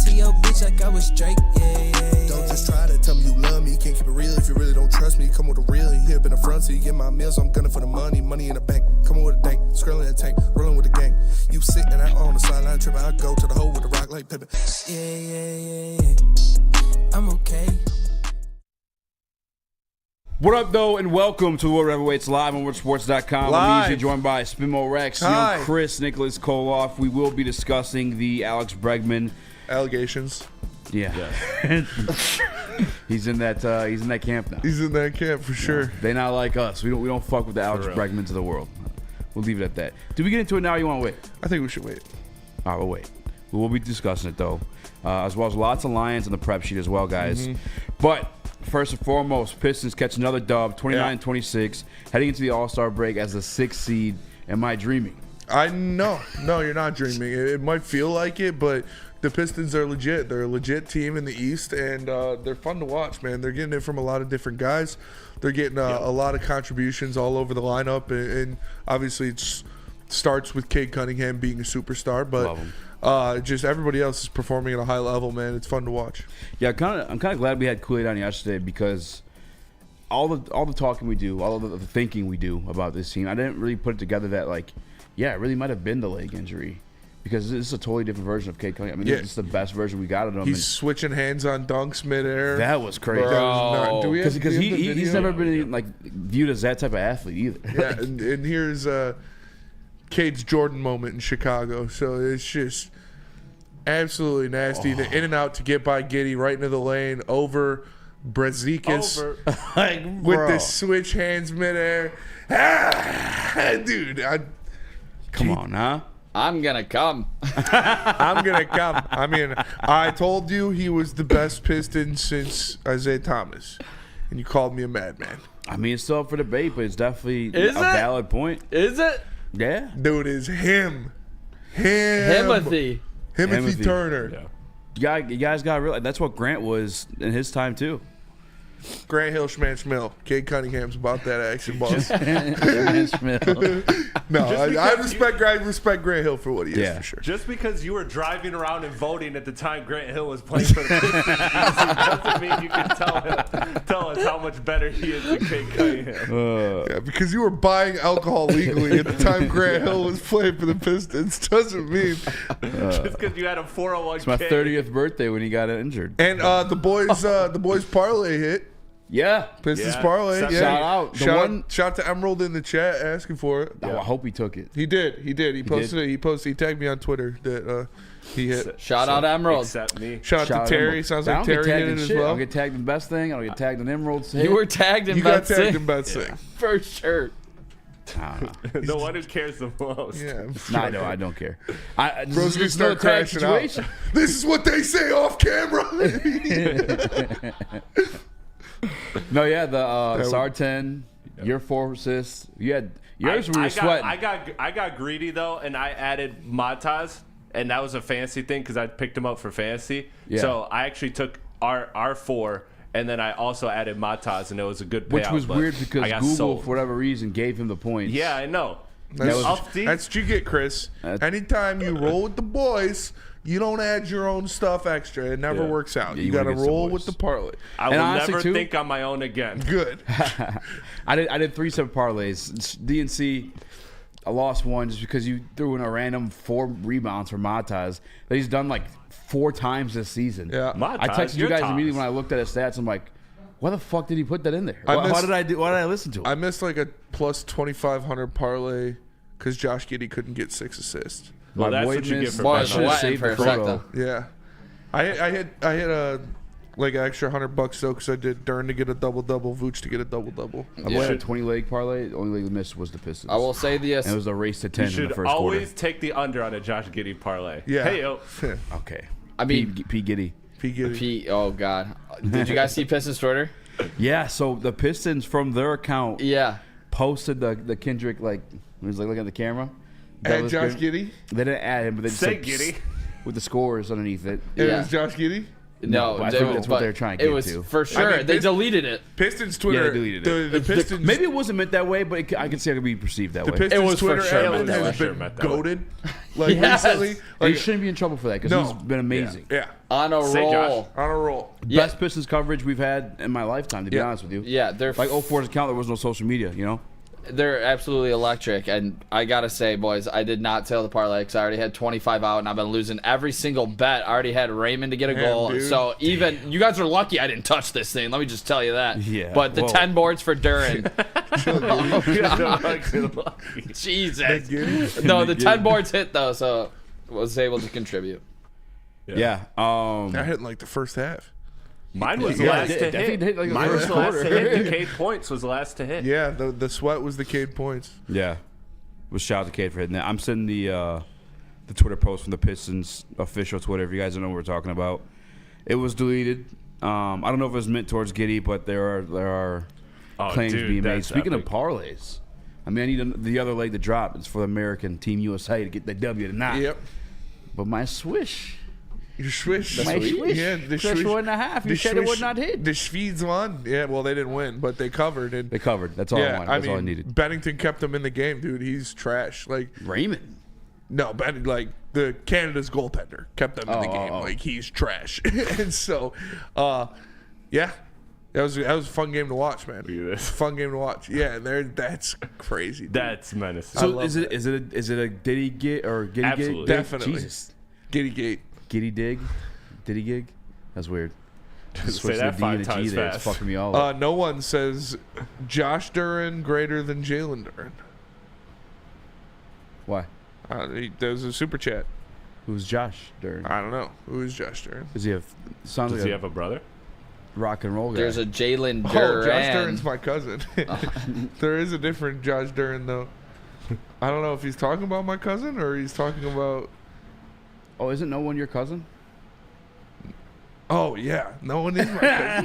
to your bitch like I was Drake, yeah. Don't just try to tell me you love me. Can't keep it real if you really don't trust me. Come with a real, you here in the front seat. Get my meals, I'm gunning for the money. Money in the bank, coming with a dank. Skrilling in the tank, rolling with the gang. You sitting out on the sideline tripping. I go to the hole with the rock like Pippin. Yeah. I'm okay. What up, though, and welcome to Woodward Heavyweights live on WoodSports.com. I'm usually joined by Spimo Rex, young Chris, Nicholas Koloff. We will be discussing the Alex Bregman allegations. Yeah. He's in that camp now. He's in that camp for sure. They not like us. We don't fuck with the Alex Bregmans of the world. We'll leave it at that. Do we get into it now or you want to wait? I think we should wait. All right, we'll wait. We will be discussing it, though, as well as lots of Lions on the prep sheet as well, guys. But first and foremost, Pistons catch another dub, 29-26, heading into the All-Star break as the 6th seed. Am I dreaming? No, you're not dreaming. It might feel like it, but the Pistons are legit. They're a legit team in the East, and they're fun to watch, man. They're getting it from a lot of different guys. They're getting a lot of contributions all over the lineup, and obviously it starts with Cade Cunningham being a superstar, but just everybody else is performing at a high level, man. It's fun to watch. Yeah, I'm kind of glad we had Kool-Aid on yesterday because all the talking we do, all of the thinking we do about this team, I didn't really put it together that it really might have been the leg injury. Because this is a totally different version of Cade Cunningham. I mean, this is the best version we got of him. He's switching hands on dunks midair. That was crazy. Because he's never been viewed as that type of athlete either. Yeah, and here's Cade's Jordan moment in Chicago. So it's just absolutely nasty. The in and out to get by Giddey right into the lane over Brazikas with the switch hands midair. Dude, come on, huh? I'm gonna come. I'm gonna come. I mean, I told you he was the best Piston since Isaiah Thomas, and you called me a madman. I mean, it's still up for debate, but it's definitely a valid point. Is it? Yeah. Dude, it's him. Timothy Turner. Yeah. You guys got to realize that's what Grant was in his time, too. Grant Hill, Schmill. Cade Cunningham's about that action, boss. No, I respect Grant Hill for what he is, for sure. Just because you were driving around and voting at the time Grant Hill was playing for the Pistons doesn't mean you can tell us how much better he is than Cade Cunningham. Yeah, because you were buying alcohol legally at the time Grant Hill was playing for the Pistons doesn't mean just because you had a 401k. It's my 30th birthday when he got injured. And the boys parlay hit. Yeah, Pistons parlay. Yeah. Shout out. Shout to Emerald in the chat asking for it. Oh, I hope he took it. He did. He posted it. He tagged me on Twitter that he hit. Shout out Emerald. Except me. Shout out to Terry. Sounds like Terry hit it as well. I'll get tagged in best thing. I'll get tagged in Emerald's. You were tagged in You best got tagged in best thing. For sure. The one who cares the most. Yeah. No, I don't care. Bro's gonna start crashing out. This is what they say off camera. No, the Sarten, your 4 assists. You had yours were sweating. I got greedy though, and I added Matas, and that was a fantasy thing because I picked him up for fantasy. Yeah. So I actually took our 4, and then I also added Matas, and it was a good payout. Which was weird because Google, for whatever reason, gave him the points. Yeah, I know. That's what you get, Chris. Anytime you roll with the boys, you don't add your own stuff extra. It never works out. You got to roll with the parlay. I will never think on my own again. Good. I did 3 separate parlays. DNC, I lost one just because you threw in a random 4 rebounds for Matas that he's done 4 times this season. Yeah. Matas, I texted you guys immediately when I looked at his stats. I'm like, why the fuck did he put that in there? Why did I listen to it? I missed a plus 2,500 parlay because Josh Giddey couldn't get 6 assists. Well, that's what you get for saved the photo. Yeah, I hit an extra $100 though because I did Dern to get a double-double, Vooch to get a double-double. I played a 20-leg parlay. The only leg missed was the Pistons. I will say this. And it was a race to 10 in the first quarter. You should always take the under on a Josh Giddey parlay. Yeah. Hey, yo. Okay. I mean, P. Giddy. Oh, God. Did you guys see Pistons Twitter? Yeah, so the Pistons from their account posted the Kendrick, he was looking at the camera. And Josh Giddey? They didn't add him, but they just said Giddey with the scores underneath it. It was Josh Giddey? No, I think that's what they're trying to get to. It was for sure. They deleted it. Pistons Twitter. Yeah, they deleted it. The Pistons. Maybe it wasn't meant that way, but I can see it could be perceived that way. The Pistons was Twitter for sure admin has been goated. like Yes. recently. And Like, he shouldn't be in trouble for that because No. he's been amazing. yeah, On a Say roll. Josh. on a roll. Yeah. Best Pistons coverage we've had in my lifetime, to be Yeah. honest with you. Yeah, they're Like 04's account, there was no social media, you know? they're absolutely electric. And I gotta say, boys, I did not tail the parlay because I already had 25 out, and I've been losing every single bet. I already had Raymond to get a Damn, goal. dude. So even you guys are lucky I didn't touch this thing. Let me just tell you that. Yeah, But the whoa. 10 boards for Duran. Jesus. No, the 10 boards hit though, so was able to contribute. Yeah. I hit in like the first half. Mine was the Yeah, last it to definitely hit. hit like the Mine was first the last to quarter. hit. The Cade points was the last to hit. Yeah, the sweat was the Cade points. Yeah. Well, shout out to Kate for hitting that. I'm sending the Twitter post from the Pistons official Twitter, if you guys don't know what we're talking about. It was deleted. I don't know if it was meant towards Giddy, but there are Oh, claims dude, being made. that's Speaking epic. of parlays, I mean, I need the other leg to drop. It's for the American Team USA to get the W tonight. Yep. But my swish. You swish. My swish. Yeah, the Plus swish. 1.5. You the said it would swish- not hit. The Schweeds won. Yeah, well, they didn't win, but they covered. And They covered. That's all I wanted. That's all I needed. Bennington kept them in the game, dude. He's trash. Like, Raymond. no, like the Canada's goaltender kept them in the game. oh. Like, he's trash. And so, yeah, that was a fun game to watch, man. Look at this. Fun game to watch. Yeah, and that's crazy. Dude. That's menacing. So love is it a Diddy gig or Giddy Absolutely. gig? Definitely. Jesus. Giddy Gate. Giddy dig? Diddy gig? That's weird. Switch that the D 5 and a G times there. It's fast. fucking me all up. No one says Josh Duran greater than Jalen Duran. Why? There's a super chat. Who's Josh Dern? I don't know. Who is Josh Duran? Does he have sounds Does like he a have a brother? rock and roll guy? There's a Jalen Oh, Josh Duran. Duran's my cousin. There is a different Josh Duran, though. I don't know if he's talking about my cousin or he's talking about. Oh, isn't no one your cousin? Oh, yeah. No one is my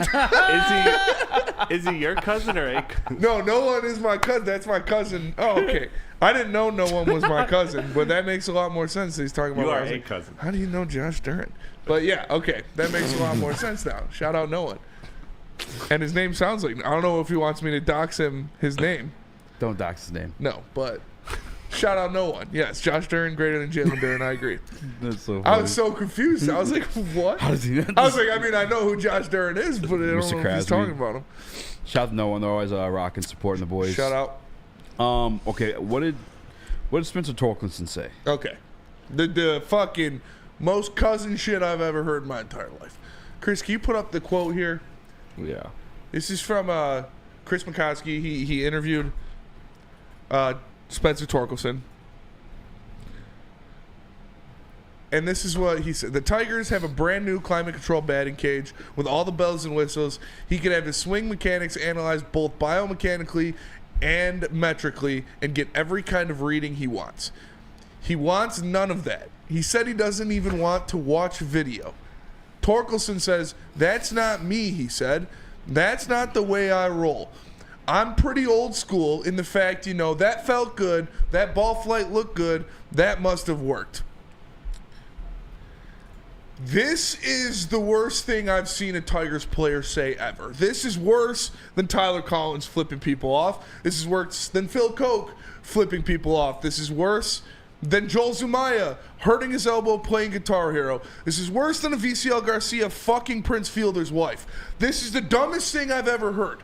cousin. Is he your cousin or a cousin? No one is my cousin. That's my cousin. Oh, okay. I didn't know no one was my cousin, but that makes a lot more sense. He's talking about You my are a cousin. cousin. How do you know Josh Duran? But yeah, okay. That makes a lot more sense now. Shout out no one. And his name sounds like. I don't know if he wants me to dox him his name. Don't dox his name. No, but shout out no one. Yes, Josh Duran greater than Jalen Duran. I agree. That's so I funny. was so confused. I was like, what? How does he know? I was like, I mean, I know who Josh Duran is, but I don't know if Krasny. he's talking about him. Shout out to no one. They're always rocking, supporting the boys. Shout out. Okay, what did Spencer Torkelson say? Okay. The fucking most cousin shit I've ever heard in my entire life. Chris, can you put up the quote here? Yeah. This is from Chris McCoskey. He interviewed Spencer Torkelson. And this is what he said. The Tigers have a brand new climate control batting cage with all the bells and whistles. He can have his swing mechanics analyzed both biomechanically and metrically and get every kind of reading he wants. He wants none of that. He said he doesn't even want to watch video. Torkelson says, that's not me, he said. That's not the way I roll. I'm pretty old school in the fact, that felt good, that ball flight looked good, that must have worked. This is the worst thing I've seen a Tigers player say ever. This is worse than Tyler Collins flipping people off. This is worse than Phil Koch flipping people off. This is worse than Joel Zumaya hurting his elbow playing Guitar Hero. This is worse than a VCL Garcia fucking Prince Fielder's wife. This is the dumbest thing I've ever heard.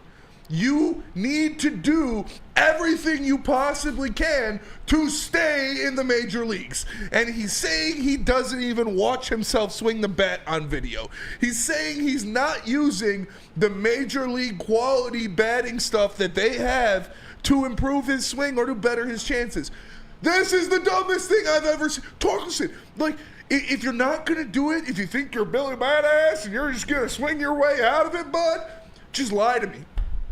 You need to do everything you possibly can to stay in the major leagues. And he's saying he doesn't even watch himself swing the bat on video. He's saying he's not using the major league quality batting stuff that they have to improve his swing or to better his chances. This is the dumbest thing I've ever seen. Torkelson, like, if you're not going to do it, if you think you're Billy Badass and you're just going to swing your way out of it, bud, just lie to me.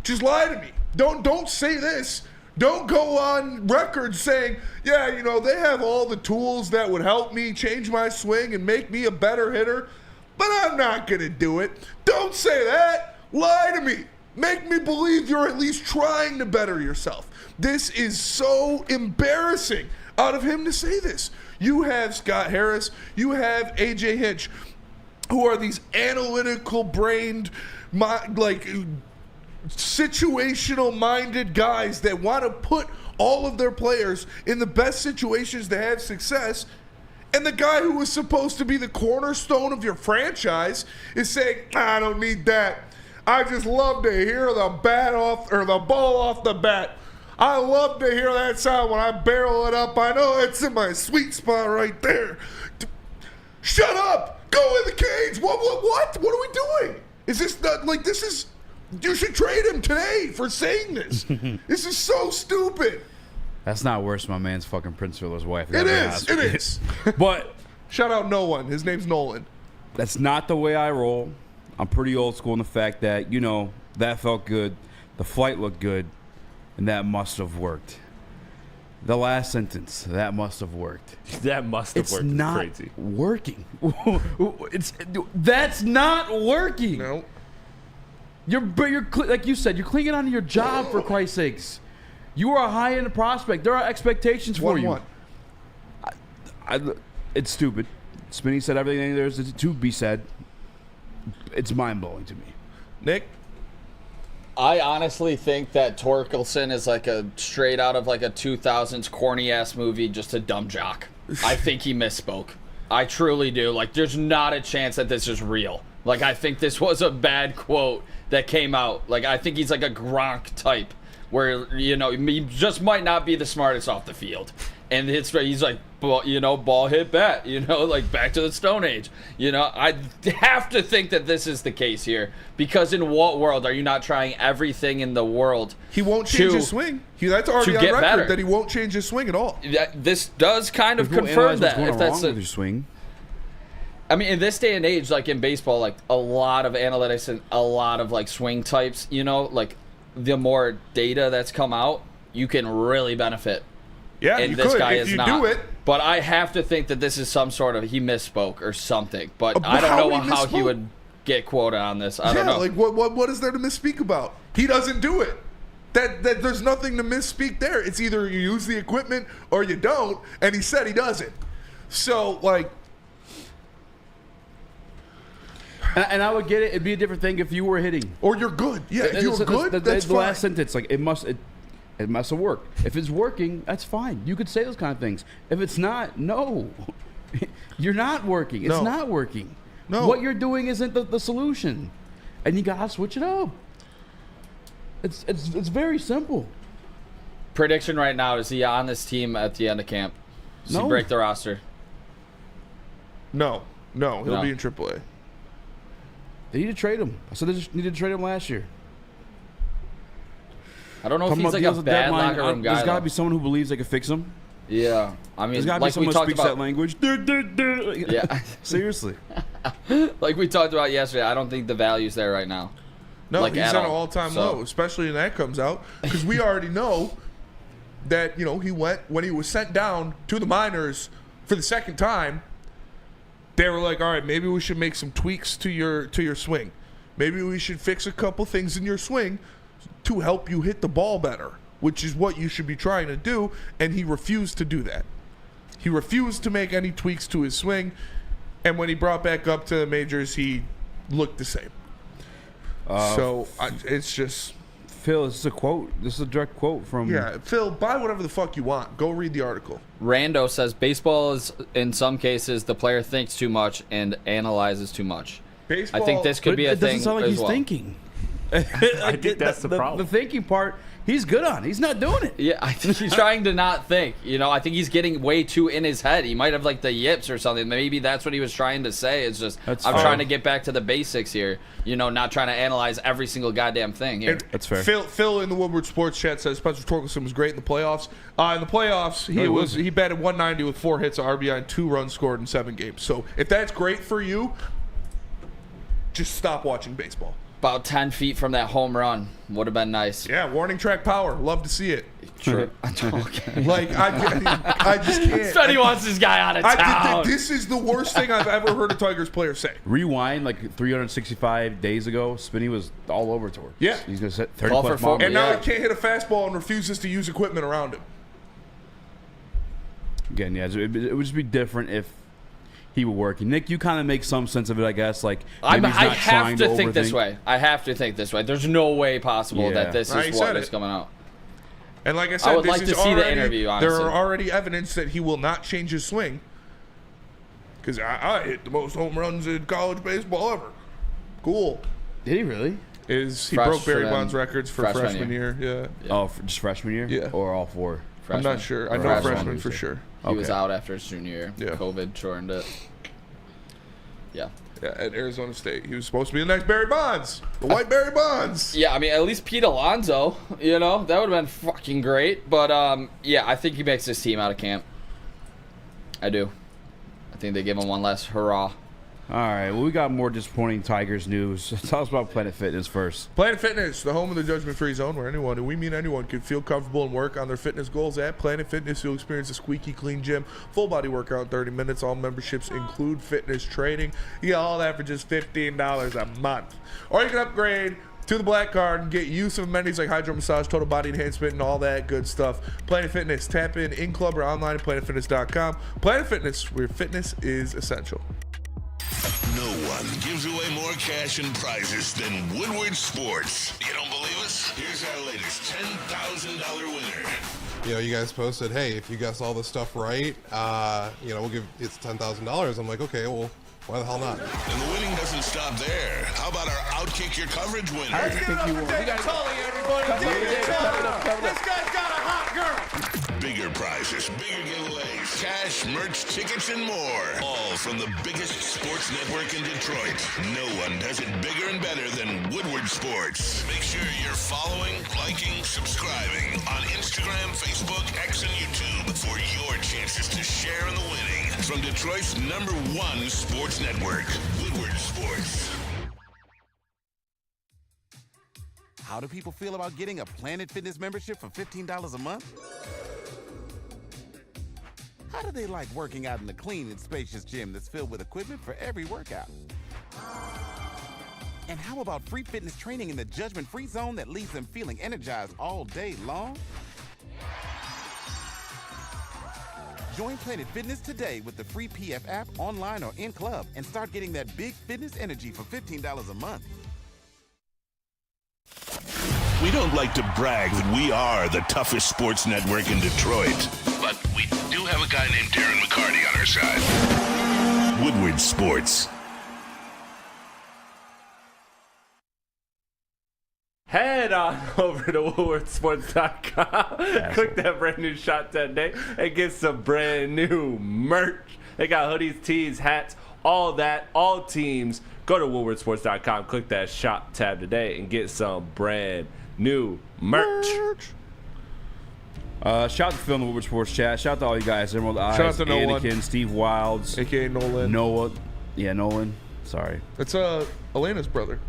Just lie to me. Don't say this. Don't go on record saying, yeah, they have all the tools that would help me change my swing and make me a better hitter, but I'm not going to do it. Don't say that. Lie to me. Make me believe you're at least trying to better yourself. This is so embarrassing out of him to say this. You have Scott Harris. You have AJ Hinch, who are these analytical-brained, situational-minded guys that want to put all of their players in the best situations to have success, And the guy who was supposed to be the cornerstone of your franchise is saying, I don't need that. I just love to hear the ball off the bat. I love to hear that sound when I barrel it up. I know it's in my sweet spot right there. Shut up! Go in the cage! What? What are we doing? Is this not like this is? You should trade him today for saying this. This is so stupid. That's not worse than my man's fucking Prince Fielder's wife. It is. But shout out Nolan. His name's Nolan. that's not the way I roll. I'm pretty old school in the fact that, that felt good, the flight looked good, and that must have worked. The last sentence, that must have worked. That must have It's worked. not Crazy. working. That's not working. No. You're like you said, you're clinging on to your job for Christ's sakes. You are a high-end prospect. There are expectations for you. 1-1. It's stupid. Spinney said everything there is to be said. It's mind-blowing to me. Nick? I honestly think that Torkelson is like a straight out of like a 2000s corny-ass movie, just a dumb jock. I think he misspoke. I truly do. Like, there's not a chance that this is real. Like, I think this was a bad quote that came out. Like, I think he's like a Gronk type where, he just might not be the smartest off the field. And he's like, ball hit bat, like back to the Stone Age. I have to think that this is the case here, because in what world are you not trying everything in the world? He won't change his swing. That's already on get record better. that he won't change his swing at all. This does kind of People confirm analyze what's that. going If that's wrong with your swing. I mean, in this day and age, like in baseball, like a lot of analytics and a lot of like swing types, like the more data that's come out, you can really benefit. Yeah, And you this could guy if is you not. do it. But I have to think that this is some sort of he misspoke or something. But About I don't know how he how he misspoke? would get quoted on this. I don't know. Like what is there to misspeak about? He doesn't do it. That there's nothing to misspeak there. It's either you use the equipment or you don't, and he said he doesn't. So like, And I would get it. It'd be a different thing if you were hitting. or you're good. Yeah, if you're good, that's the fine. last sentence, like it must have worked. If it's working, that's fine. You could say those kind of things. If it's not, no, you're not working. It's No. not working. No. What you're doing isn't the solution, and you gotta switch it up. It's very simple. Prediction right now, is he on this team at the end of camp? Does he No. break the roster? No, he'll No. be in AAA. They need to trade him. I said they just needed to trade him last year. I don't know if Come he's up like a deals at bad deadline. locker room guy. There's got to though. be someone who believes they can fix him. Yeah, I mean, There's got to be like we someone who talked speaks about. that language. Yeah, Seriously. like we talked about yesterday. I don't think the value's there right now. No, Like, he's at at an all. all-time So- low, especially when that comes out, because we already know that he went when he was sent down to the minors for the second time. They were like, all right, maybe we should make some tweaks to your swing. Maybe we should fix a couple things in your swing to help you hit the ball better, which is what you should be trying to do. And he refused to do that. He refused to make any tweaks to his swing. And when he brought back up to the majors, he looked the same. It's just... Phil, this is a quote. This is a direct quote from. Yeah, Phil, buy whatever the fuck you want. Go read the article. Rando says baseball is, in some cases, the player thinks too much and analyzes too much. Baseball, I think this could But be a it doesn't thing sound like as he's well. thinking. I think that's the problem. The thinking part, he's good on. He's not doing it. Yeah, I think he's trying to not think. I think he's getting way too in his head. He might have like the yips or something. Maybe that's what he was trying to say. It's just That's I'm fair. trying to get back to the basics here. Not trying to analyze every single goddamn thing here. And That's fair. Phil in the Woodward Sports chat says Spencer Torkelson was great in the playoffs. In the playoffs, he was. he batted 190 with 4 hits, an RBI, and 2 runs scored in 7 games. So if that's great for you, just stop watching baseball. About 10 feet from that home run would have been nice. Yeah, warning track power. Love to see it. True. Okay. Like I just can't. Sonny wants this guy out of town. This is the worst thing I've ever heard a Tigers player say. Rewind like 365 days ago, Spinney was all over tour. Yeah. He's gonna set 30 Call plus for four. miles. And now Yeah. he can't hit a fastball and refuses to use equipment around him. Again, yeah, it would just be different if he were working. Nick, you kind of make some sense of it, I guess. Like I maybe he's not have trying to think this overthink. way. I have to think this way. There's no way possible Yeah. that this I is said what is it. coming out. And like I said, would this like is to see the already, interview, there honestly. are already evidence that he will not change his swing. because I hit the most home runs in college baseball ever. Cool. Did he really? He broke Barry Bonds records for freshman year. Yeah. Oh, just freshman year? Yeah. Or all 4? Freshman. I'm not sure. I know freshman for sure. He was out after his junior year. Yeah. COVID shortened it. Yeah. Yeah, at Arizona State. He was supposed to be the next Barry Bonds. The white Barry Bonds. Yeah, I mean, at least Pete Alonso, that would have been fucking great. But, yeah, I think he makes this team out of camp. I do. I think they give him one last hurrah. All right, well, we got more disappointing Tigers news. Tell us about Planet Fitness first. Planet Fitness, the home of the judgment-free zone where anyone, and we mean anyone, can feel comfortable and work on their fitness goals. At Planet Fitness, you'll experience a squeaky clean gym, full-body workout in 30 minutes. All memberships include fitness training. You get all that for just $15 a month. Or you can upgrade to the black card and get use of amenities like hydro massage, total body enhancement, and all that good stuff. Planet Fitness, tap in club or online at planetfitness.com. Planet Fitness, where fitness is essential. No one gives away more cash and prizes than Woodward Sports. You don't believe us? Here's our latest $10,000 winner. You guys posted, hey, if you guess all this stuff right, we'll give it's $10,000. I'm like, okay, well, why the hell not? And the winning doesn't stop there. How about our Outkick Your Coverage winner? This guy's got a hot girl. Bigger prizes, bigger giveaways, cash, merch, tickets, and more. All from the biggest sports network in Detroit. No one does it bigger and better than Woodward Sports. Make sure you're following, liking, subscribing on Instagram, Facebook, X, and YouTube for your chances to share in the winning. From Detroit's #1 sports network, Woodward Sports. How do people feel about getting a Planet Fitness membership for $15 a month? How do they like working out in a clean and spacious gym that's filled with equipment for every workout? And how about free fitness training in the judgment-free zone that leaves them feeling energized all day long? Join Planet Fitness today with the free PF app, online or in club, and start getting that big fitness energy for $15 a month. We don't like to brag that we are the toughest sports network in Detroit, but we do have a guy named Darren McCarty on our side. Woodward Sports. Head on over to woodwardsports.com. Click that brand new shot today and get some brand new merch. They got hoodies, tees, hats, all that, all teams. Go to woodwardsports.com, click that shop tab today, and get some brand new merch. Shout out to Phil in the Woodward Sports chat. Shout out to all you guys. Emerald Eyes, Shout out to Anakin, Steve Wilds, a.k.a. Nolan. Noah. Yeah, Nolan. Sorry. It's Elena's brother.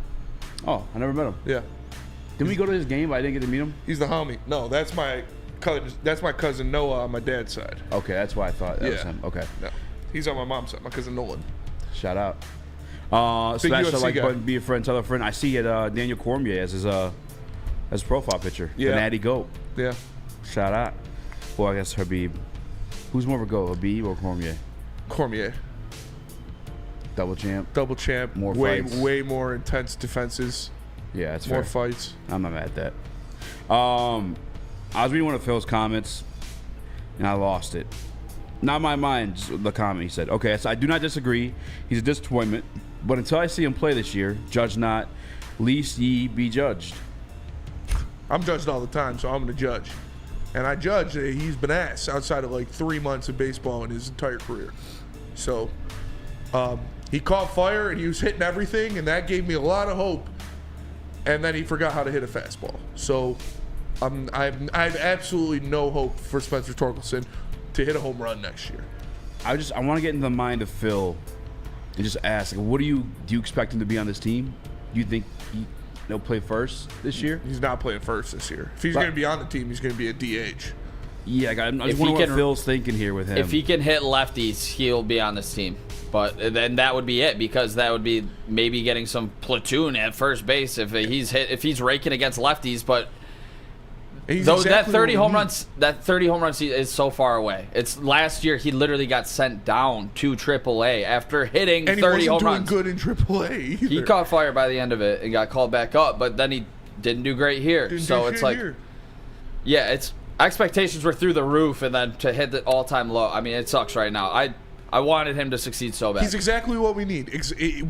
Oh, I never met him. Yeah. Didn't we go to his game? I didn't get to meet him. He's the homie. No, that's my cousin Noah on my dad's side. Okay, that's why I thought that was him. Okay. No. He's on my mom's side, my cousin Nolan. Shout out. Big Smash the UFC like guy. button, be a friend, tell a friend. I see it. Daniel Cormier as his profile picture. Yeah. The Natty Goat. Yeah. Shout out. Well, I guess Habib. Who's more of a goat, Habib or Cormier? Cormier. Double champ. Double champ. More way, fights. way more intense defenses. Yeah, that's More fair. fights. I'm not mad at that. I was reading one of Phil's comments, and I lost it. Not my mind, just the comment. He said, okay, so I do not disagree. He's a disappointment, but until I see him play this year, judge not, lest ye be judged. I'm judged all the time, so I'm going to judge. And I judge that he's been ass outside of like 3 months of baseball in his entire career. So he caught fire and he was hitting everything, and that gave me a lot of hope. And then he forgot how to hit a fastball. So I have absolutely no hope for Spencer Torkelson to hit a home run next year. I want to get into the mind of Phil and just ask, what do you expect him to be on this team? Do you think he'll play first this year? He's not playing first this year. If he's going to be on the team, he's going to be a DH. Yeah, I just wonder what Phil's thinking here with him. If he can hit lefties, he'll be on this team. But then that would be it, because that would be maybe getting some platoon at first base if he's raking against lefties. But that 30 home runs is so far away. It's last year he literally got sent down to AAA after hitting 30 home runs. And he wasn't doing good in AAA either. He caught fire by the end of it and got called back up, but then he didn't do great here. It's expectations were through the roof, and then to hit the all-time low. I mean, it sucks right now. I wanted him to succeed so bad. He's exactly what we need.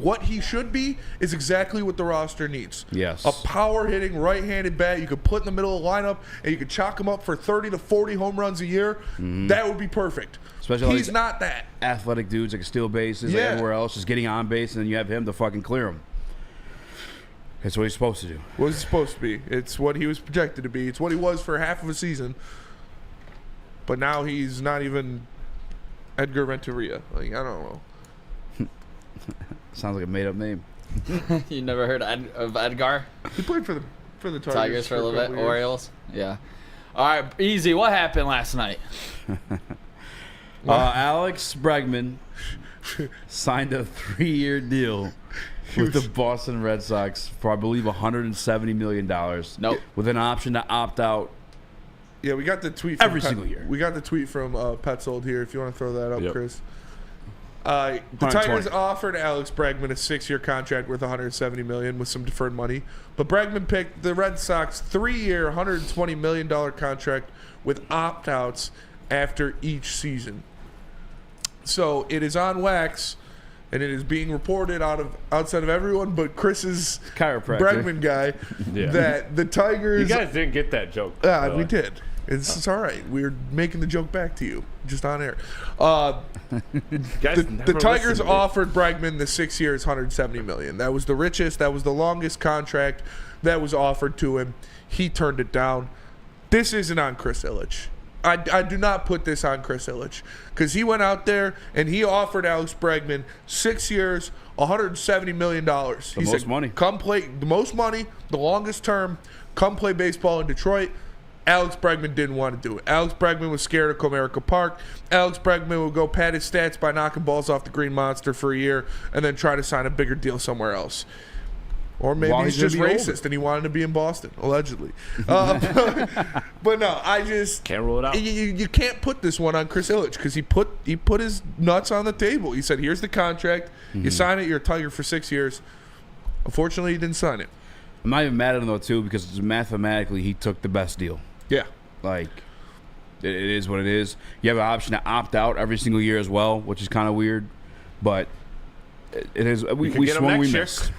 What he should be is exactly what the roster needs. Yes. A power-hitting right-handed bat you could put in the middle of the lineup, and you could chalk him up for 30 to 40 home runs a year. That would be perfect. Especially He's not that. Athletic dudes that can steal bases like everywhere else, just getting on base, and then you have him to fucking clear them. That's what he's supposed to do. What he's supposed to be. It's what he was projected to be. It's what he was for half of a season. But now he's not even Edgar Renteria. Like, I don't know. Sounds like a made-up name. You never heard of Edgar? He played for the Tigers for a little bit. couple years. Orioles. Yeah. All right, easy. What happened last night? Alex Bregman signed a 3-year deal with the Boston Red Sox for, I believe, $170 million. Nope. With an option to opt out. Yeah, we got the tweet from Every single year. We got the tweet from Petzold here. If you want to throw that up, Yep. Chris. The 120. Tigers offered Alex Bregman a 6-year contract worth $170 million with some deferred money, but Bregman picked the Red Sox 3-year, $120 million contract with opt-outs after each season. So it is on wax, and it is being reported outside of everyone but Chris's Chiropractor. Bregman guy Yeah. that the Tigers. You guys didn't get that joke. by the We way. did. It's all right. We're making the joke back to you, just on air. Guys The never Tigers listen to me. offered Bregman the 6 years, $170 million. That was the richest. That was the longest contract that was offered to him. He turned it down. This isn't on Chris Ilitch. I do not put this on Chris Ilitch because he went out there and he offered Alex Bregman 6 years, $170 million. The most money. Come play the most money, the longest term. Come play baseball in Detroit. Alex Bregman didn't want to do it. Alex Bregman was scared of Comerica Park. Alex Bregman would go pad his stats by knocking balls off the Green Monster for a year and then try to sign a bigger deal somewhere else. Or maybe While he's he's just gonna be racist older. and he wanted to be in Boston, allegedly. But no, I just Can't rule it out. You can't put this one on Chris Ilitch because he put his nuts on the table. He said, "Here's the contract. You sign it. You're a Tiger for 6 years." Unfortunately, he didn't sign it. I'm not even mad at him, though, too, because mathematically he took the best deal. Yeah. Like, it is what it is. You have an option to opt out every single year as well, which is kind of weird. But it is. We could get him swung, we next year. missed.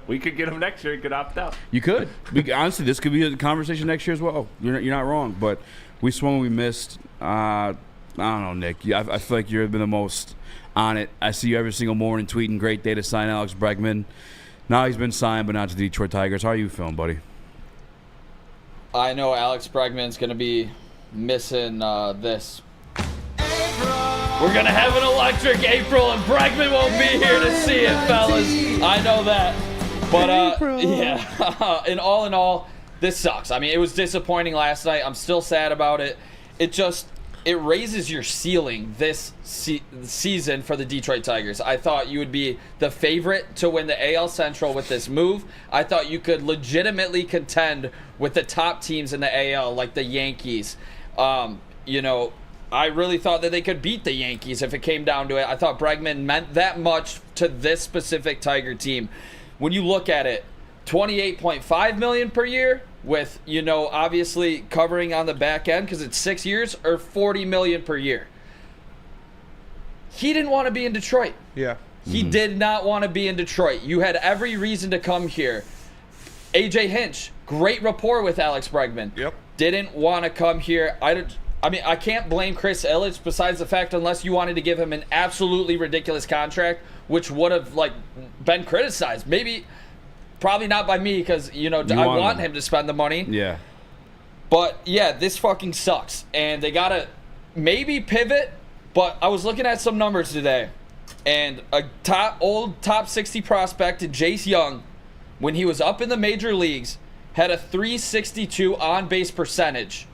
We could get him next year. He could opt out. You could. Honestly, this could be a conversation next year as well. You're not wrong, but we swung, we missed. I don't know, Nick. I feel like you've been the most on it. I see you every single morning tweeting, "Great day to sign Alex Bregman." Now he's been signed, but not to the Detroit Tigers. How are you feeling, buddy? I know Alex Bregman's going to be missing this. We're going to have an electric April, and Bregman won't be here to see it, fellas. I know that. But, yeah, in all, this sucks. I mean, it was disappointing last night. I'm still sad about it. It raises your ceiling this season for the Detroit Tigers. I thought you would be the favorite to win the AL Central with this move. I thought you could legitimately contend with the top teams in the AL, like the Yankees. I really thought that they could beat the Yankees if it came down to it. I thought Bregman meant that much to this specific Tiger team. When you look at it, $28.5 million per year with, obviously covering on the back end because it's 6 years, or $40 million per year. He didn't want to be in Detroit. Yeah. He did not want to be in Detroit. You had every reason to come here. AJ Hinch, great rapport with Alex Bregman. Yep. Didn't want to come here. I can't blame Chris Ilitch besides the fact unless you wanted to give him an absolutely ridiculous contract, which would have been criticized. Probably not by me because, I want him to spend the money. Yeah. But, yeah, this fucking sucks. And they got to maybe pivot, but I was looking at some numbers today. And a top 60 prospect in Jace Young, when he was up in the major leagues, had a .362 on-base percentage.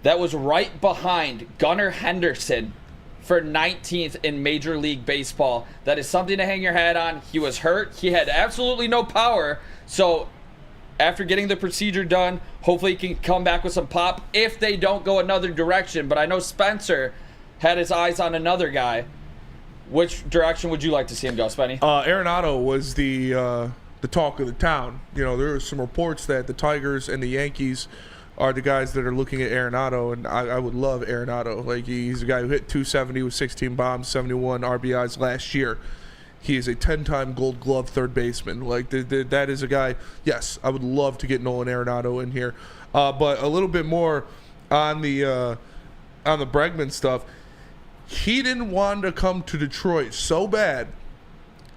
That was right behind Gunnar Henderson for 19th in Major League Baseball. That is something to hang your hat on. He was hurt. He had absolutely no power. So after getting the procedure done, hopefully he can come back with some pop if they don't go another direction. But I know Spencer had his eyes on another guy. Which direction would you like to see him go, Spenny? Arenado was the talk of the town. There were some reports that the Tigers and the Yankees are the guys that are looking at Arenado, and I would love Arenado. Like, he's a guy who hit 270 with 16 bombs, 71 RBIs last year. He is a 10-time Gold Glove third baseman. Like, that is a guy, yes, I would love to get Nolan Arenado in here. But a little bit more on the Bregman stuff. He didn't want to come to Detroit so bad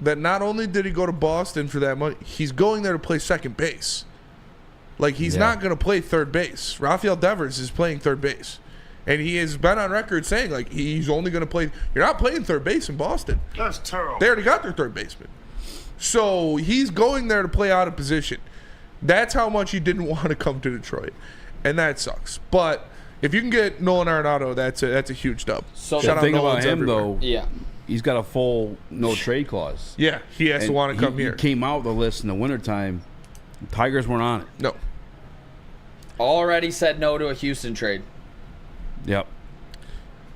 that not only did he go to Boston for that money, he's going there to play second base. Like, he's not going to play third base. Rafael Devers is playing third base. And he has been on record saying, like, he's only going to play. You're not playing third base in Boston. That's terrible. They already got their third baseman. So he's going there to play out of position. That's how much he didn't want to come to Detroit. And that sucks. But if you can get Nolan Arenado, that's a huge dub. So the thing about him, everywhere. though, he's got a full no-trade clause. Yeah, he has to want to come here. He came out the list in the wintertime. Tigers weren't on it. No. Already said no to a Houston trade. Yep.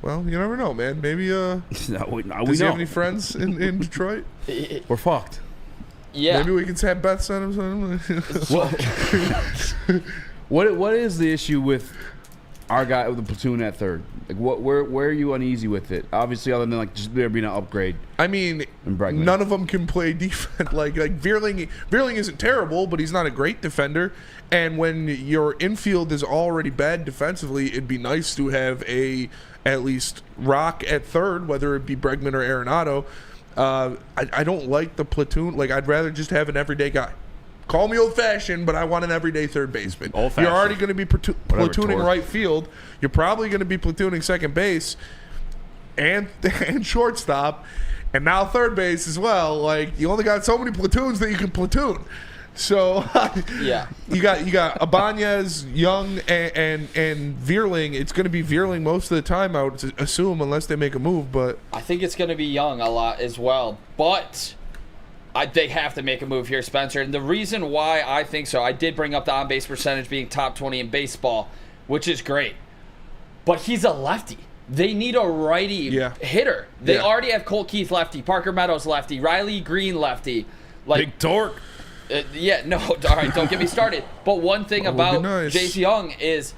Well, you never know, man. Maybe does he have any friends in Detroit? We're fucked. Yeah. Maybe we can have Beth send him something. What is the issue with our guy with the platoon at third? Like, where are you uneasy with it? Obviously, other than like just there being an upgrade. I mean, none of them can play defense. Like Veerling isn't terrible, but he's not a great defender. And when your infield is already bad defensively, it'd be nice to have at least rock at third, whether it be Bregman or Arenado. I don't like the platoon. Like, I'd rather just have an everyday guy. Call me old-fashioned, but I want an everyday third baseman. Old-fashioned. You're already going to be platooning right field. You're probably going to be platooning second base and shortstop, and now third base as well. Like, you only got so many platoons that you can platoon. So you got Ibanez, Young, and Veerling. It's going to be Veerling most of the time, I would assume, unless they make a move. But I think it's going to be Young a lot as well. But they have to make a move here, Spencer. And the reason why I think so, I did bring up the on-base percentage being top 20 in baseball, which is great. But he's a lefty. They need a righty hitter. They already have Colt Keith lefty, Parker Meadows lefty, Riley Green lefty. Like, big torque. All right, don't get me started. But one thing about Jace Young is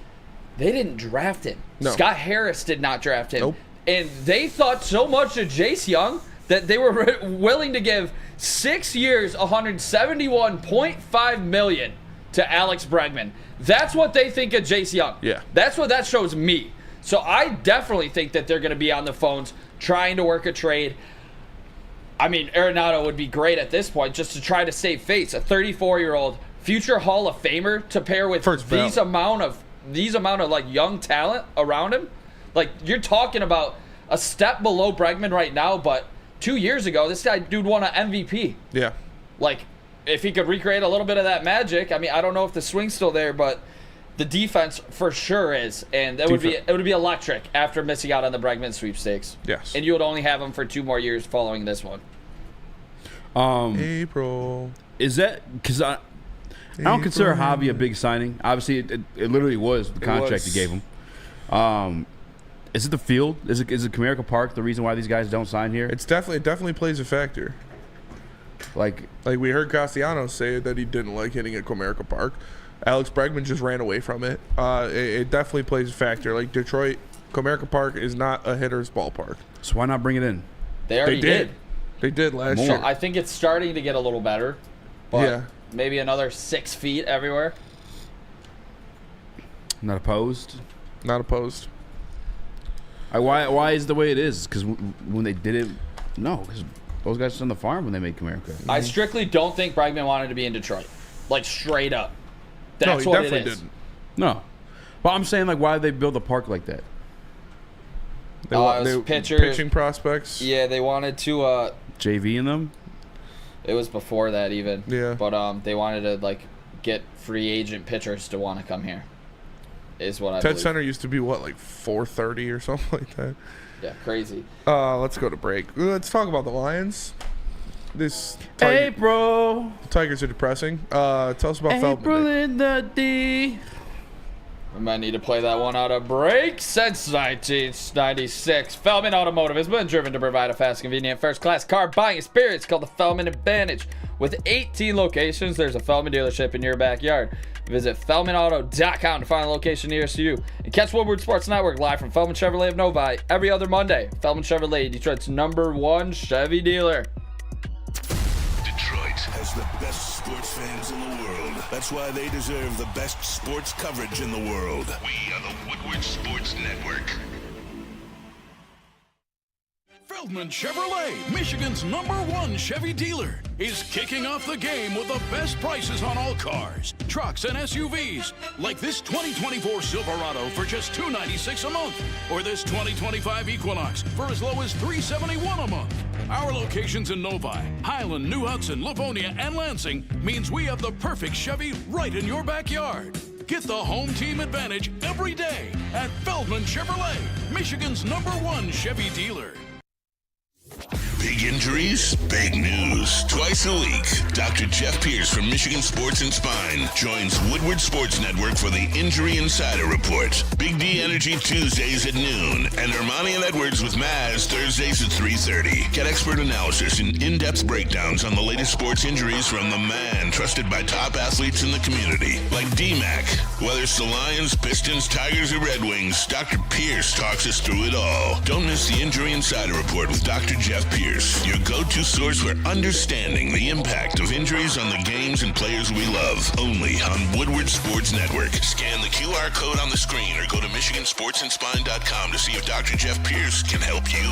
they didn't draft him. No. Scott Harris did not draft him. Nope. And they thought so much of Jace Young that they were willing to give 6 years, $171.5 million to Alex Bregman. That's what they think of Jace Young. Yeah. That's what that shows me. So I definitely think that they're going to be on the phones trying to work a trade. I mean, Arenado would be great at this point just to try to save face. A 34-year-old future Hall of Famer to pair with these amount of like young talent around him. Like, you're talking about a step below Bregman right now, but 2 years ago, this dude won an MVP. yeah, Like, if he could recreate a little bit of that magic, I mean, I don't know if the swing's still there, but the defense for sure is, and it would be electric after missing out on the Bregman sweepstakes. Yes. And you would only have him for 2 more years following this one. April. Is that because I don't consider Javi a big signing? Obviously, it literally was the contract he gave him. Is it the field? Is it Comerica Park the reason why these guys don't sign here? It definitely plays a factor. Like we heard Castellanos say that he didn't like hitting at Comerica Park. Alex Bregman just ran away from it. It definitely plays a factor. Like, Detroit, Comerica Park is not a hitter's ballpark. So why not bring it in? They already did. They did last So year. I think it's starting to get a little better. But maybe another 6 feet everywhere. Not opposed. Not opposed. Why is it the way it is? Because when they did it, no, because those guys are on the farm when they made Comerica. I strictly don't think Bregman wanted to be in Detroit. Like, straight up. That's no, he definitely didn't. No. But I'm saying, like, why did they build a park like that? Pitching prospects. Yeah, they wanted to JV in them? It was before that even. Yeah. But they wanted to, like, get free agent pitchers to want to come here. Is what I Ted believe. Center used to be what, like 4:30 or something like that. Yeah, crazy. Let's go to break. Let's talk about the Lions. April. The Tigers are depressing. Tell us about Feldman. April in the D. We might need to play that one out of break. Since 1996, Feldman Automotive has been driven to provide a fast, convenient, first-class car buying experience called the Feldman Advantage. With 18 locations, there's a Feldman dealership in your backyard. Visit FeldmanAuto.com to find a location nearest you. And catch Woodward Sports Network live from Feldman Chevrolet of Novi every other Monday. Feldman Chevrolet, Detroit's #1 Chevy dealer. Detroit has the best sports fans in the world. That's why they deserve the best sports coverage in the world. We are the Woodward Sports Network. Feldman Chevrolet, Michigan's #1 Chevy dealer, is kicking off the game with the best prices on all cars, trucks, and SUVs, like this 2024 Silverado for just $296 a month, or this 2025 Equinox for as low as $371 a month. Our locations in Novi, Highland, New Hudson, Livonia, and Lansing means we have the perfect Chevy right in your backyard. Get the home team advantage every day at Feldman Chevrolet, Michigan's #1 Chevy dealer. Big injuries, big news. Twice a week, Dr. Jeff Pierce from Michigan Sports and Spine joins Woodward Sports Network for the Injury Insider Report. Big D Energy Tuesdays at noon, and Ermanni and Edwards with Maz Thursdays at 3:30. Get expert analysis and in-depth breakdowns on the latest sports injuries from the man trusted by top athletes in the community, like D-Mac. Whether it's the Lions, Pistons, Tigers, or Red Wings, Dr. Pierce talks us through it all. Don't miss the Injury Insider Report with Dr. Jeff Pierce, your go-to source for understanding the impact of injuries on the games and players we love. Only on Woodward Sports Network. Scan the QR code on the screen or go to MichiganSportsandSpine.com to see if Dr. Jeff Pierce can help you.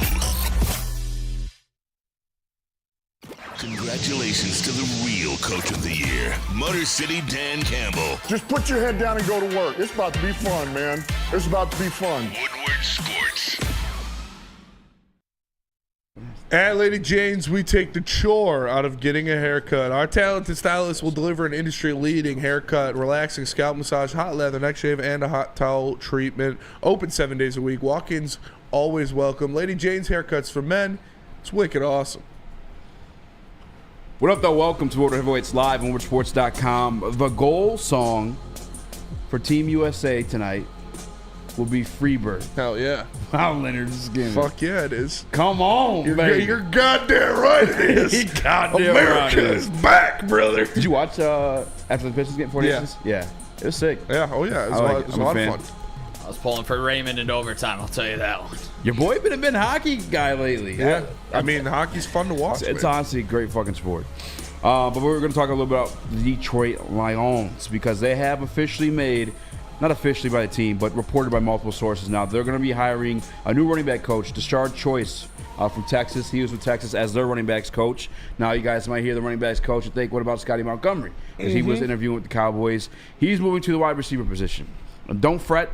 Congratulations to the real Coach of the Year, Motor City Dan Campbell. Just put your head down and go to work. It's about to be fun, man. It's about to be fun. Woodward Sports. At Lady Jane's, we take the chore out of getting a haircut. Our talented stylist will deliver an industry-leading haircut, relaxing scalp massage, hot leather, neck shave, and a hot towel treatment. Open 7 days a week. Walk-ins always welcome. Lady Jane's Haircuts for Men. It's wicked awesome. What up, though? Welcome to World Heavyweights Live on WoodwardSports.com. The goal song for Team USA tonight will be Freebird. Hell yeah. Wow, Leonard's skin. Fuck yeah, it is. Come on, baby. You're goddamn right it is. Goddamn America right is back, brother. Did you watch after the Pistons getting 40 inches? Yeah. It was sick. Yeah, oh yeah. It was a lot of fun. I was pulling for Raymond in overtime, I'll tell you that one. Your boy been a big hockey guy lately. Yeah. I mean, hockey's fun to watch. It's honestly a great fucking sport. But we're going to talk a little bit about the Detroit Lions because they have officially made, not officially by the team, but reported by multiple sources now, they're going to be hiring a new running back coach, Deshard Choice from Texas. He was with Texas as their running backs coach. Now you guys might hear the running backs coach and think, what about Scotty Montgomery? Because he was interviewing with the Cowboys. He's moving to the wide receiver position. And don't fret.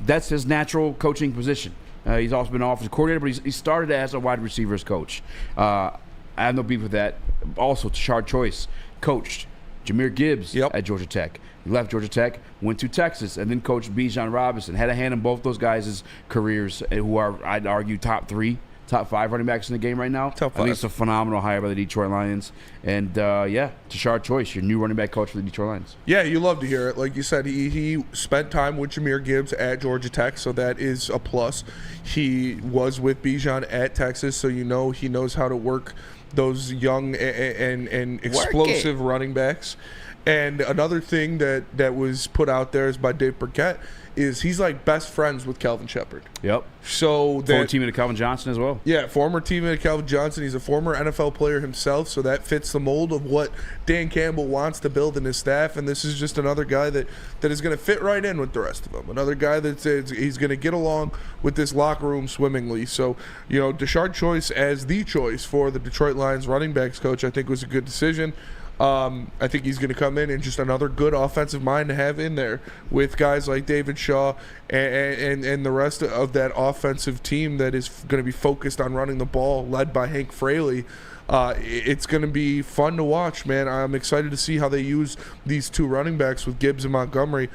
That's his natural coaching position. He's also been an offensive coordinator, but he started as a wide receivers coach. I have no beef with that. Also, Deshard Choice coached Jahmyr Gibbs at Georgia Tech. He left Georgia Tech, went to Texas, and then coached Bijan Robinson. Had a hand in both those guys' careers, who are, I'd argue, top 5 running backs in the game right now. Top 5. I think it's a phenomenal hire by the Detroit Lions. And, Deshard Choice, your new running back coach for the Detroit Lions. Yeah, you love to hear it. Like you said, he spent time with Jahmyr Gibbs at Georgia Tech, so that is a plus. He was with Bijan at Texas, so you know he knows how to work those young and explosive running backs. And another thing that was put out there is by Dave Burkett is he's like best friends with Calvin Shepard. Yep. So former teammate of Calvin Johnson as well. Yeah, former teammate of Calvin Johnson. He's a former NFL player himself, so that fits the mold of what Dan Campbell wants to build in his staff. And this is just another guy that is going to fit right in with the rest of them. Another guy he's going to get along with this locker room swimmingly. So, Deshard Choice as the choice for the Detroit Lions running backs coach, I think was a good decision. I think he's going to come in and just another good offensive mind to have in there with guys like David Shaw and the rest of that offensive team that is going to be focused on running the ball, led by Hank Fraley. It's going to be fun to watch, man. I'm excited to see how they use these two running backs with Gibbs and Montgomery.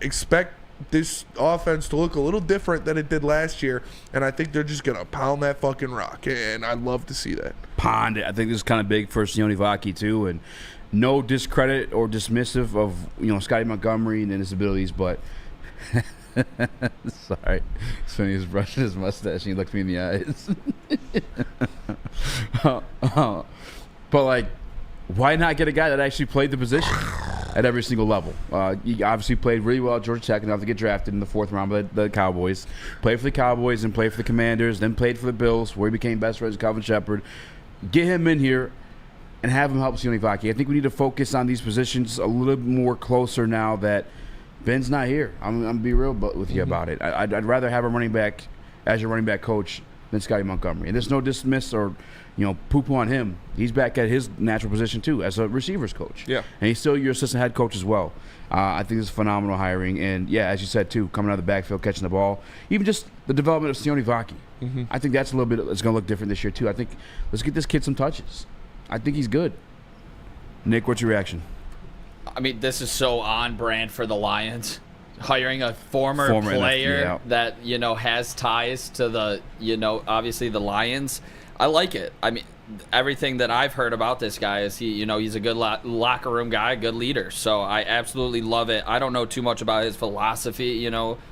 Expect this offense to look a little different than it did last year, and I think they're just going to pound that fucking rock, and I'd love to see that. Pound it. I think this is kind of big for Sione Vaki, too, and no discredit or dismissive of, Scotty Montgomery and his abilities, but sorry. So he was brushing his mustache and he looked me in the eyes. But, why not get a guy that actually played the position? at every single level. He obviously played really well at Georgia Tech, enough to get drafted in the 4th round by the Cowboys. Played for the Cowboys and played for the Commanders, then played for the Bills, where he became best friends with Calvin Shepard. Get him in here and have him help Sione Vaki. I think we need to focus on these positions a little more closer now that Ben's not here. I'm going to be real with you about it. I'd rather have a running back as your running back coach than Scotty Montgomery. And there's no dismiss or poo-poo on him. He's back at his natural position too as a receivers coach. Yeah. And he's still your assistant head coach as well. I think this is phenomenal hiring. And, yeah, as you said too, coming out of the backfield, catching the ball. Even just the development of Sione Vaki. I think that's a little bit – it's going to look different this year too. I think let's get this kid some touches. I think he's good. Nick, what's your reaction? I mean, this is so on brand for the Lions. Hiring a former player that, has ties to the, obviously the Lions. I like it. I mean, everything that I've heard about this guy is he's a good locker room guy, a good leader. So I absolutely love it. I don't know too much about his philosophy,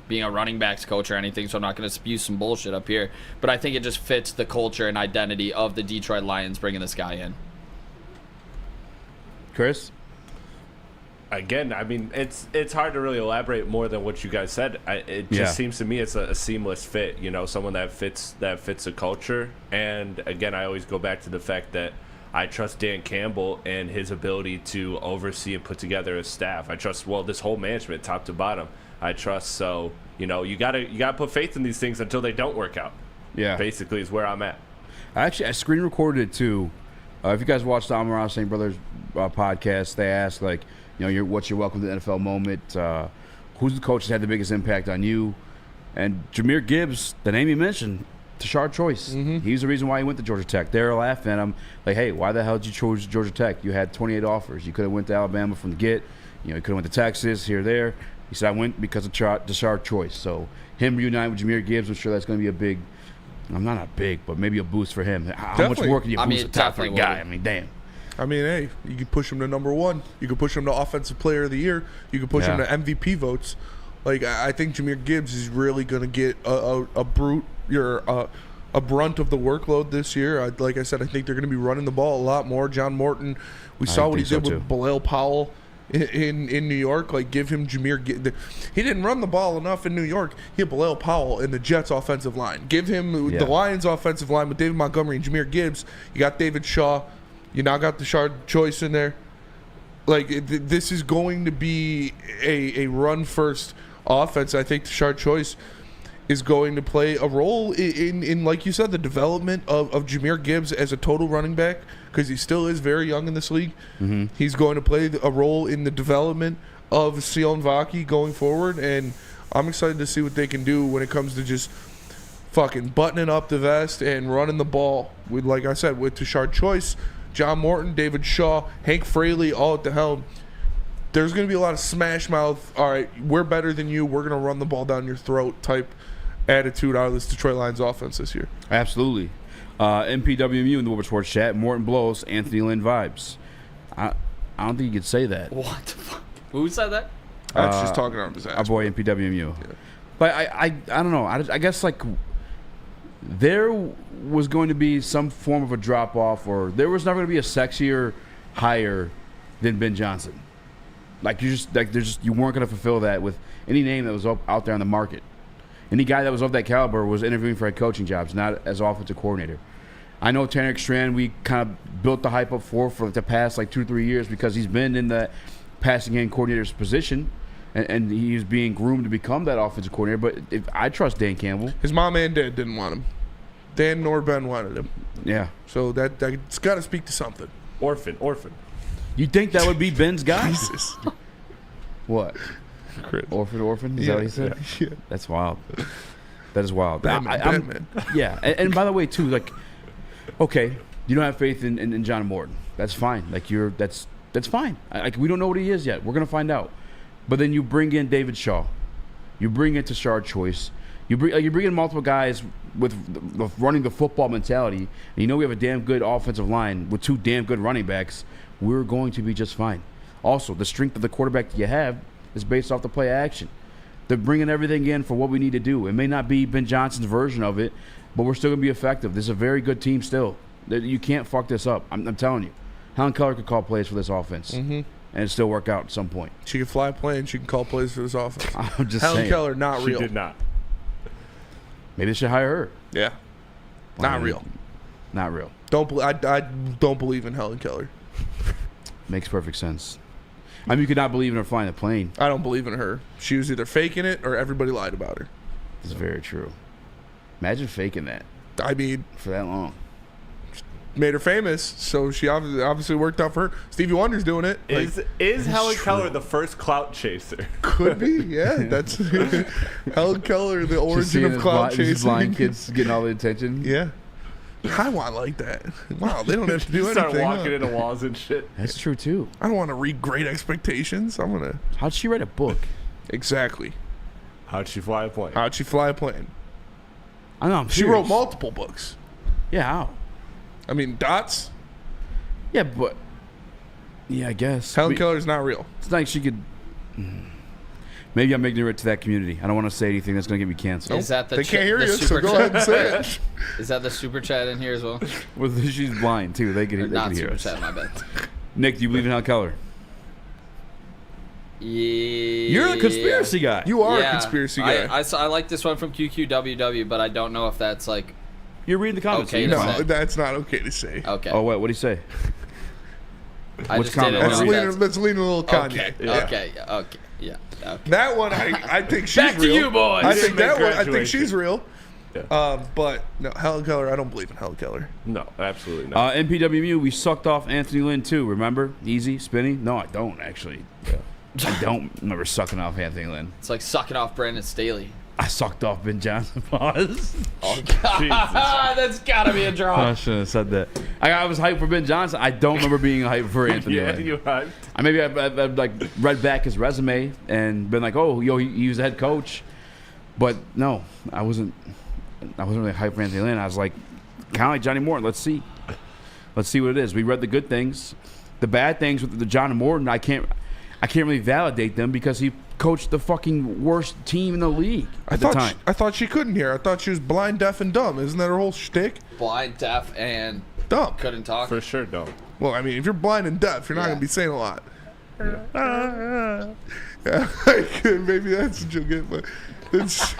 being a running backs coach or anything, so I'm not going to spew some bullshit up here. But I think it just fits the culture and identity of the Detroit Lions bringing this guy in. Chris? Again, I mean, it's hard to really elaborate more than what you guys said. It just seems to me it's a seamless fit. Someone that fits a culture. And again, I always go back to the fact that I trust Dan Campbell and his ability to oversee and put together a staff. I trust this whole management, top to bottom. I trust. So you gotta put faith in these things until they don't work out. Yeah, basically is where I'm at. I screen recorded it too. If you guys watched the Amon-Ra St. Brothers podcast, they asked what's your welcome to the NFL moment? Who's the coach that had the biggest impact on you? And Jahmyr Gibbs, the name you mentioned, Tashard Choice. He's the reason why he went to Georgia Tech. They're laughing at him like, hey, why the hell did you choose Georgia Tech? You had 28 offers. You could have went to Alabama from the get. You could have went to Texas, there. He said, I went because of Tashard Choice. So him reuniting with Jahmyr Gibbs, I'm sure that's going to be a big – not a big, but maybe a boost for him. How much more can you boost a top-ranked guy? I mean, damn. I mean, hey, you could push him to number 1. You could push him to Offensive Player of the Year. You could push him to MVP votes. Like, I think Jahmyr Gibbs is really going to get a brunt of the workload this year. Like I said, I think they're going to be running the ball a lot more. John Morton, we saw what he did with Bilal Powell in New York. Like, give him Jahmyr Gibbs. He didn't run the ball enough in New York. He had Bilal Powell in the Jets offensive line. Give him the Lions offensive line with David Montgomery and Jahmyr Gibbs. You got David Shaw. You now got Tashard Choice in there. Like, this is going to be a run-first offense. I think Tashard Choice is going to play a role in, like you said, the development of Jahmyr Gibbs as a total running back, because he still is very young in this league. He's going to play a role in the development of Sione Vaki going forward, and I'm excited to see what they can do when it comes to just fucking buttoning up the vest and running the ball. With, like I said, with Tashard Choice, John Morton, David Shaw, Hank Fraley, all at the helm. There's going to be a lot of smash mouth, all right, we're better than you, we're going to run the ball down your throat type attitude out of this Detroit Lions offense this year. Absolutely. MPWMU in the Woodward Sports chat, Morton blows, Anthony Lynn vibes. I don't think you could say that. What the fuck? Who said that? That's just talking out of his ass. Our boy MPWMU. Yeah. But I don't know. I guess, like, there was going to be some form of a drop-off, or there was never going to be a sexier hire than Ben Johnson. Like, you weren't going to fulfill that with any name that was out there on the market. Any guy that was of that caliber was interviewing for head coaching jobs, not as offensive coordinator. I know Tanner Strand, we kind of built the hype up for the past 2 or 3 years because he's been in the passing game coordinator's position, and he's being groomed to become that offensive coordinator. But I trust Dan Campbell. His mom and dad didn't want him. Dan nor Ben wanted him. Yeah. So that's got to speak to something. Orphan. You think that would be Ben's guy? Jesus. What? Chris. Orphan? Is that what he said? Yeah. That's wild. That is wild. Batman. Yeah. And by the way, too, okay, you don't have faith in John Morton. That's fine. That's fine. We don't know what he is yet. We're gonna find out. But then you bring in David Shaw. You bring in Tashard Choice. You bring in multiple guys with running the football mentality. And we have a damn good offensive line with 2 damn good running backs. We're going to be just fine. Also, the strength of the quarterback that you have is based off the play action. They're bringing everything in for what we need to do. It may not be Ben Johnson's version of it, but we're still going to be effective. This is a very good team still. You can't fuck this up. I'm telling you. Helen Keller could call plays for this offense. and it still work out at some point. She can fly a plane. She can call plays for this offense. I'm just Helen saying. Keller, not She real. did not. Maybe they should hire her. Yeah, not real. Not real. I don't believe in Helen Keller. Makes perfect sense. I mean, you could not believe in her flying a plane. I don't believe in her. She was either faking it or everybody lied about her. It's very true. Imagine faking that I mean, for that long. made her famous, so she obviously worked out for her. Stevie Wonder's doing it. Is Helen Keller the first clout chaser? Could be, yeah. That's Helen Keller, the origin of clout chasing. These blind kids getting all the attention. Yeah. I want like that. Wow, they don't have to do anything. Start walking into walls and shit. That's true too. I don't want to read Great Expectations. I'm gonna. How'd she write a book? Exactly. How'd she fly a plane? How'd she fly a plane? I know. I'm She serious. wrote multiple books. Yeah, how? I mean, Dots. Yeah, but yeah, I guess Helen Keller's not real. It's like she could. Maybe I'm ignorant to that community. I don't want to say anything that's going to get me canceled. Is that the They can't hear the you, so super go chat? ahead and say it. Is that the super chat in here as well? Well, she's blind too. They Or can not hear super us. chat, my bad. Nick, do you believe in Helen Keller? Yeah. You're the conspiracy guy. You are Yeah. a conspiracy guy. I like this one from QQWW, but I don't know if that's like You're reading the comments. Okay, so you're no. fine. That's not okay to say. okay. Oh wait, what did he say? I which just didn't comment? know That's leaning a little Kanye. Okay. Yeah. Okay. Yeah. Okay. That one, I think she's Back to real. you, boys. I think that one, I think Graduation. she's real. Yeah. But no, Helen Keller, I don't believe in Helen Keller. No, absolutely not. NPWMU, we sucked off Anthony Lynn too. Remember? Easy, spinny. No, I don't actually. I don't remember sucking off Anthony Lynn. It's like sucking off Brandon Staley. I sucked off Ben Johnson. Pause. Oh God, that's gotta be a draw. I shouldn't have said that. I was hyped for Ben Johnson. I don't remember being hyped for Anthony Yeah, Lynn. you hyped. I've like read back his resume and been like, oh, he was the head coach. But no, I wasn't really hyped for Anthony Lynn. I was like, kind of like Johnny Morton. Let's see what it is. We read the good things, the bad things with the John Morton. I can't really validate them because he coached the fucking worst team in the league at the time. I thought she couldn't hear. I thought she was blind, deaf, and dumb. Isn't that her whole shtick? Blind, deaf, and Dumb. couldn't talk. For sure, don't. Well, I mean, if you're blind and deaf, you're not Yeah. going to be saying a lot. Maybe that's what you'll get. But it's,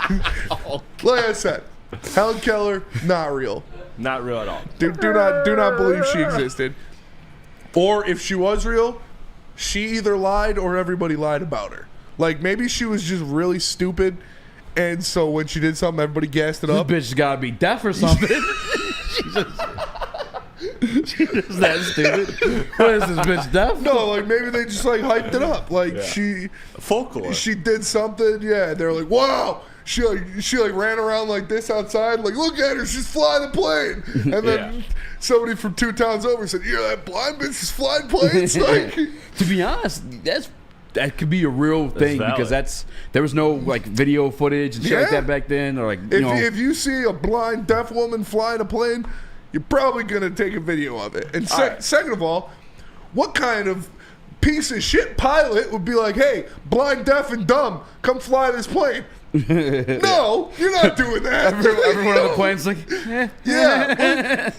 like I said, Helen Keller, not real. Not real at all. Do not believe she existed. Or if she was real, she either lied or everybody lied about her. Like maybe she was just really stupid, and so when she did something, everybody gassed it This up. bitch gotta be deaf or something. She's just that stupid. What is this bitch deaf? No, like maybe they just like hyped it up. Like Yeah. Folklore. she did something. Yeah, they're like, wow. She ran around like this outside. Like, look at her, she's flying a plane. And then somebody from 2 towns over said, "Yeah, that blind bitch is flying planes." Like, To be honest, that could be a real thing valid. because there was no like video footage and shit like Yeah. that back then, or like if you see a blind deaf woman flying a plane, you're probably gonna take a video of it. And second of all, what kind of piece of shit pilot would be like, "Hey, blind, deaf, and dumb, come fly this plane"? No, you're not doing that. everyone on the plane's like, Yeah,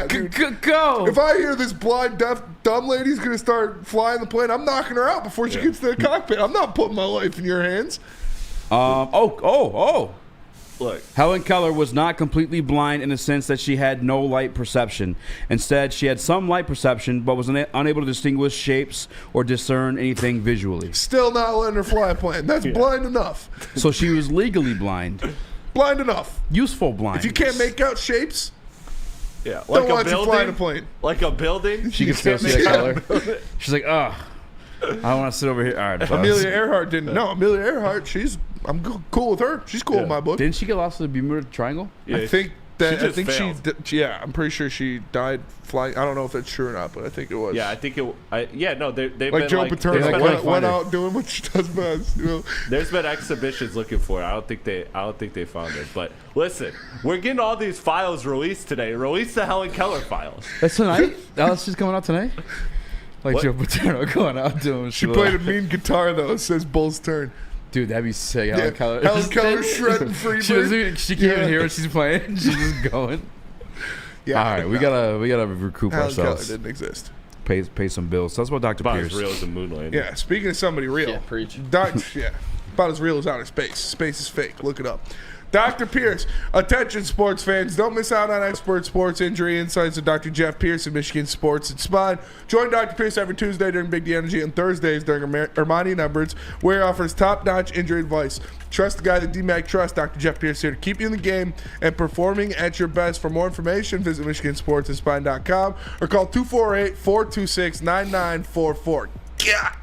dude. go. If I hear this blind, deaf, dumb lady's gonna start flying the plane, I'm knocking her out before she gets to the cockpit. I'm not putting my life in your hands. Look, Helen Keller was not completely blind in the sense that she had no light perception. Instead, she had some light perception, but was unable to distinguish shapes or discern anything visually. Still not letting her fly a plane. That's blind enough. So she was legally blind. Blind enough. Useful blind. If you can't make out shapes, yeah, don't like a want you flying a building. plane. Like a building. she can still see that color. She's like, I want to sit over here. All right, Amelia Earhart didn't. No, Amelia Earhart. I'm cool with her. She's cool in my book. Didn't she get lost in the Bermuda Triangle? I think that. just failed. Yeah, I'm pretty sure she died flying. I don't know if that's true or not, but I think it was. Yeah, I think it. No, they've Like been Joe like, Paterno they've been went, like went find her. out doing what she does best. You know. There's been exhibitions looking for it. I don't think they found it. But listen, we're getting all these files released today. Release the Helen Keller files. That's tonight? That's just coming out tonight? Like What? Joe Paterno going out doing She played a mean guitar though. It says Bull's turn. Dude, that'd be sick. Yeah, Helen Keller. Helen Keller shredding Freebird. She can't even hear what she's playing. She's just going. Yeah, All right, we gotta recoup Helen Keller ourselves. didn't exist. pay some bills. So that's what Dr. About Pierce. as real as a moon landing. Yeah, speaking of somebody real. Yeah, preach. Yeah, about as real as outer space. Space is fake. Look it up. Dr. Pierce. Attention, sports fans. Don't miss out on expert sports injury insights with Dr. Jeff Pierce of Michigan Sports and Spine. Join Dr. Pierce every Tuesday during Big D Energy and Thursdays during Ermanni Numbers, where he offers top-notch injury advice. Trust the guy that DMAC trusts. Dr. Jeff Pierce here to keep you in the game and performing at your best. For more information, visit MichiganSportsAndSpine.com or call 248-426-9944. God.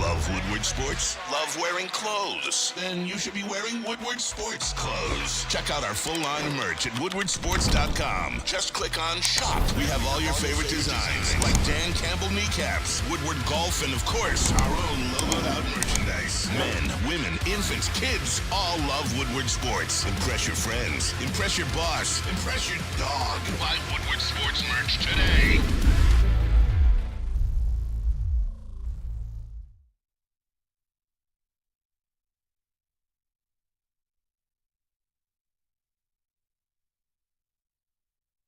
Love Woodward Sports? Love wearing clothes? Then you should be wearing Woodward Sports clothes. Check out our full line of merch at woodwardsports.com. Just click on Shop. We have all your favorite designs, like Dan Campbell kneecaps, Woodward Golf, and of course, our own logoed out merchandise. Men, women, infants, kids all love Woodward Sports. Impress your friends. Impress your boss. Impress your dog. Buy Woodward Sports merch today.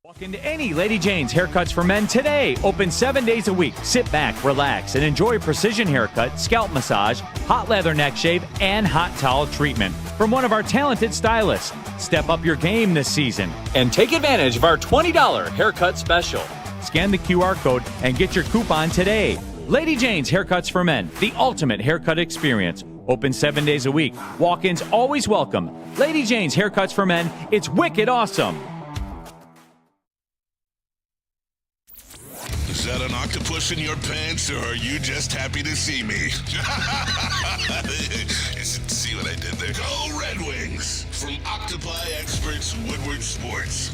Walk into any Lady Jane's Haircuts for Men today. Open 7 days a week. Sit back, relax, and enjoy precision haircut, scalp massage, hot leather neck shave, and hot towel treatment from one of our talented stylists. Step up your game this season and take advantage of our $20 haircut special. Scan the QR code and get your coupon today. Lady Jane's Haircuts for Men, the ultimate haircut experience. Open 7 days a week. Walk-ins always welcome. Lady Jane's Haircuts for Men. It's wicked awesome. Is that an octopus in your pants, or are you just happy to see me? See what I did there? Go Red Wings! From Octopi Experts Woodward Sports.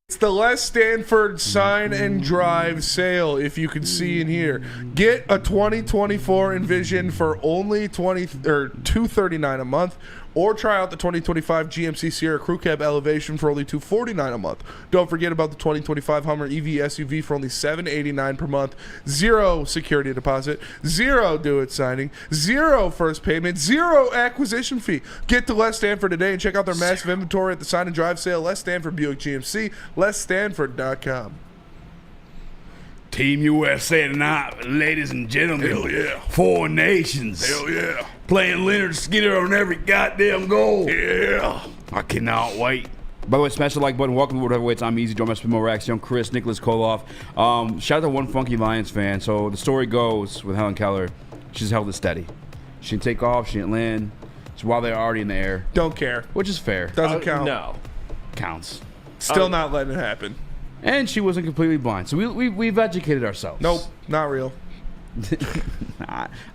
It's the Les Stanford Sign and Drive sale, if you can see in here. Get a 2024 Envision for only $239 a month, or try out the 2025 GMC Sierra Crew Cab Elevation for only $249 a month. Don't forget about the 2025 Hummer EV SUV for only $789 per month. 0 security deposit, 0 do-it signing, 0 first payment, 0 acquisition fee. Get to Les Stanford today and check out their massive inventory at the Sign and Drive sale. Les Stanford Buick GMC, LesStanford.com. Team USA tonight, ladies and gentlemen. Hell yeah. 4 nations. Hell yeah. Playing Leonard Skinner on every goddamn goal. Yeah. I cannot wait. By the way, smash the like button. Welcome to Woodward Heavyweights. I'm Easy. Join my Spimo Rax, Young Chris, Nicholas Koloff. Shout out to one funky Lions fan. So the story goes with Helen Keller, she's held it steady. She didn't take off. She didn't land. So while they're already in the air. Don't care. Which is fair. Doesn't count. No. Counts. Still not letting it happen. And she wasn't completely blind. So we've educated ourselves. Nope. Not real.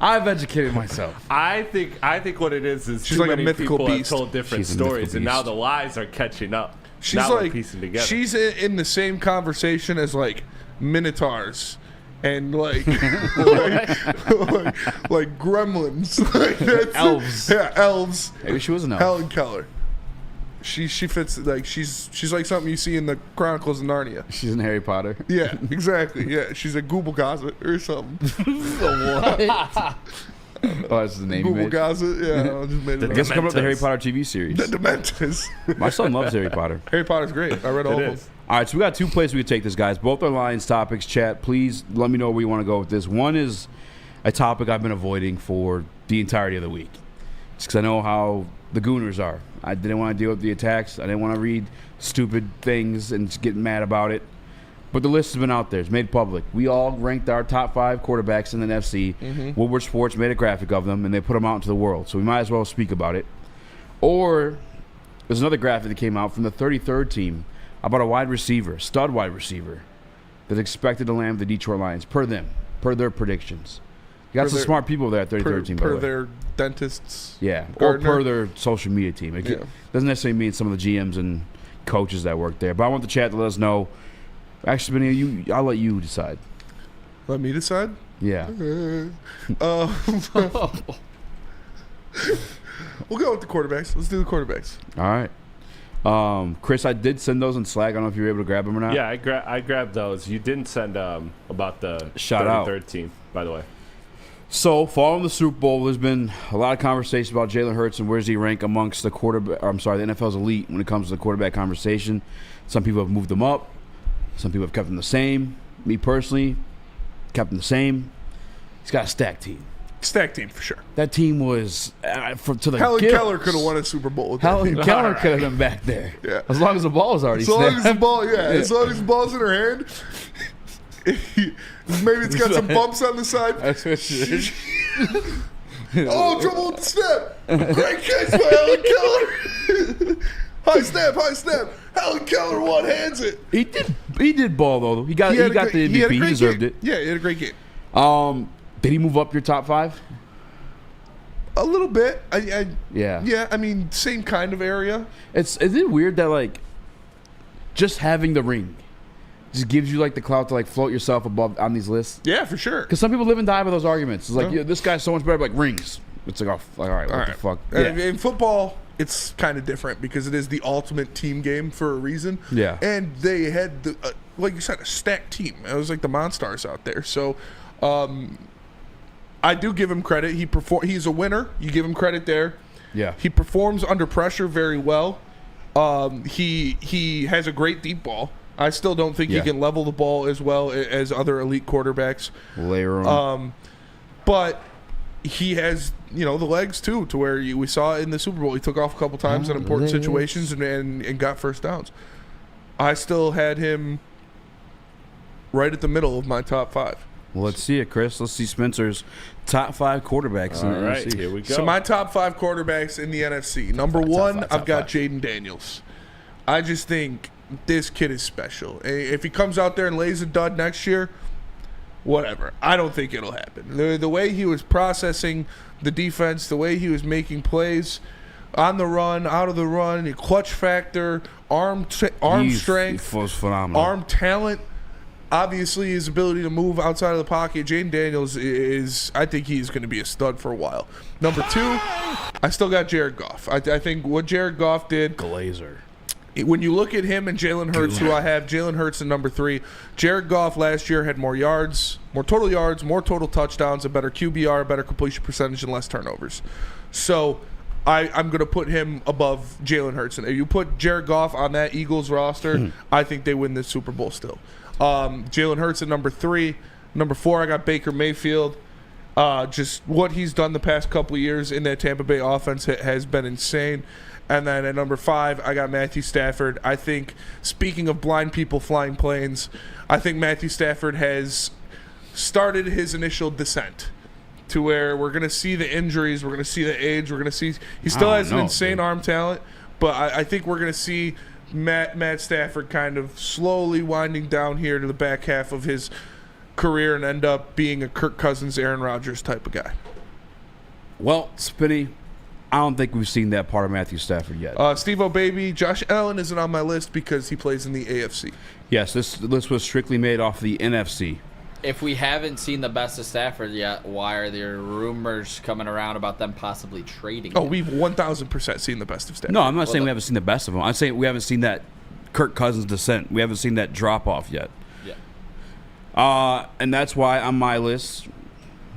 I've educated myself. I think what it is she's too like a many mythical people beast. have told different stories, and now the lies are catching up. She's now we're like piecing together. she's in the same conversation as like minotaurs and like like gremlins, like that's Elves. Yeah, elves. Maybe she was an elf. Helen Keller. She fits like she's like something you see in the Chronicles of Narnia. She's in Harry Potter. Yeah, exactly. Yeah, she's a Google Gossip or something. What? Oh, that's the name. Google Gossip. Yeah, I just made it. I guess up. coming up the Harry Potter TV series. The Dementors. My son loves Harry Potter. Harry Potter's great. I read all of them. All right, so we got 2 places we could take this, guys. Both are Lions topics. Chat, please let me know where you want to go with this. One is a topic I've been avoiding for the entirety of the week. Just because I know how the Gooners are. I didn't want to deal with the attacks. I didn't want to read stupid things and just get mad about it. But the list has been out there. It's made public. We all ranked our top 5 quarterbacks in the NFC. Mm-hmm. Woodward Sports made a graphic of them, and they put them out into the world. So we might as well speak about it. Or there's another graphic that came out from the 33rd team about a wide receiver, stud wide receiver, that's expected to land with the Detroit Lions, per their predictions. You got some smart people there at 33rd team, by the way. Per their dentists. Yeah, Gardner. or per their social media team. It doesn't necessarily mean some of the GMs and coaches that work there. But I want the chat to let us know. Actually, Benny, I'll let you decide. Let me decide? Yeah. We'll go with the quarterbacks. Let's do the quarterbacks. All right. Chris, I did send those in Slack. I don't know if you were able to grab them or not. Yeah, I grabbed those. You didn't send about the Shout out. 33rd team, by the way. So, following the Super Bowl, there's been a lot of conversation about Jalen Hurts and where does he rank amongst the the NFL's elite when it comes to the quarterback conversation. Some people have moved him up. Some people have kept him the same. Me personally, kept him the same. He's got a stacked team. Stacked team for sure. That team was to the Helen gills. Keller could have won a Super Bowl with that Helen team. Keller could have been back there. Yeah. As long as the ball was already As long as the snapped. ball, as long as the ball's in her hand. Maybe it's got some bumps on the side. That's what it is. Oh, trouble with the snap. Great catch by Helen Keller. High snap. Helen Keller one-hands it. He did ball, though. He got the MVP. He deserved it. Yeah, he had a great game. Did he move up your top 5? A little bit. Yeah. I mean, same kind of area. Is it weird that, like, just having the ring just gives you, like, the clout to, like, float yourself above on these lists? Yeah, for sure. Because some people live and die by those arguments. It's like, yeah, this guy's so much better, like, rings. It's like, all right, what the fuck? Yeah. In football, it's kind of different because it is the ultimate team game for a reason. Yeah. And they had, like you said, a stacked team. It was like the Monstars out there. So, I do give him credit. He's a winner. You give him credit there. Yeah. He performs under pressure very well. He has a great deep ball. I still don't think he can level the ball as well as other elite quarterbacks. Layer on. But he has, the legs too, to where we saw it in the Super Bowl. He took off a couple times in important situations and got first downs. I still had him right at the middle of my top 5. Well, let's see it, Chris. Let's see Spencer's top 5 quarterbacks in the NFC. Here we go. So my top 5 quarterbacks in the NFC. Number 1, I've got Jaden Daniels. I just think this kid is special. If he comes out there and lays a dud next year, whatever. I don't think it'll happen. The way he was processing the defense, the way he was making plays on the run, out of the run, the clutch factor, arm strength, He was phenomenal. arm talent. Obviously, his ability to move outside of the pocket. Jaden Daniels I think he's going to be a stud for a while. Number 2, I still got Jared Goff. I think what Jared Goff did. Glazer. When you look at him and Jalen Hurts, who I have, Jalen Hurts in number 3. Jared Goff last year had more yards, more total touchdowns, a better QBR, a better completion percentage, and less turnovers. So I'm going to put him above Jalen Hurts. And if you put Jared Goff on that Eagles roster, I think they win this Super Bowl still. Jalen Hurts at number 3. Number 4, I got Baker Mayfield. Just what he's done the past couple of years in that Tampa Bay offense has been insane. And then at number 5, I got Matthew Stafford. I think, speaking of blind people flying planes, I think Matthew Stafford has started his initial descent to where we're going to see the injuries, we're going to see the age, we're going to see he still has an insane arm talent, but I think we're going to see Matt Stafford kind of slowly winding down here to the back half of his career and end up being a Kirk Cousins, Aaron Rodgers type of guy. Well, Spinny, I don't think we've seen that part of Matthew Stafford yet. Steve O'Baby, Josh Allen isn't on my list because he plays in the AFC. Yes, this list was strictly made off the NFC. If we haven't seen the best of Stafford yet, why are there rumors coming around about them possibly trading him? We've 1,000% seen the best of Stafford. No, I'm not saying we haven't seen the best of him. I'm saying we haven't seen that Kirk Cousins descent. We haven't seen that drop-off yet. Yeah. And that's why on my list,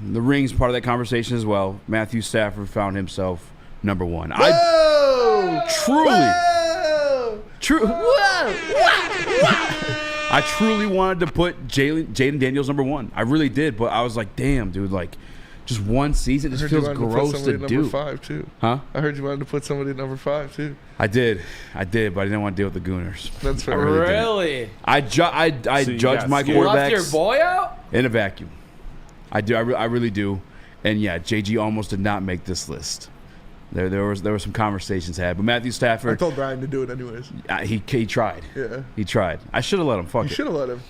the ring's part of that conversation as well. Matthew Stafford found himself number 1. Whoa! I truly wanted to put Jaden Daniels number 1. I really did, but I was like, damn, dude, like, just one season just feels gross to do. Number 5 too. Huh? I heard you wanted to put somebody at number 5 too. I did, but I didn't want to deal with the Gooners. That's fair. Really? I judge my quarterbacks. You left your boy out? In a vacuum. I do. I really do. And yeah, JG almost did not make this list. There were some conversations had, but Matthew Stafford. I told Brian to do it anyways. He tried. Yeah. He tried. I should have let him. You should have let him.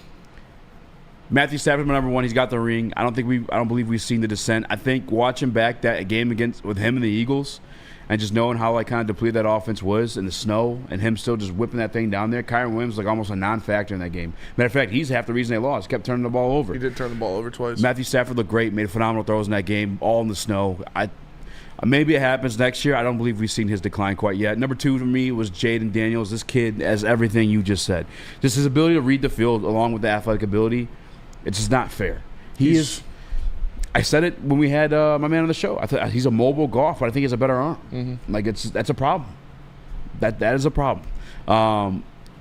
Matthew Stafford, my number 1. He's got the ring. I don't believe we've seen the descent. I think watching back that game with him and the Eagles, and just knowing how kind of depleted that offense was in the snow, and him still just whipping that thing down there. Kyron Williams was almost a non-factor in that game. Matter of fact, he's half the reason they lost. Kept turning the ball over. He did turn the ball over twice. Matthew Stafford looked great. Made phenomenal throws in that game, all in the snow. Maybe it happens next year. I don't believe we've seen his decline quite yet. Number 2 for me was Jaden Daniels. This kid has everything you just said. Just his ability to read the field along with the athletic ability. It's just not fair. He is. I said it when we had my man on the show. I thought he's a mobile golf, but I think he has a better arm. Mm-hmm. Like that's a problem. That is a problem.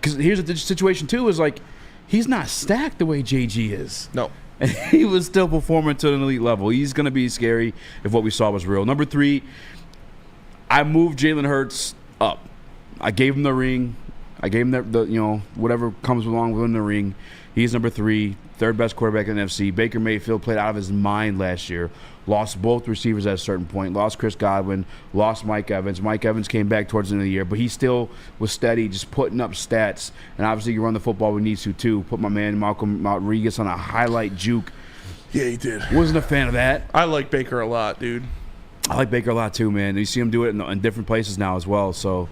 because here's the situation too is like he's not stacked the way JG is. No. And he was still performing to an elite level. He's going to be scary if what we saw was real. Number 3, I moved Jalen Hurts up. I gave him the ring. I gave him the whatever comes along with him the ring. He's number 3, third best quarterback in the NFC. Baker Mayfield played out of his mind last year. Lost both receivers at a certain point. Lost Chris Godwin. Lost Mike Evans. Mike Evans came back towards the end of the year, but he still was steady, just putting up stats. And obviously, you run the football when needs to too. Put my man Malcolm Rodriguez on a highlight juke. Yeah, he did. Wasn't a fan of that. I like Baker a lot, dude. I like Baker a lot too, man. You see him do it in different places now as well. So,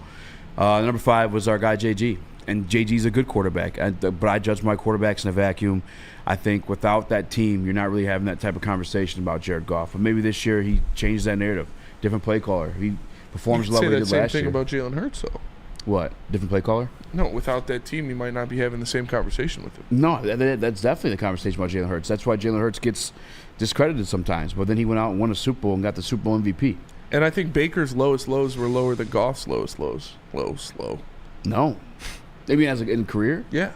number 5 was our guy JG, and JG's a good quarterback. But I judge my quarterbacks in a vacuum. I think without that team, you're not really having that type of conversation about Jared Goff. But maybe this year he changed that narrative. Different play caller. He performs the level he did last year. Say that same thing about Jalen Hurts, though. What? Different play caller? No, without that team, you might not be having the same conversation with him. No, that's definitely the conversation about Jalen Hurts. That's why Jalen Hurts gets discredited sometimes. But then he went out and won a Super Bowl and got the Super Bowl MVP. And I think Baker's lowest lows were lower than Goff's lowest lows. Slow. No. Maybe as in career? Yeah.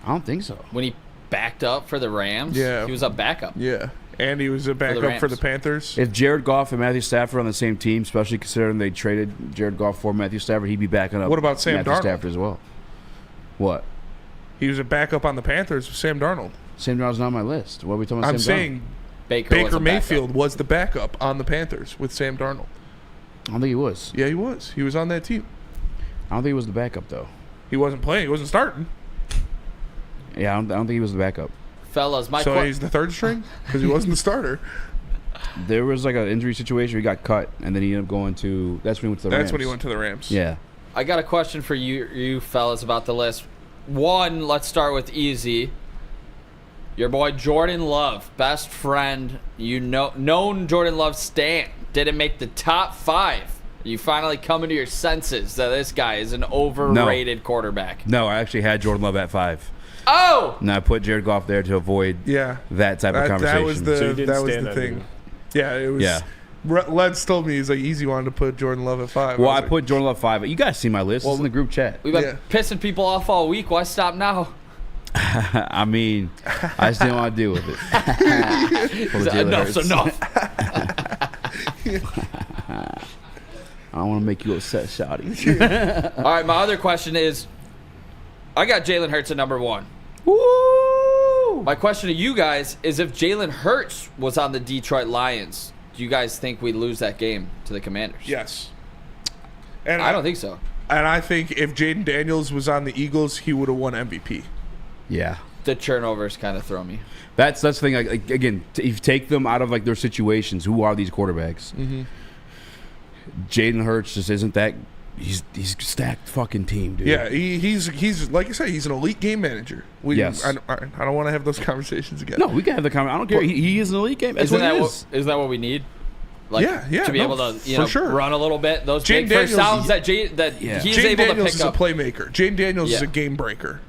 I don't think so. When he backed up for the Rams, yeah, he was a backup. Yeah. And he was a backup for the Panthers. If Jared Goff and Matthew Stafford on the same team, especially considering they traded Jared Goff for Matthew Stafford, he'd be backing up. What about Sam Matthew Darnold? Stafford as well. What? He was a backup on the Panthers with Sam Darnold. Sam Darnold's not on my list. What are we talking about? I'm saying Baker Mayfield was the backup on the Panthers with Sam Darnold. I don't think he was. Yeah, he was. He was on that team. I don't think he was the backup, though. He wasn't playing. He wasn't starting. Yeah, I don't think he was the backup. Fellas, so he's the third string? Because he wasn't the starter. There was like an injury situation where he got cut, and then he ended up going to – that's when he went to the Rams. That's when he went to the Rams. Yeah. I got a question for you fellas about the list. One, let's start with easy. Your boy Jordan Love, best friend, known Jordan Love stan, didn't make the top 5. You finally coming to your senses that this guy is an overrated quarterback. No, I actually had Jordan Love at 5. Oh! And I put Jared Goff there to avoid that type of conversation. That was the thing. Yeah, it was. Yeah. Lens told me he's like easy wanted to put Jordan Love at 5. Well, I put Jordan Love 5. You guys see my list. It's in the group chat. We've been pissing people off all week. Why stop now? I mean, I just didn't want to deal with it. Enough's enough. I don't want to make you upset, Shawty. All right, my other question is, I got Jalen Hurts at number 1. Woo! My question to you guys is, if Jalen Hurts was on the Detroit Lions, do you guys think we'd lose that game to the Commanders? Yes. And I don't think so. And I think if Jaden Daniels was on the Eagles, he would have won MVP. Yeah. The turnovers kind of throw me. That's the thing. Like, again, if you take them out of like their situations, who are these quarterbacks? Mm-hmm. Jaden Hurts just isn't that. He's stacked fucking team, dude. Yeah, he's like I said, he's an elite game manager. Yes. I don't want to have those conversations again. No, we can have the conversation. I don't care. He is an elite game. Isn't that what we need? Like, yeah, to be able to run a little bit. Those Jane big first Daniels, downs that he's Jane able Daniels to pick up. is a playmaker. Jaden Daniels is a game breaker.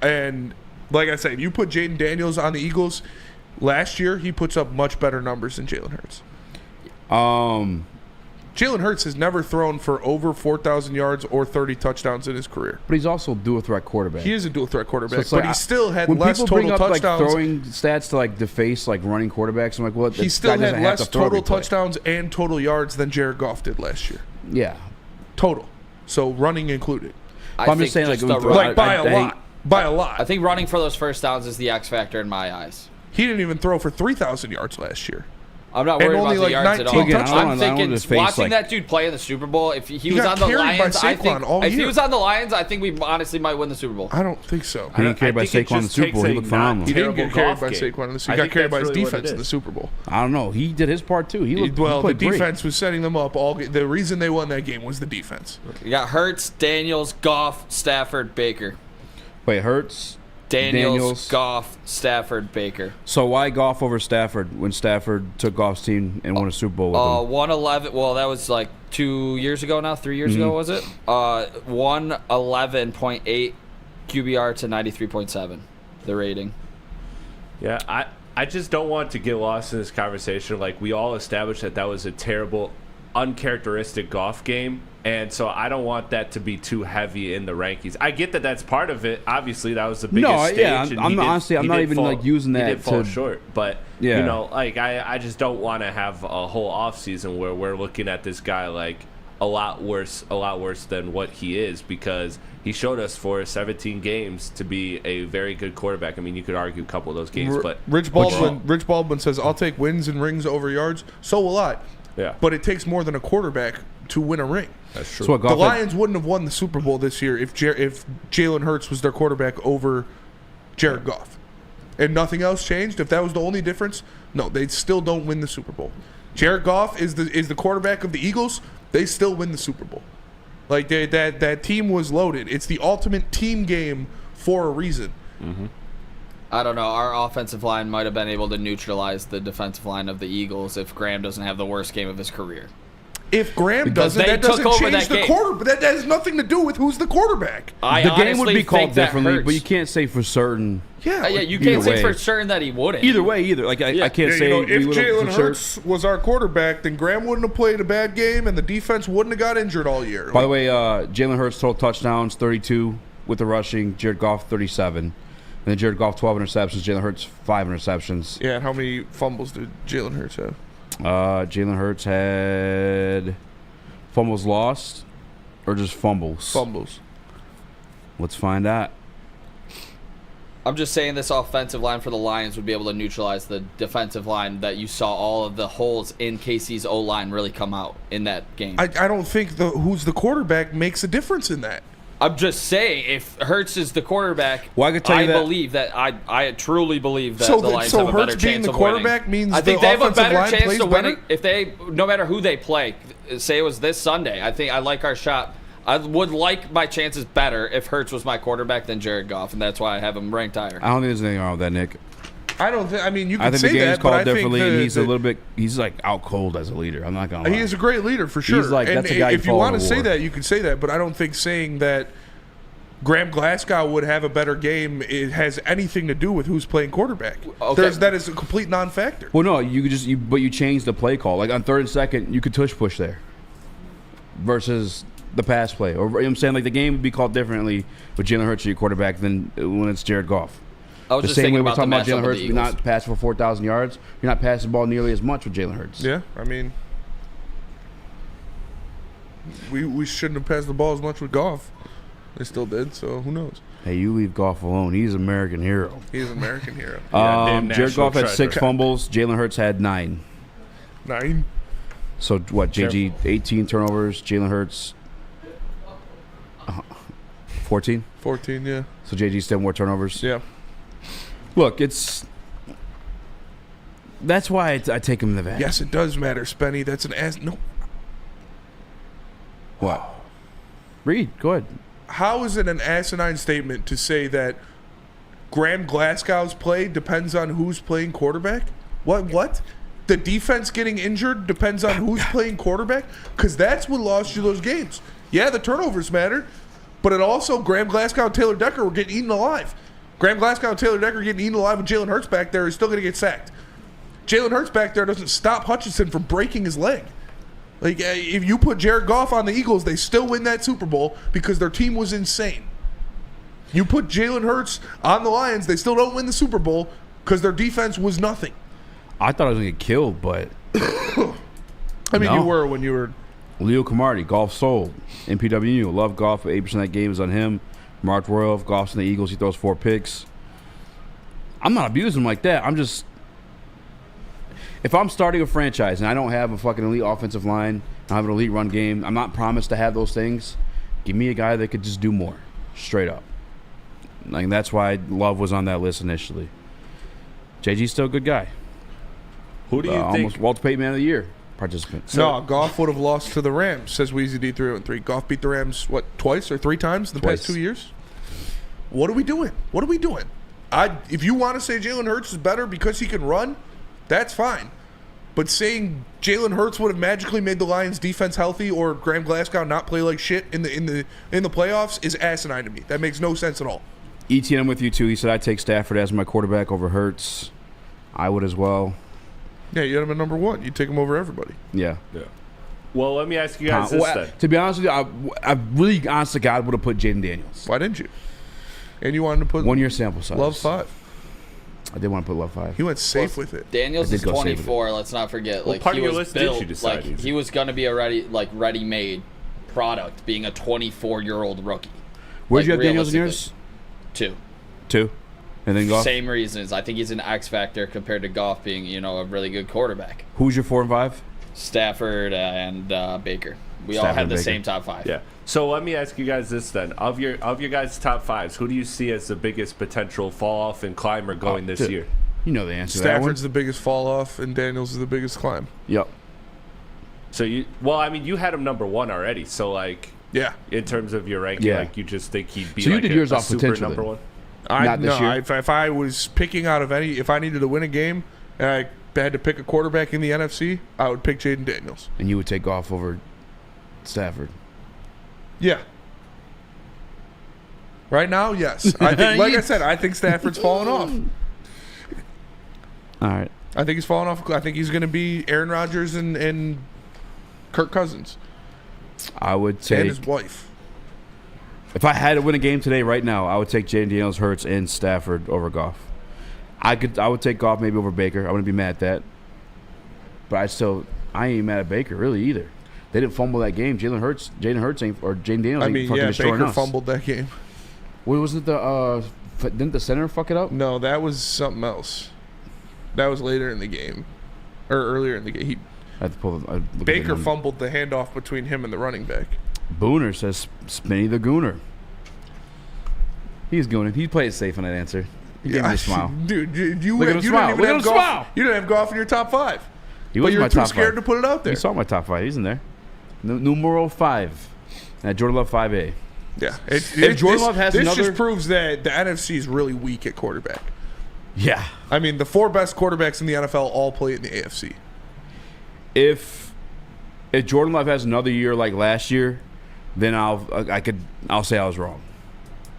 And like I said, you put Jaden Daniels on the Eagles last year, he puts up much better numbers than Jalen Hurts. Jalen Hurts has never thrown for over 4,000 yards or 30 touchdowns in his career. But he's also a dual threat quarterback. He is a dual threat quarterback, So but he still had when less people total bring up, touchdowns. Like, throwing stats to like deface like running quarterbacks, I'm like, well, he still had less total touchdowns and total yards than Jared Goff did last year. Yeah, total. So running included. I'm just saying, by a lot. By a lot. I think running for those first downs is the X factor in my eyes. He didn't even throw for 3,000 yards last year. I'm not worried about the yards at all. I'm thinking watching that dude play in the Super Bowl. If he was on the Lions, I think if he was on the Lions, I think we honestly might win the Super Bowl. I don't think so. He didn't carry by Saquon in the Super Bowl. He looked phenomenal. He didn't get carried by Saquon in the Super Bowl. He got carried by his defense in the Super Bowl. I don't know. He did his part too. The defense was setting them up. The reason they won that game was the defense. You got Hurts, Daniels, Goff, Stafford, Baker. Wait, Hurts, Daniels, Goff, Stafford, Baker. So why Goff over Stafford when Stafford took Goff's team and won a Super Bowl with him? 111. Well, that was like 2 years ago now. 3 years ago, was it? 111.8 QBR to 93.7. The rating. Yeah, I just don't want to get lost in this conversation. Like, we all established that was a terrible, uncharacteristic Goff game. And so I don't want that to be too heavy in the rankings. I get that that's part of it. Obviously, that was the biggest stage. And I'm not even like using that. He did fall short, but yeah. you know, like I just don't want to have a whole offseason where we're looking at this guy like a lot worse than what he is, because he showed us for 17 games to be a very good quarterback. I mean, you could argue a couple of those games, but Rich Baldwin says, "I'll take wins and rings over yards." So will I. Yeah, but it takes more than a quarterback to win a ring. That's true. So the Lions wouldn't have won the Super Bowl this year if Jalen Hurts was their quarterback over Jared Goff, and nothing else changed. If that was the only difference, no, they still don't win the Super Bowl. Jared Goff is the quarterback of the Eagles. They still win the Super Bowl. Like that team was loaded. It's the ultimate team game for a reason. Mm-hmm. I don't know. Our offensive line might have been able to neutralize the defensive line of the Eagles if Graham doesn't have the worst game of his career. If Graham doesn't, that doesn't change the quarter. But that has nothing to do with who's the quarterback. The game would be called differently, but you can't say for certain. Yeah, you can't say for certain that he wouldn't. Either way, like I can't say. If Jalen Hurts was our quarterback, then Graham wouldn't have played a bad game, and the defense wouldn't have got injured all year. By the way, Jalen Hurts total touchdowns 32 with the rushing. Jared Goff 37, and then Jared Goff 12 interceptions. Jalen Hurts 5 interceptions. Yeah, and how many fumbles did Jalen Hurts have? Jalen Hurts had fumbles lost, or just fumbles? Fumbles. Let's find out. I'm just saying this offensive line for the Lions would be able to neutralize the defensive line that you saw all of the holes in KC's O-line really come out in that game. I don't think who's the quarterback makes a difference in that. I'm just saying, if Hurts is the quarterback, well, I believe that I truly believe that the Lions have a Hurts better chance the of quarterback winning. Means I think the they have a offensive better line chance plays to win better? if they, no matter who they play. Say it was this Sunday. I like our shot. I would like my chances better if Hurts was my quarterback than Jared Goff, and that's why I have him ranked higher. I don't think there's anything wrong with that, Nick. I don't think. I mean, you can I think say the game's that, called but I differently, think and he's a little bit. He's like out cold as a leader. I'm not gonna lie. He is a great leader for sure. He's like and that's a guy. If you want to say that, you can say that, but I don't think saying that Graham Glasgow would have a better game it has anything to do with who's playing quarterback. Okay. That is a complete non-factor. Well, no, but you changed the play call. Like on 3rd and 2nd, you could tush push there versus the pass play. Or you know what I'm saying, like the game would be called differently with Jalen Hurts as your quarterback than when it's Jared Goff. I was the just same thinking way we're about talking the about matchup Jalen with Hurts, the you're not passing for 4,000 yards. You're not passing the ball nearly as much with Jalen Hurts. Yeah, I mean, we shouldn't have passed the ball as much with Goff. They still did, so who knows? Hey, you leave Goff alone. He's an American hero. He's an American hero. Jared Goff had 6 fumbles. Jalen Hurts had 9. 9? So what? JG 18 turnovers. Jalen Hurts 14. 14, yeah. So JG still more turnovers. Yeah. Look, that's why I take him in the van. Yes, it does matter, Spenny. That's an ass. No. What? Read. Go ahead. How is it an asinine statement to say that Graham Glasgow's play depends on who's playing quarterback? What? The defense getting injured depends on who's playing quarterback? Because that's what lost you those games. Yeah, the turnovers mattered, but it also, Graham Glasgow and Taylor Decker were getting eaten alive. Graham Glasgow and Taylor Decker getting eaten alive with Jalen Hurts back there is still going to get sacked. Jalen Hurts back there doesn't stop Hutchinson from breaking his leg. Like, if you put Jared Goff on the Eagles, they still win that Super Bowl because their team was insane. You put Jalen Hurts on the Lions, they still don't win the Super Bowl because their defense was nothing. I thought I was going to get killed, but... I mean, you were when you were... Leo Camardi, Golf sold. MPW, love Goff, but 8% of that game is on him. Mark Royal, Goff's in the Eagles, he throws 4 picks. I'm not abusing him like that. I'm just... If I'm starting a franchise and I don't have a fucking elite offensive line, I have an elite run game, I'm not promised to have those things, give me a guy that could just do more. Straight up. Like, that's why Love was on that list initially. JG's still a good guy. Who do you think? Almost Walter Payton Man of the Year participant. No, Goff would have lost to the Rams, says Weezy D303. Goff beat the Rams, twice or 3 times in the past 2 years? What are we doing? If you want to say Jalen Hurts is better because he can run, that's fine. But saying Jalen Hurts would have magically made the Lions defense healthy or Graham Glasgow not play like shit in the playoffs is asinine to me. That makes no sense at all. ETN, I'm with you too. He said I'd take Stafford as my quarterback over Hurts. I would as well. Yeah, you had him at number 1. You'd take him over everybody. Yeah. Well, let me ask you guys this then. To be honest with you, I really, honest to God, would have put Jaden Daniels. Why didn't you? And you wanted to put 1 year sample size. Love 5. I did want to put Love 5. He went safe with it. Daniels is 24. Let's not forget. What part he of your was list built, did you decide? he was going to be a ready-made product, being a 24-year-old rookie. Where'd you have Daniels in yours? 2. 2. And then Goff? Same reasons. I think he's an X factor compared to Goff being, a really good quarterback. Who's your 4 and 5? Stafford and Baker. We Stafford all had the Baker. same top 5. Yeah. So let me ask you guys this then: of your guys' top 5s, who do you see as the biggest potential fall off and climber going this year? You know the answer. To that one. Stafford's the biggest fall off, and Daniels is the biggest climb. Yep. So you had him number 1 already. So yeah, in terms of your ranking, you just think he'd be. So you did yours off super potential number then. 1. Not this year. If I was picking out of if I needed to win a game, and I had to pick a quarterback in the NFC, I would pick Jaden Daniels. And you would take Goff over Stafford. Yeah. Right now, yes. I think, I said, I think Stafford's falling off. All right. I think he's falling off. I think he's going to be Aaron Rodgers and Kirk Cousins. I would take. And his wife. If I had to win a game today, right now, I would take Jaden Daniels, Hurts, and Stafford over Goff. I would take Goff maybe over Baker. I wouldn't be mad at that. But I ain't mad at Baker really either. They didn't fumble that game. Jaden Hurts ain't, or Jaden Daniels ain't fucking destroying Baker us. fumbled that game. What wasn't didn't the center fuck it up? No, that was something else. That was later in the game, or earlier in the game. I have to pull. Baker fumbled the handoff between him and the running back. Booner says Spinny the Gooner. He's gooning. He played it safe on that answer. He gave me a smile. Dude, you Look at him smile. Look at him smile. You didn't have Goff in your top 5. He was but you're my too top scared 5. to put it out there. You saw my top 5. He's in there. Numero 5. And Jordan Love 5A. Yeah. If Jordan Love has this another... just proves that the NFC is really weak at quarterback. Yeah. I mean, the 4 best quarterbacks in the NFL all play in the AFC. If Jordan Love has another year like last year, then I'll say I was wrong.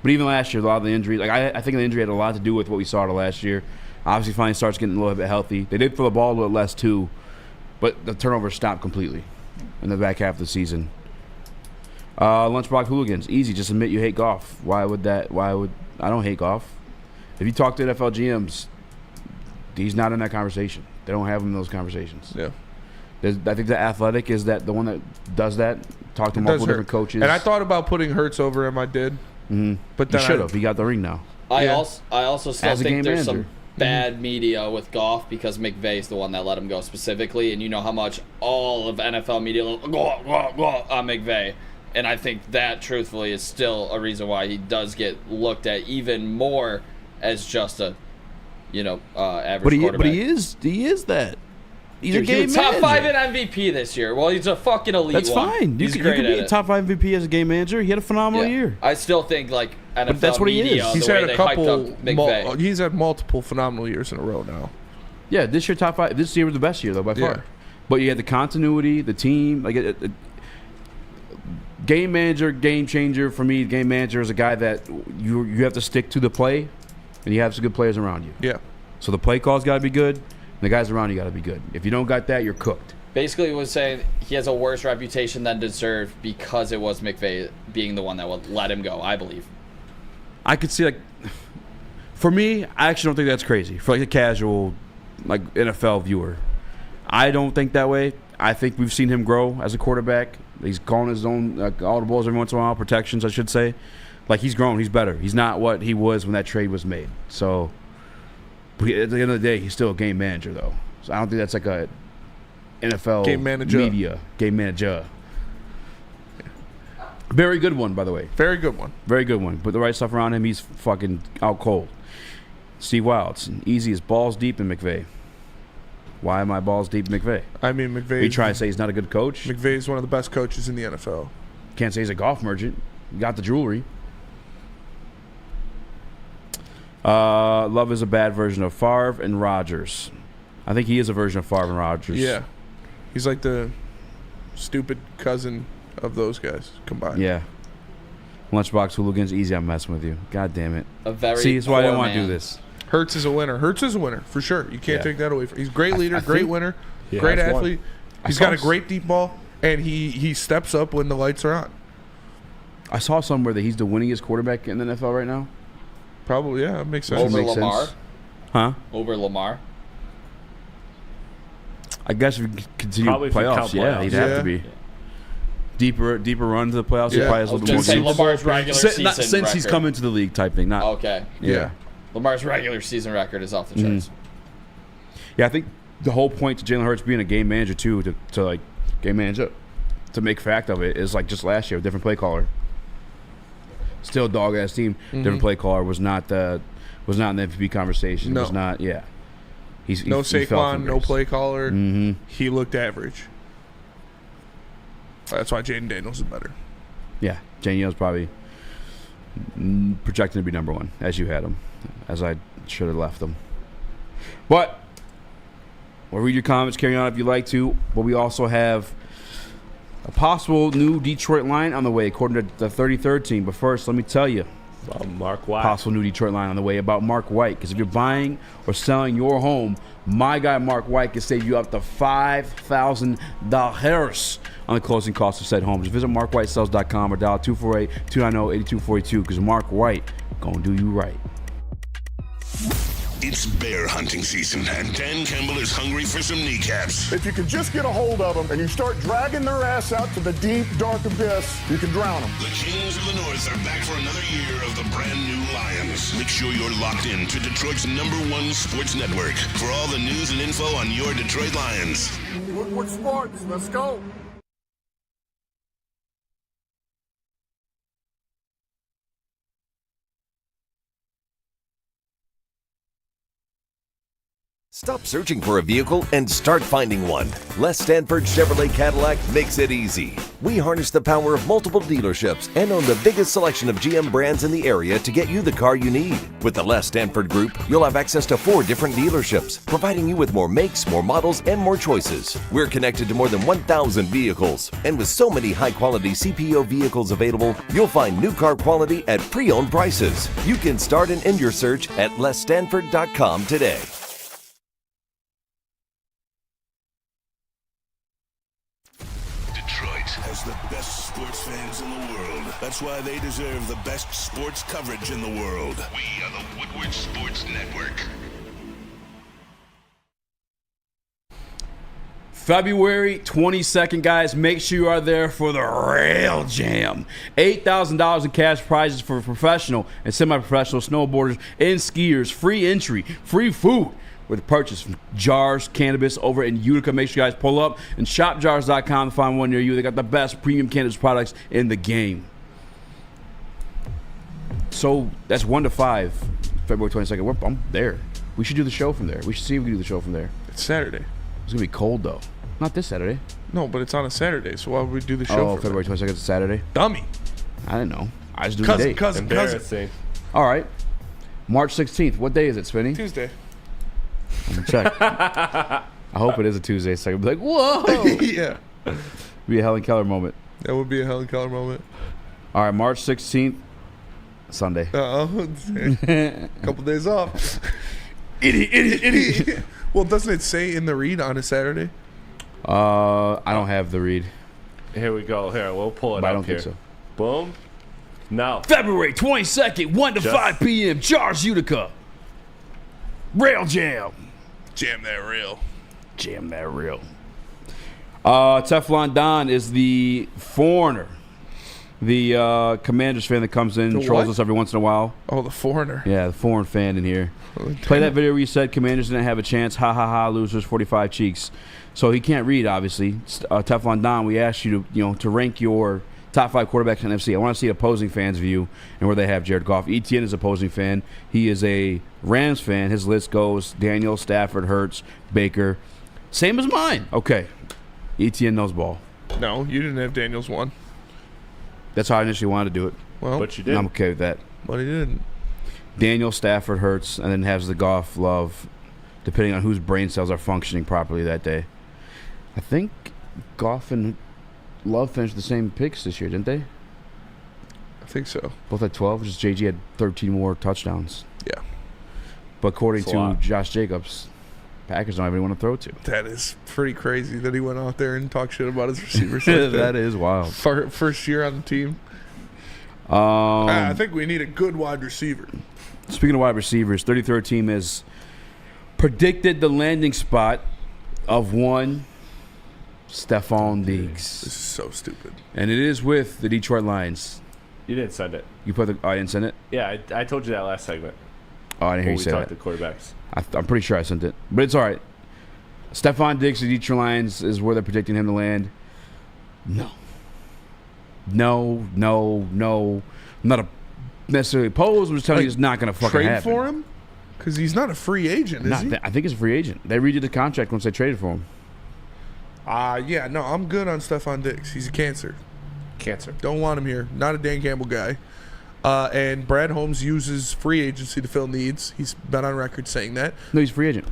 But even last year, a lot of the injuries, I think the injury had a lot to do with what we saw last year. Obviously, finally starts getting a little bit healthy. They did throw the ball a little less too, but the turnovers stopped completely in the back half of the season. Lunchbox hooligans, easy. Just admit you hate Goff. Why would I don't hate Goff. If you talk to NFL GMs, he's not in that conversation. They don't have him in those conversations. Yeah. I think the Athletic is the one that does that. Talk to multiple different coaches. And I thought about putting Hurts over him. I did. Mm-hmm. But you should have. He got the ring now. I also still think there's some manager. bad media with Goff because McVay's the one that let him go specifically, and you know how much all of NFL media go on McVay. And I think that, truthfully, is still a reason why he does get looked at even more as just a, average quarterback. But he is that. He's a game top manager. 5 in MVP this year. Well, he's a fucking elite. That's one. fine. He's you great can at be a it. top 5 MVP as a game manager. He had a phenomenal year. I still think NFL But that's what he media, is. He's the way had a they couple. hyped up McVay. He's had multiple phenomenal years in a row now. Yeah, this year top 5. This year was the best year though by far. Yeah. But you had the continuity, the team, game manager, game changer for me. Game manager is a guy that you have to stick to the play, and you have some good players around you. Yeah. So the play call's got to be good, and the guys around you got to be good. If you don't got that, you're cooked. Basically, was saying he has a worse reputation than deserved because it was McVay being the one that would let him go. I believe. I could see for me, I actually don't think that's crazy. For a casual, NFL viewer, I don't think that way. I think we've seen him grow as a quarterback. He's calling his own audibles every once in a while, protections, I should say. He's grown. He's better. He's not what he was when that trade was made. So, but at the end of the day, he's still a game manager, though. So I don't think that's a NFL game manager. Media game manager. Very good one, by the way. Very good one. Very good one. Put the right stuff around him, he's fucking out cold. Steve Wilds, easy as balls deep in McVay. Why am I balls deep in McVay? I mean, McVay. You try to say he's not a good coach? McVay is one of the best coaches in the NFL. Can't say he's a golf merchant. You got the jewelry. Love is a bad version of Favre and Rodgers. I think he is a version of Favre and Rodgers. Yeah. He's like the stupid cousin of those guys combined. Yeah. Lunchbox hooligans, easy. I'm messing with you. God damn it. See, that's why I don't want to do this. Hurts is a winner. Hurts is a winner for sure. You can't take that away from. He's a great leader, I great think- winner, Yeah, great that's athlete. I He's saw got a him- great deep ball. and he steps up when the lights are on. I saw somewhere that he's the winningest quarterback in the NFL right now. Probably, yeah, it makes sense. Over Makes Lamar? sense. Huh? Over Lamar? I guess if we continue Probably if you playoffs, count yeah, he'd have to be. Deeper run to the playoffs. He Yeah. probably has a little more Just say games. Lamar's regular season Not since he's record. come into the league type thing. Not Okay. yeah. Lamar's regular season record is off the charts. Yeah, I think the whole point to Jalen Hurts being a game manager too, to like game manager, to make fact of it is like just last year, a different play caller. Still dog ass team, different play caller was not in the MVP conversation. No. Was not. Yeah. He No fell Saquon, from no grace. play caller. Mm-hmm. He looked average. That's why Jaden Daniels is better. Yeah, Daniel's probably projected to be number one, as you had him, as I should have left him. But we'll read your comments, carry on if you'd like to. But we also have a possible new Detroit line on the way, according to the 33rd team. But first, let me tell you, Mark White. possible new Detroit line on the way about Mark White. Because if you're buying or selling your home, my guy Mark White can save you up to $5,000 on the closing cost of said home. Just visit markwhitesells.com or dial 248-290-8242 because Mark White gonna do you right. It's bear hunting season, and Dan Campbell is hungry for some kneecaps. If you can just get a hold of them and you start dragging their ass out to the deep, dark abyss, you can drown them. The Kings of the North are back for another year of the brand new Lions. Make sure you're locked in to Detroit's #1 sports network for all the news and info on your Detroit Lions. Woodward Sports, let's go. Stop searching for a vehicle and start finding one. Les Stanford Chevrolet Cadillac makes it easy. We harness the power of multiple dealerships and own the biggest selection of GM brands in the area to get you the car you need. With the Les Stanford Group, you'll have access to 4 different dealerships, providing you with more makes, more models, and more choices. We're connected to more than 1,000 vehicles. And with so many high-quality CPO vehicles available, you'll find new car quality at pre-owned prices. You can start and end your search at lesstanford.com today. Detroit has the best sports fans in the world. That's why they deserve the best sports coverage in the world. We are the Woodward Sports Network. February 22nd, guys. Make sure you are there for the Rail Jam. $8,000 in cash prizes for professional and semi-professional snowboarders and skiers. Free entry, free food with purchase from Jars Cannabis over in Utica. Make sure you guys pull up and shopjars.com to find one near you. They got the best premium cannabis products in the game. So that's 1 to 5, February 22nd. I'm there. We should do the show from there. We should see if we can do the show from there. It's Saturday. It's going to be cold, though. Not this Saturday. No, but it's on a Saturday, so why would we do the show? Oh, February 22nd is Saturday? Dummy. I didn't know. I just do the date. Embarrassing. All right. March 16th. What day is it, Spinny? Tuesday. I'm going to check. I hope it is a Tuesday, so I can be like, whoa. Yeah. Be a Helen Keller moment. That would be a Helen Keller moment. All right, March 16th, Sunday. Couple days off. Idiot. Well, doesn't it say in the read on a Saturday? I don't have the read. Here we go. Here, we'll pull it But up I don't here. think so. Boom. No. February 22nd, 1 to 5 p.m., Jars Utica. Rail Jam. Jam that rail. Jam that rail. Teflon Don is the foreigner. The Commanders fan that comes in and trolls us every once in a while. Oh, the foreigner. Yeah, the foreign fan in here. Play that video where you said Commanders didn't have a chance. Ha ha ha, losers, 45 cheeks. So he can't read, obviously. Teflon Don, we asked you to rank your top 5 quarterbacks in NFC. I want to see opposing fans' view and where they have Jared Goff. Etienne is opposing fan. He is a Rams fan. His list goes Daniel, Stafford, Hurts, Baker. Same as mine. Okay. Etienne knows ball. No, you didn't have Daniels 1. That's how I initially wanted to do it. Well, but you did. And I'm okay with that. But he didn't. Daniel, Stafford, Hurts, and then has the Goff, Love, depending on whose brain cells are functioning properly that day. I think Goff and Love finished the same picks this year, didn't they? I think so. Both had 12, just JG had 13 more touchdowns. Yeah. But according That's a lot. to Josh Jacobs, Packers don't have anyone to throw to. That is pretty crazy that he went out there and talked shit about his receivers. Like That is wild. First year on the team. I think we need a good wide receiver. Speaking of wide receivers, 33rd team has predicted the landing spot of one Stephon Diggs. This is so stupid. And it is with the Detroit Lions. You didn't send it. You put the? I didn't send it. Yeah, I told you that last segment. Oh, I didn't hear you we say talked that. to quarterbacks. I'm pretty sure I sent it, but it's all right. Stephon Diggs, the Detroit Lions, is where they're predicting him to land. No. I'm not necessarily opposed. I'm just telling you it's not going to fucking trade happen. for him? Because he's not a free agent, is he? I think he's a free agent. They redid the contract once they traded for him. Yeah, no, I'm good on Stephon Diggs. He's a cancer. Cancer. Don't want him here. Not a Dan Campbell guy. And Brad Holmes uses free agency to fill needs. He's been on record saying that. No, he's a free agent.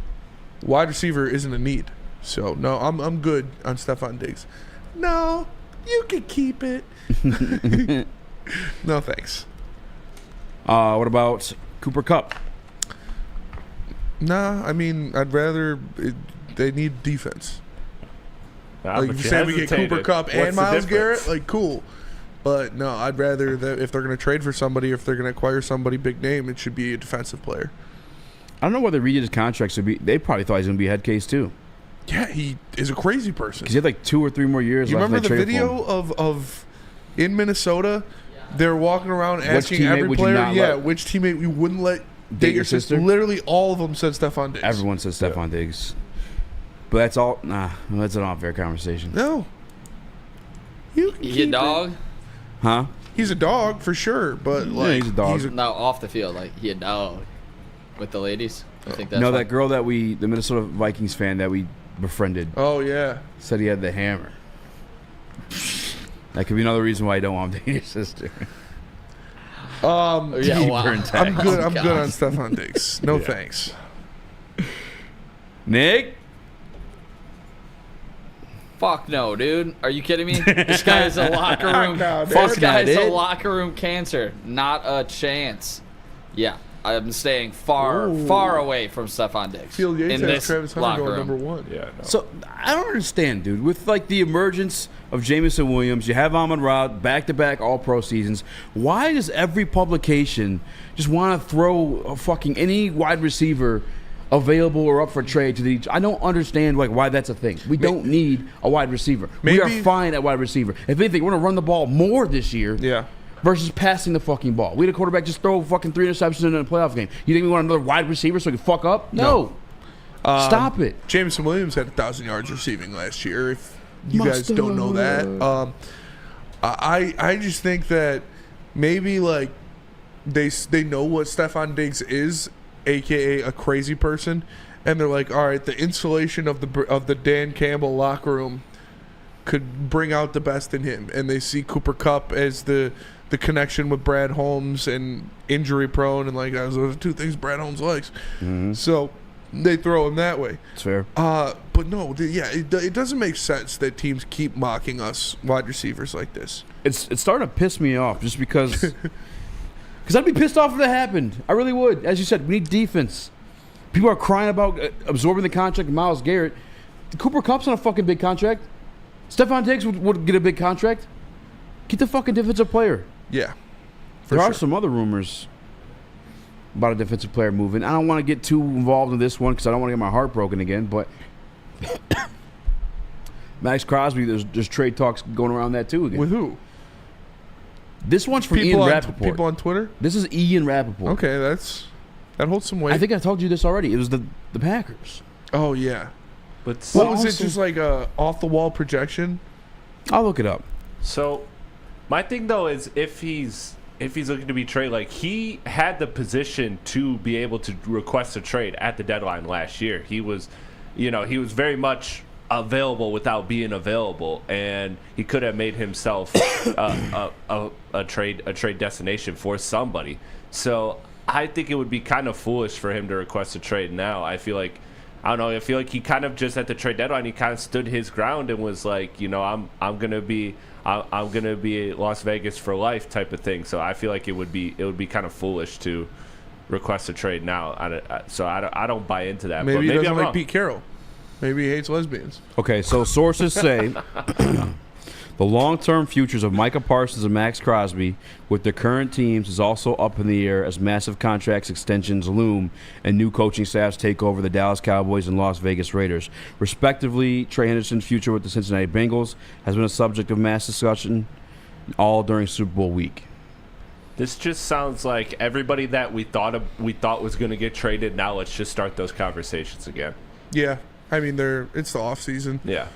Wide receiver isn't a need. So, no, I'm good on Stephon Diggs. No, you can keep it. No, thanks. What about Cooper Kupp? Nah, I mean, I'd rather they need defense. Like, if you say we get Cooper Kupp and Myles Garrett, like, cool. But no, I'd rather that if they're going to trade for somebody, if they're going to acquire somebody big name, it should be a defensive player. I don't know whether redid his contract. They probably thought he was going to be a head case too. Yeah, he is a crazy person. Because he had like 2 or 3 more years You left. remember the video of in Minnesota? They're walking around asking every player, which teammate we wouldn't let date your sister. Literally all of them said Stephon Diggs. Everyone said Stephon Diggs. But that's all. Nah, that's an unfair conversation. No. He a dog? Huh? He's a dog for sure, but like he's a dog. No, off the field, like he a dog with the ladies. I think that's no, fine. that girl the Minnesota Vikings fan that we befriended. Oh yeah. Said he had the hammer. That could be another reason why I don't want to date your sister. Yeah, wow. I'm good. I'm good on Stephon Diggs. No thanks. Nick. Fuck no, dude. Are you kidding me? This guy is a locker room. This guy is a locker room cancer. Not a chance. Yeah, I'm staying far away from Stephon Diggs. Field Yates in has this Travis Hunter locker going room. #1. Yeah. No. So I don't understand, dude. With like the emergence of Jameson Williams, you have Amon-Ra back-to-back All-Pro seasons. Why does every publication just want to throw a fucking any wide receiver available or up for trade to the? I don't understand like why that's a thing. We don't need a wide receiver. We are fine at wide receiver. If anything, we're gonna run the ball more this year. Yeah. Versus passing the fucking ball. We had a quarterback just throw fucking 3 interceptions in a playoff game. You think we want another wide receiver so he can fuck up? No. Stop it. Jameson Williams had 1,000 yards receiving last year. If you guys don't know that, I just think that maybe like they know what Stephon Diggs is, aka a crazy person, and they're like, all right, the insulation of the Dan Campbell locker room could bring out the best in him, and they see Cooper Kupp as the connection with Brad Holmes and injury prone, and like those are the 2 things Brad Holmes likes. Mm-hmm. So they throw him that way. It's fair. But no, it doesn't make sense that teams keep mocking us wide receivers like this. It's starting to piss me off just because I'd be pissed off if that happened. I really would. As you said, we need defense. People are crying about absorbing the contract of Myles Garrett. Cooper Kupp's on a fucking big contract. Stephon Diggs would get a big contract. Get the fucking defensive player. Yeah. There are some other rumors about a defensive player moving. I don't want to get too involved in this one because I don't want to get my heart broken again, but Max Crosby, there's trade talks going around that too again. With who? This one's from Ian Rappaport. People on Twitter? This is Ian Rappaport. Okay, that holds some weight. I think I told you this already. It was the Packers. Oh, yeah. But what was it, just like a off-the-wall projection? I'll look it up. So my thing though is if he's looking to be traded, like he had the position to be able to request a trade at the deadline last year. He was very much available without being available, and he could have made himself a trade destination for somebody. So I think it would be kind of foolish for him to request a trade now. I feel like he kind of just at the trade deadline he kind of stood his ground and was like, I'm gonna be Las Vegas for life type of thing. So I feel like it would be kind of foolish to request a trade now. I don't buy into that. Maybe but he doesn't I'm like wrong. Pete Carroll. Maybe he hates lesbians. Okay, so sources say the long-term futures of Micah Parsons and Max Crosby with their current teams is also up in the air as massive contracts extensions loom and new coaching staffs take over the Dallas Cowboys and Las Vegas Raiders. Respectively, Trey Hendrickson's future with the Cincinnati Bengals has been a subject of mass discussion all during Super Bowl week. This just sounds like everybody that we thought was going to get traded. Now let's just start those conversations again. Yeah. I mean, it's the off season. Yeah.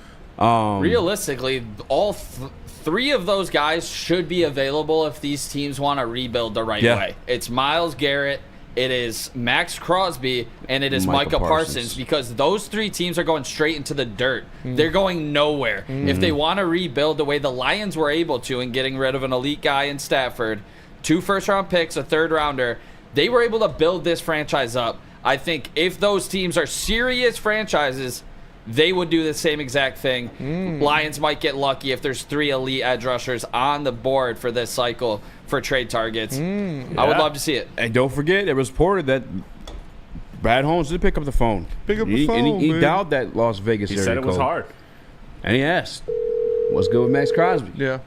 Realistically, all three of those guys should be available if these teams want to rebuild the right way. It's Myles Garrett, it is Max Crosby, and it is Micah Parsons, because those three teams are going straight into the dirt. They're going nowhere. If they want to rebuild the way the Lions were able to in getting rid of an elite guy in Stafford, 2 first-round picks, a third-rounder, they were able to build this franchise up. I think if those teams are serious franchises, they would do the same exact thing. Lions might get lucky if there's 3 elite edge rushers on the board for this cycle for trade targets. I would love to see it. And don't forget, it was reported that Brad Holmes did pick up the phone. He dialed that Las Vegas area He said it was code. hard. And he asked, what's good with Max Crosby? Yeah.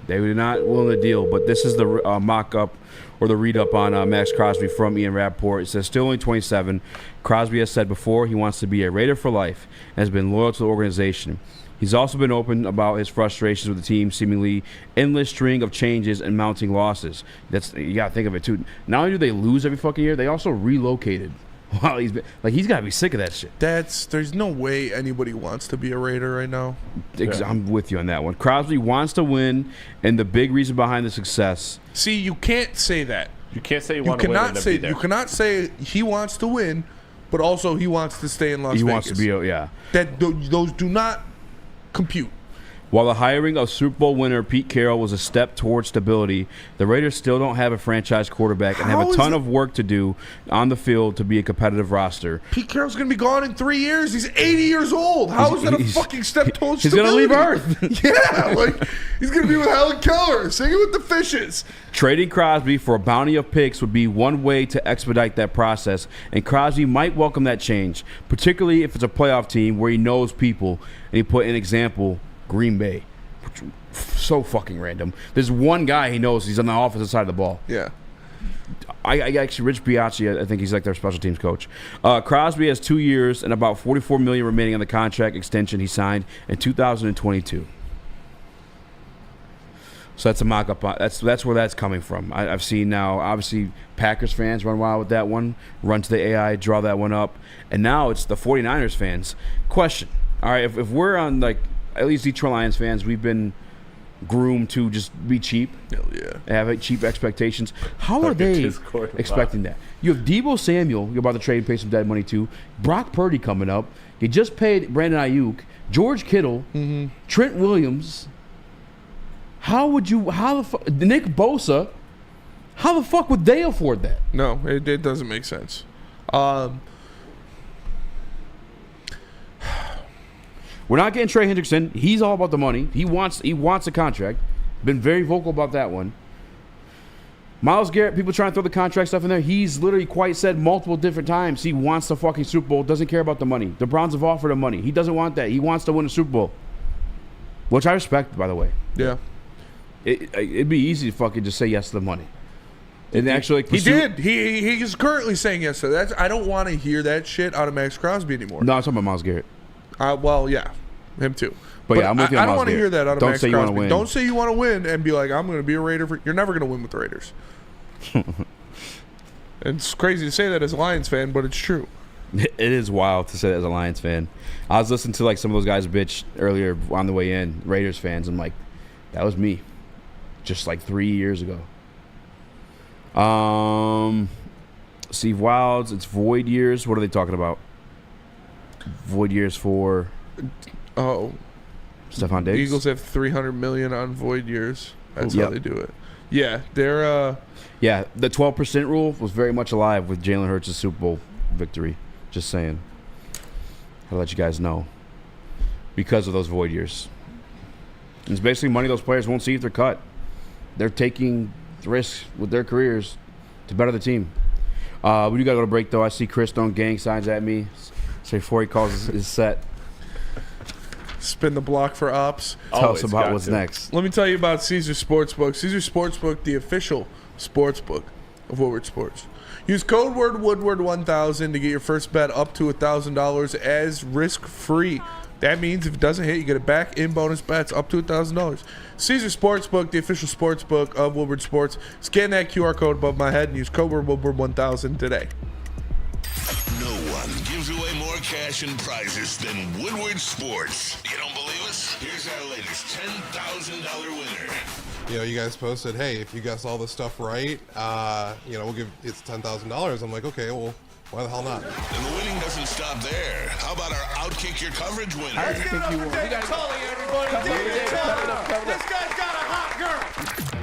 They were not willing to deal, but this is the mock-up or the read-up on Max Crosby from Ian Rappaport. It says, still only 27. Crosby has said before he wants to be a Raider for life and has been loyal to the organization. He's also been open about his frustrations with the team's seemingly endless string of changes and mounting losses. You got to think of it, too. Not only do they lose every fucking year, they also relocated. Wow, he's got to be sick of that shit. There's no way anybody wants to be a Raider right now. I'm with you on that one. Crosby wants to win, and the big reason behind the success. See, you can't say that. You can't say you want to win and then be there. You cannot say he wants to win, but also he wants to stay in Las Vegas. He wants to be, Those do not compute. While the hiring of Super Bowl winner Pete Carroll was a step towards stability, the Raiders still don't have a franchise quarterback and have a ton of work to do on the field to be a competitive roster. Pete Carroll's going to be gone in 3 years. He's 80 years old. How is that a fucking step towards he's stability? He's going to leave Earth. Yeah, he's going to be with Helen Keller, singing with the fishes. Trading Crosby for a bounty of picks would be one way to expedite that process, and Crosby might welcome that change, particularly if it's a playoff team where he knows people, and he put an example, Green Bay. So fucking random. There's one guy he knows. He's on the offensive side of the ball. Yeah. I actually, Rich Biaggi, I think he's like their special teams coach. Crosby has 2 years and about $44 million remaining on the contract extension he signed in 2022. So that's a mock-up. That's where that's coming from. I've seen now, obviously, Packers fans run wild with that one, run to the AI, draw that one up. And now it's the 49ers fans. Question. All right, if we're on, like, at least Detroit Lions fans, we've been groomed to just be cheap. Hell yeah. Have cheap expectations. How are they expecting that? You have Deebo Samuel, you're about to trade and pay some dead money to. Brock Purdy coming up. You just paid Brandon Ayuk, George Kittle, Trent Williams. Nick Bosa, how the fuck would they afford that? No, it doesn't make sense. We're not getting Trey Hendrickson. He's all about the money. He wants a contract. Been very vocal about that one. Myles Garrett, people trying to throw the contract stuff in there. He's literally quite said multiple different times he wants the fucking Super Bowl, doesn't care about the money. The Browns have offered him money. He doesn't want that. He wants to win a Super Bowl. Which I respect, by the way. Yeah. It'd be easy to fucking just say yes to the money. And actually, he did. He is currently saying yes to that. I don't want to hear that shit out of Max Crosby anymore. No, I'm talking about Myles Garrett. Well, yeah, him too. But yeah, I'm with you on I don't Myles want to hear that out of Don't Max say you Crosby. want to win. Don't say you want to win and be like, I'm going to be a Raider. You're never going to win with the Raiders. It's crazy to say that as a Lions fan, but it's true. It is wild to say that as a Lions fan. I was listening to like some of those guys bitch earlier on the way in, Raiders fans. I'm like, that was me, just like 3 years ago. Steve Wilds, it's void years. What are they talking about? Void years for Stephon Diggs. The Eagles have $300 million on void years. That's how they do it. Yeah, they're the 12% rule was very much alive with Jalen Hurts' Super Bowl victory. Just saying. I'll let you guys know. Because of those void years. And it's basically money those players won't see if they're cut. They're taking risks with their careers to better the team. We do got to go to break, though. I see Chris throwing gang signs at me. So before he calls his set. Spin the block for ops. Tell us about what's next. Let me tell you about Caesar Sportsbook. Caesar Sportsbook, the official sportsbook of Woodward Sports. Use code word Woodward1000 to get your first bet up to $1,000 as risk-free. That means if it doesn't hit, you get it back in bonus bets up to $1,000. Caesar Sportsbook, the official sportsbook of Woodward Sports. Scan that QR code above my head and use code word Woodward1000 today. No one gives away more cash and prizes than Woodward Sports. You don't believe us? Here's our latest $10,000 winner. You know, you guys posted, hey, if you guess all this stuff right, you know, we'll give it's $10,000. I'm like, okay, well, why the hell not? And the winning doesn't stop there. How about our Outkick Your Coverage winner? I think you won. We got Tully, everybody. This guy's got a hot girl.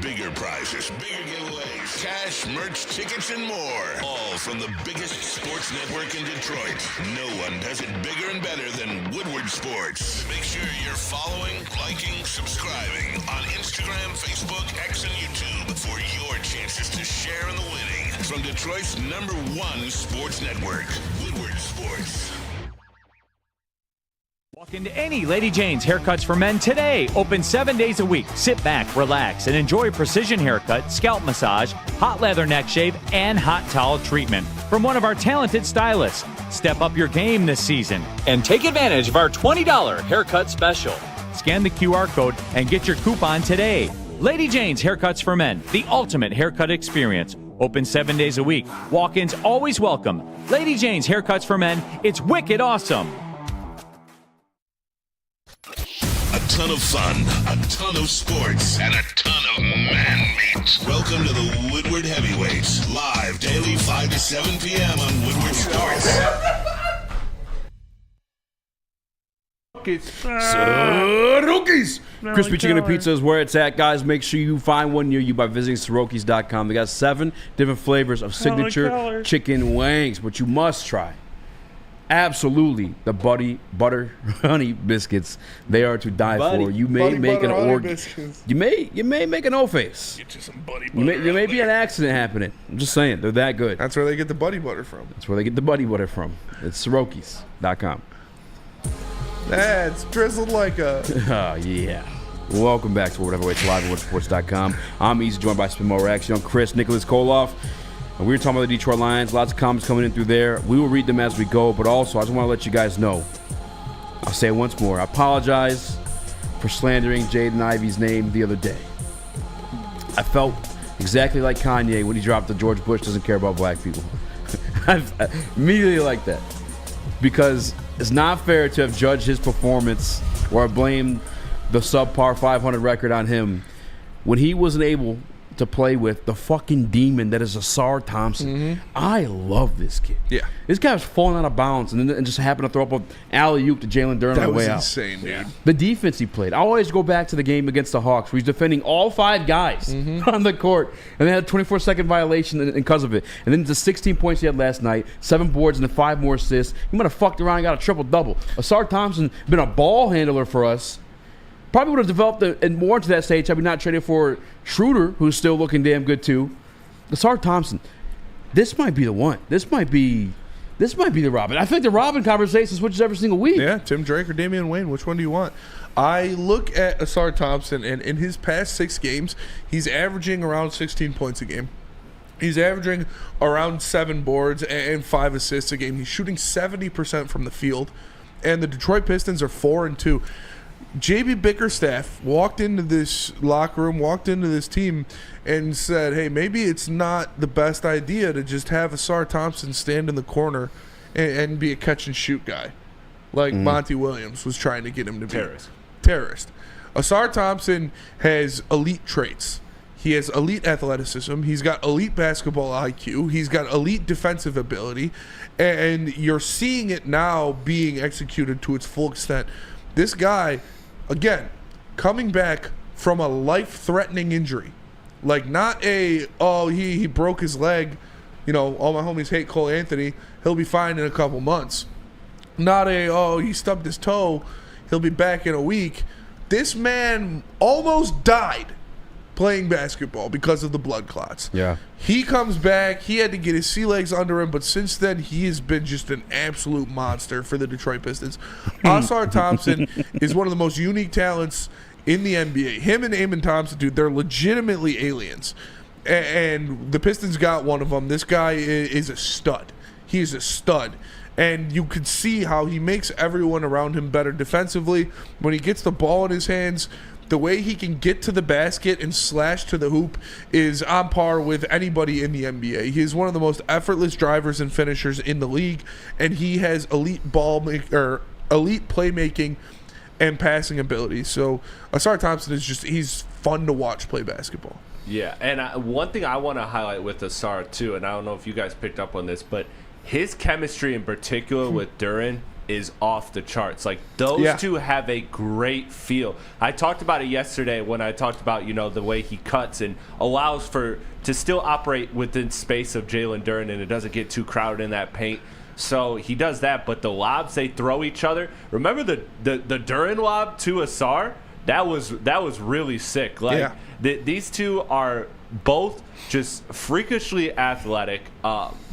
Bigger prizes, bigger giveaways, cash, merch, tickets, and more. All from the biggest sports network in Detroit. No one does it bigger and better than Woodward Sports. Make sure you're following, liking, subscribing on Instagram, Facebook, X, and YouTube for your chances to share in the winning. From Detroit's #1 sports network, Woodward Sports. Walk into any Lady Jane's Haircuts for Men today. Open 7 days a week. Sit back, relax, and enjoy precision haircut, scalp massage, hot leather neck shave, and hot towel treatment from one of our talented stylists. Step up your game this season and take advantage of our $20 haircut special. Scan the QR code and get your coupon today. Lady Jane's Haircuts for Men, the ultimate haircut experience. Open 7 days a week. Walk-ins always welcome. Lady Jane's Haircuts for Men. It's wicked awesome. A ton of fun, a ton of sports, and a ton of man meat. Welcome to the Woodward Heavyweights, live daily 5 to 7 p.m. on Woodward Sports. Soroki's! Crispy chicken and pizza is where it's at, guys. Make sure you find one near you by visiting Sorokis.com. They got 7 different flavors of signature chicken wings, but you must try. Absolutely, the butter honey biscuits. They are to die for. You may make an You may make an O face. Get you some buddy butter. You may be an accident happening. I'm just saying, they're that good. That's where they get the buddy butter from. That's where they get the buddy butter from. It's Sorokis.com. That's drizzled like a... Oh, yeah. Welcome back to Whatever Waits Live at WoodsportsCom. I'm Easy, joined by Spimo Rex, young Chris, Nicholas Koloff. And we were talking about the Detroit Lions. Lots of comments coming in through there. We will read them as we go, but also I just want to let you guys know. I'll say it once more. I apologize for slandering Jaden Ivey's name the other day. I felt exactly like Kanye when he dropped the George Bush doesn't care about black people. I immediately like that. Because it's not fair to have judged his performance or blamed the subpar 500 record on him when he wasn't able to play with the fucking demon that is Asar Thompson. I love this kid. Yeah. This guy was falling out of bounds and just happened to throw up an alley-oop to Jalen Durham on the way out. That was insane, dude. The defense he played. I always go back to the game against the Hawks where he's defending all 5 guys on the court, and they had a 24-second violation because of it. And then the 16 points he had last night, 7 boards, and then 5 more assists. He might have fucked around and got a triple-double. Asar Thompson been a ball handler for us. Probably would have developed and more into that stage had we not traded for Schroeder, who's still looking damn good too. Asar Thompson, this might be the one. This might be the Robin. I think the Robin conversation switches every single week. Yeah, Tim Drake or Damian Wayne. Which one do you want? I look at Asar Thompson, and in his past 6 games, he's averaging around 16 points a game. He's averaging around 7 boards and 5 assists a game. He's shooting 70% from the field, and the Detroit Pistons are 4-2. JB Bickerstaff walked into this locker room, walked into this team, and said, hey, maybe it's not the best idea to just have Asar Thompson stand in the corner and be a catch-and-shoot guy, like Monty Williams was trying to get him to be. Terrorist. Asar Thompson has elite traits. He has elite athleticism. He's got elite basketball IQ. He's got elite defensive ability. And you're seeing it now being executed to its full extent. This guy, again, coming back from a life-threatening injury. Like, not he broke his leg. You know, all my homies hate Cole Anthony. He'll be fine in a couple months. Not he stubbed his toe. He'll be back in a week. This man almost died playing basketball because of the blood clots. Yeah. He comes back. He had to get his sea legs under him, but since then he has been just an absolute monster for the Detroit Pistons. Ausar Thompson is one of the most unique talents in the NBA. Him and Amon Thompson, dude, they're legitimately aliens. And the Pistons got one of them. This guy is a stud. He is a stud. And you can see how he makes everyone around him better defensively. When he gets the ball in his hands, the way he can get to the basket and slash to the hoop is on par with anybody in the NBA. He is one of the most effortless drivers and finishers in the league, and he has elite elite playmaking and passing ability. So Ausar Thompson he's fun to watch play basketball. Yeah, and one thing I want to highlight with Ausar too, and I don't know if you guys picked up on this, but his chemistry in particular with Duren is off the charts. Like, those two have a great feel. I talked about it yesterday when I talked about, the way he cuts and allows to still operate within space of Jalen Duren, and it doesn't get too crowded in that paint. So he does that, but the lobs they throw each other. Remember the Duren lob to Ausar? That was really sick. Like, these two are both just freakishly athletic.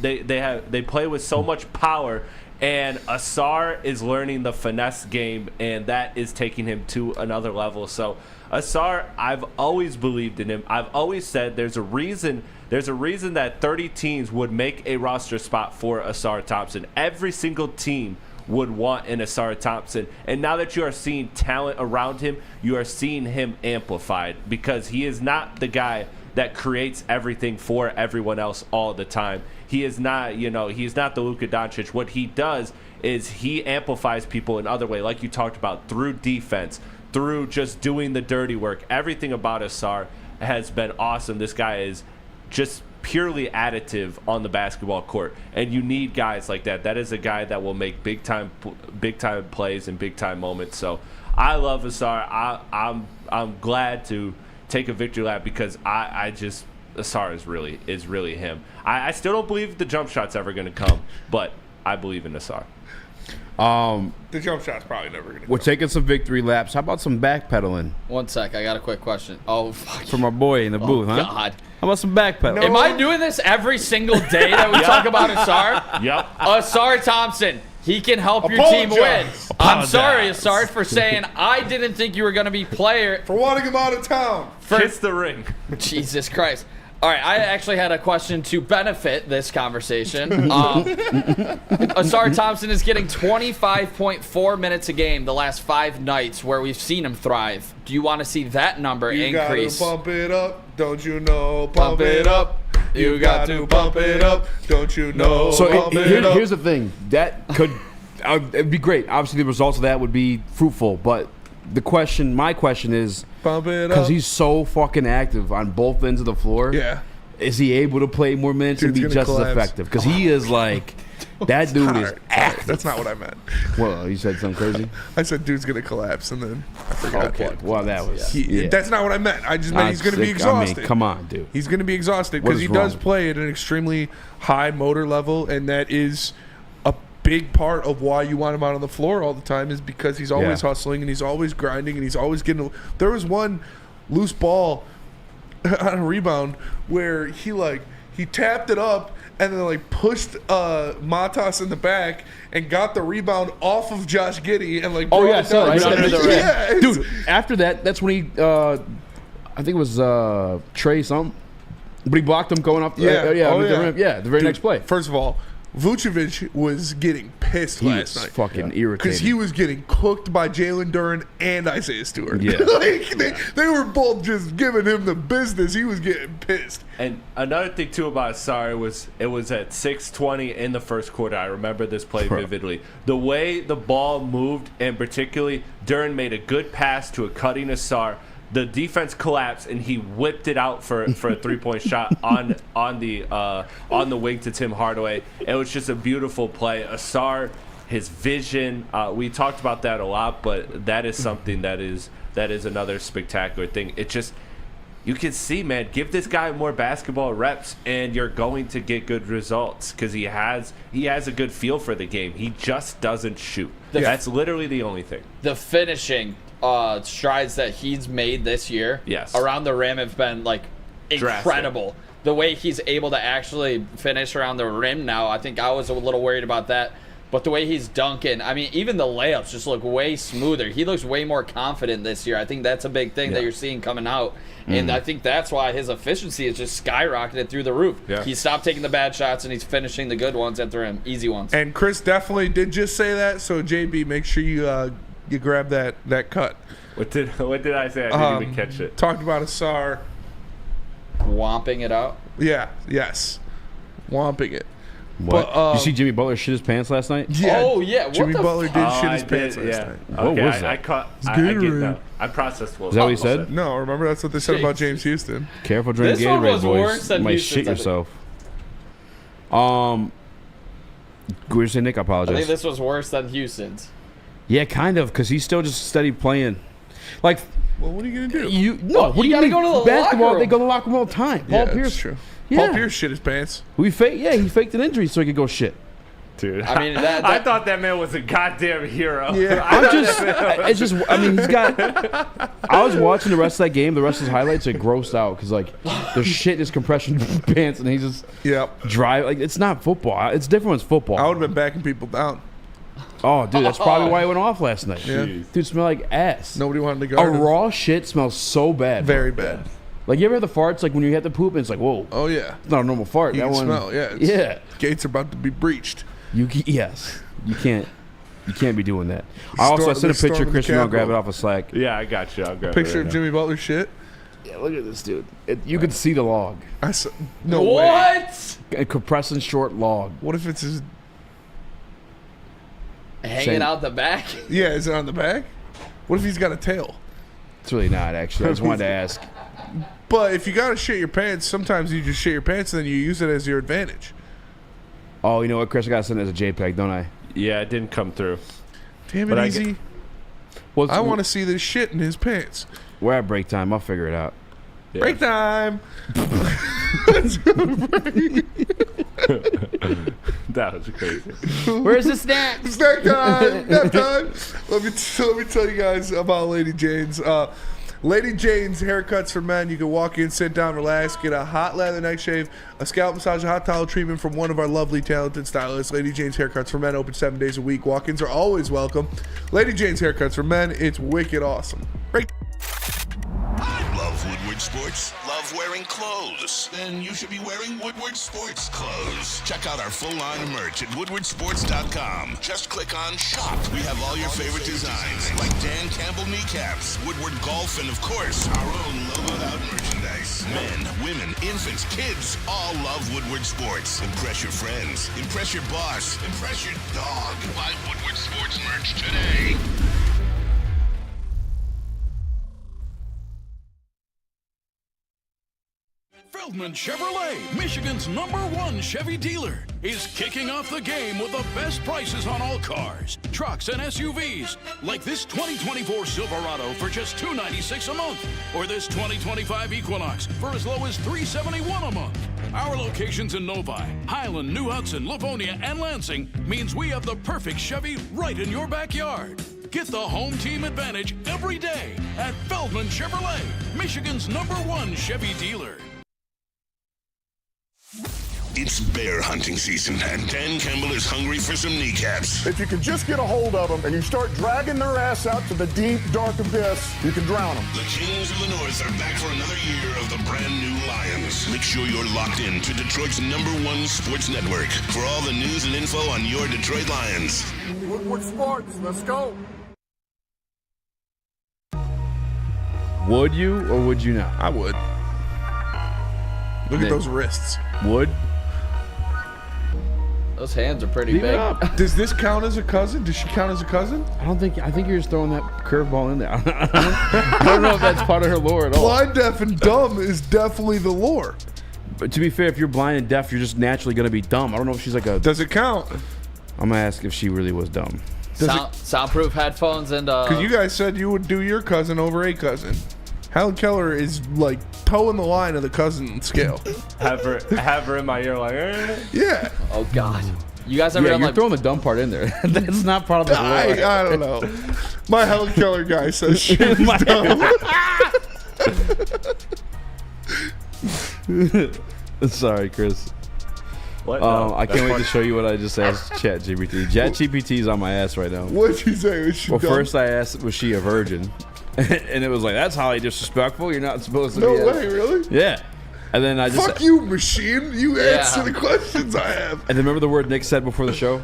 They play with so much power, and Ausar is learning the finesse game, and that is taking him to another level. So Ausar, I've always believed in him. I've always said there's a reason that 30 teams would make a roster spot for Ausar Thompson. Every single team would want an Ausar Thompson. And now that you are seeing talent around him, you are seeing him amplified, because he is not the guy that creates everything for everyone else all the time. He is not, he's not the Luka Doncic. What he does is he amplifies people in other way, like you talked about, through defense, through just doing the dirty work. Everything about Ausar has been awesome. This guy is just purely additive on the basketball court, and you need guys like that. That is a guy that will make big time plays and big time moments. So I love Ausar. I'm glad to take a victory lap, because Ausar is really him. I still don't believe the jump shot's ever going to come, but I believe in Ausar. The jump shot's probably never going to come. We're taking some victory laps. How about some backpedaling? One sec, I got a quick question. Oh, fuck. From our boy in the booth, huh? God. How about some backpedaling? Am I doing this every single day that we talk about Ausar? Yep. Ausar Thompson, he can help your team win. I'm sorry, Ausar, for saying I didn't think you were going to be player. For wanting him out of town. Kiss the ring. Jesus Christ. All right, I actually had a question to benefit this conversation. Ausar Thompson is getting 25.4 minutes a game the last 5 nights where we've seen him thrive. Do you want to see that number increase? You gotta pump it up, don't you know? Pump it up. You got to pump it up, don't you know? So here's the thing. That could it'd be great. Obviously, the results of that would be fruitful, but my question is, pump it up, because he's so fucking active on both ends of the floor. Yeah. Is he able to play more minutes and be just as effective? Because he is like, that dude is active. That's not what I meant. Well, you said something crazy? I said dude's going to collapse, and then I forgot. Okay, well, that was... That's not what I meant. I just meant he's going to be exhausted. I mean, come on, dude. He's going to be exhausted because he does play at an extremely high motor level, and that is a big part of why you want him out on the floor all the time, is because he's always hustling, and he's always grinding, and he's always getting... There was one loose ball on a rebound where he tapped it up and then pushed Matas in the back and got the rebound off of Josh Giddey and brought it down. Right under the rim. Yeah, dude, after that's when he I think it was Trey something, but he blocked him going off the rim. Yeah, the very next play. First of all, Vucevic was getting pissed last night. Fucking irritated. Because he was getting cooked by Jalen Duren and Isaiah Stewart. Yeah. They were both just giving him the business. He was getting pissed. And another thing, too, about Ausar was it was at 6:20 in the first quarter. I remember this play vividly. The way the ball moved, and particularly Duren made a good pass to a cutting Ausar. The defense collapsed, and he whipped it out for a 3-point shot on the wing to Tim Hardaway. It was just a beautiful play. Ausar, his vision, we talked about that a lot, but that is something that is another spectacular thing. It just, you can see, man, give this guy more basketball reps, and you're going to get good results, because he has a good feel for the game. He just doesn't shoot. That's literally the only thing. The finishing strides that he's made this year around the rim have been like incredible. Drastic. The way he's able to actually finish around the rim now, I think I was a little worried about that. But the way he's dunking, I mean, even the layups just look way smoother. He looks way more confident this year. I think that's a big thing that you're seeing coming out. And I think that's why his efficiency is just skyrocketed through the roof. Yeah. He stopped taking the bad shots, and he's finishing the good ones at the rim, easy ones. And Chris definitely did just say that. So JB, make sure you grab that cut. What did I say? I didn't even catch it. Talked about Asar womping it out. Yeah. Yes. Womping it. What? But, you see Jimmy Butler shit his pants last night? Yeah. Oh yeah. What Jimmy the Butler did Oh, shit his I pants did, last yeah. night. What Okay, was that? I caught. It's I good. get that. I processed what. Is that what he said? No, remember that's what they said about James Houston. Careful drinking This one Gatorade, was boys. worse than You might Houston's, shit I think. yourself. What did you say, Nick? I I apologize. think this was worse than Houston's. Yeah, kind of, because he's still just steady playing. Like, Well, what are you gonna do? what do you gotta mean? go to the Basketball, locker they room. go to the locker room all the time. Paul Yeah, Pierce. that's true. Yeah. Paul Pierce shit his pants. He faked an injury so he could go shit. Dude, I mean, that- I thought that man was a goddamn hero. Yeah. It's just, I mean, he's got. I was watching the rest of that game, the rest of his highlights, it grossed out because, like, there's shit in his compression pants and he's just dry. Like, it's not football. It's different when it's football. I would have been backing people down. Oh, dude, that's probably why he went off last night. Yeah. Dude, smelled like ass. Nobody wanted to A guard him. raw shit smells so bad. Very bad. Like, you ever had the farts, like, when you have to poop and it's like, whoa. Oh, yeah. It's not a normal fart. You that can one, smell, yeah. Yeah. Gates are about to be breached. Yes. You can't be doing that. I sent a picture, Chris, you know, grab it off of Slack. Yeah, I got you. I'll grab Picture it of right Jimmy Butler shit. Yeah, look at this, dude. You can see the log. No way. What? A compressing short log. What if it's his... Hanging out the back? Yeah, is it on the back? What if he's got a tail? It's really not, actually. I just wanted to ask. But if you gotta shit your pants, sometimes you just shit your pants and then you use it as your advantage. Oh, you know what, Chris? I got to send it as a JPEG, don't I? now. Yeah, it didn't come through. Damn But it, I Easy. Well, I want to see this shit in his pants. We're at break time. I'll figure it out. Yeah. Break time. That was crazy. Where's the snack? Snack time. Nap time. Let me tell you guys about Lady Jane's. Lady Jane's Haircuts for Men. You can walk in, sit down, relax, get a hot lather neck shave, a scalp massage, a hot towel treatment from one of our lovely, talented stylists. Lady Jane's Haircuts for Men, open 7 days a week. Walk-ins are always welcome. Lady Jane's Haircuts for Men. It's wicked awesome. Break. Love Woodward Sports? Love wearing clothes? Then you should be wearing Woodward Sports clothes. Check out our full line of merch at woodwardsports.com. Just click on shop. We have all your favorite designs, like Dan Campbell kneecaps, Woodward golf, and of course, our own logoed out merchandise. Men, women, infants, kids, all love Woodward Sports. Impress your friends. Impress your boss. Impress your dog. Buy Woodward Sports merch today. Feldman Chevrolet, Michigan's #1 Chevy dealer, is kicking off the game with the best prices on all cars, trucks, and SUVs, like this 2024 Silverado for just $296 a month, or this 2025 Equinox for as low as $371 a month. Our locations in Novi, Highland, New Hudson, Livonia, and Lansing means we have the perfect Chevy right in your backyard. Get the home team advantage every day at Feldman Chevrolet, Michigan's #1 Chevy dealer. It's bear hunting season, and Dan Campbell is hungry for some kneecaps. If you can just get a hold of them and you start dragging their ass out to the deep, dark abyss, you can drown them. The Kings of the North are back for another year of the brand new Lions. Make sure you're locked in to Detroit's #1 sports network for all the news and info on your Detroit Lions. Woodward Sports, let's go. Would you or would you not? I would. Look Nick. at those wrists. Would? Those hands are pretty Leave it big. up. Does this count as a cousin? Does she count as a cousin? I think you're just throwing that curveball in there. I don't know if that's part of her lore at all. Blind, deaf, and dumb is definitely the lore. But to be fair, if you're blind and deaf, you're just naturally going to be dumb. I don't know if she's like a... Does it count? I'm going to ask if she really was dumb. Soundproof headphones and Because you guys said you would do your cousin over a cousin. Helen Keller is like toeing the line of the cousin scale. Have her in my ear like, eh. Yeah. Oh God. You guys ever Yeah, done you're like throwing the dumb part in there. That's not part of the lore. I don't know. My Helen Keller guy says she was dumb. Sorry, Chris. What? No, I can't that's wait to funny. show you what I just asked ChatGPT. ChatGPT is on my ass right now. What'd you say? Was she Well, dumb? first I asked, was she a virgin? And it was like, that's highly disrespectful. You're not supposed to No be. way, really? Yeah. And then I just. Fuck you, machine. You answer the questions I have. And then remember the word Nick said before the show?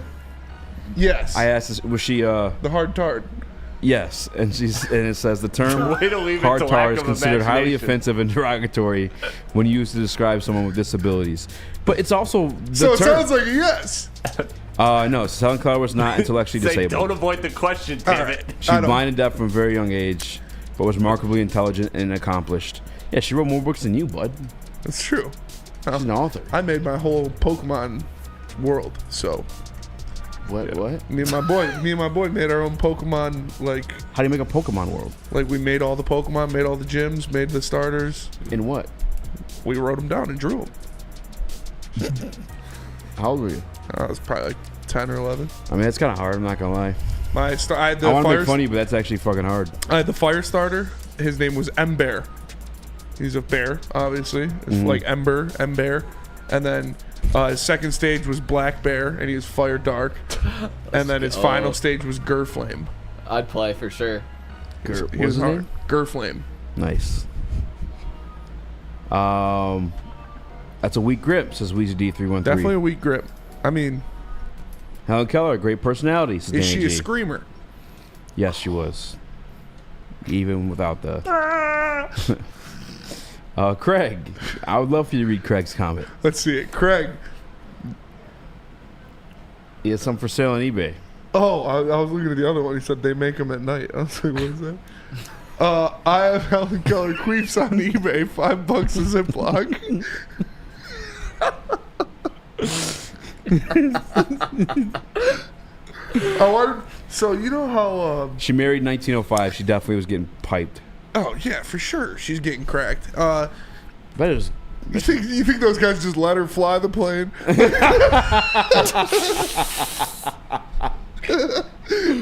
Yes. I asked, was she the hard tart? Yes, and it says the term Way to leave it hard to tar lack is of considered highly imagination. offensive and derogatory when used to describe someone with disabilities. But it's also the So it term. sounds like a yes. No, Helen Keller was not intellectually Say, disabled. don't avoid the question, damn it. She was blind and deaf from a very young age, but was remarkably intelligent and accomplished. Yeah, she wrote more books than you, bud. That's true. She's an author. I made my whole Pokemon world. So What? me and my boy made our own Pokemon. Like, How do you make a Pokemon world? like we made all the Pokemon, made all the gyms, made the starters. In what? We wrote them down and drew them. How old were you? I was probably like 10 or 11. I mean, it's kind of hard. I'm not gonna lie. I had the I want to fire. make funny, but that's actually fucking hard. I had the fire starter. His name was Ember. He's a bear, obviously. It's like Ember. And then his second stage was Black Bear, and he was Fire Dark. And then his final stage was Gerflame. I'd play for sure. He What's was his hard. name? Gerflame. Nice. That's a weak grip, says Weezy D313. Definitely a weak grip. I mean, Helen Keller, great personality, says is Danny she a G. screamer? Yes, she was. Even without the... Craig, I would love for you to read Craig's comment. Let's see it. Craig. He has some for sale on eBay. Oh, I was looking at the other one. He said they make them at night. I was like, what is that? I have Helen Keller queefs on eBay. $5 a Ziploc. So you know how? She married in 1905. She definitely was getting piped. Oh yeah, for sure. She's getting cracked. That is. You think those guys just let her fly the plane?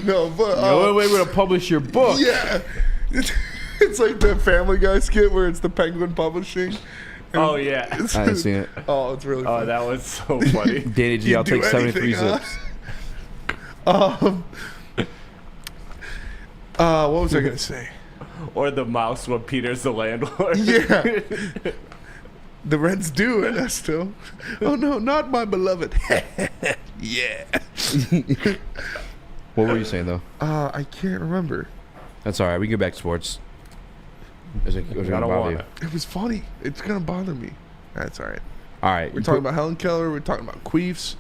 No, but The only way we're gonna publish your book. yeah, it's like the Family Guy skit where it's the Penguin Publishing. and Oh, yeah. I haven't seen it. Oh, it's really Oh, funny. that was so funny. Danny G, You I'll do take 73 anything, zips. What was I gonna say? Or the mouse when Peter's the landlord. Yeah. The rent's due and us still. Oh no, not my beloved. Yeah. What were you saying though? I can't remember. That's all right. We can get back to sports. Was it I gonna don't bother want you? it. It was funny. It's gonna bother me. That's all right. All right. We're talking about Helen Keller. We're talking about queefs.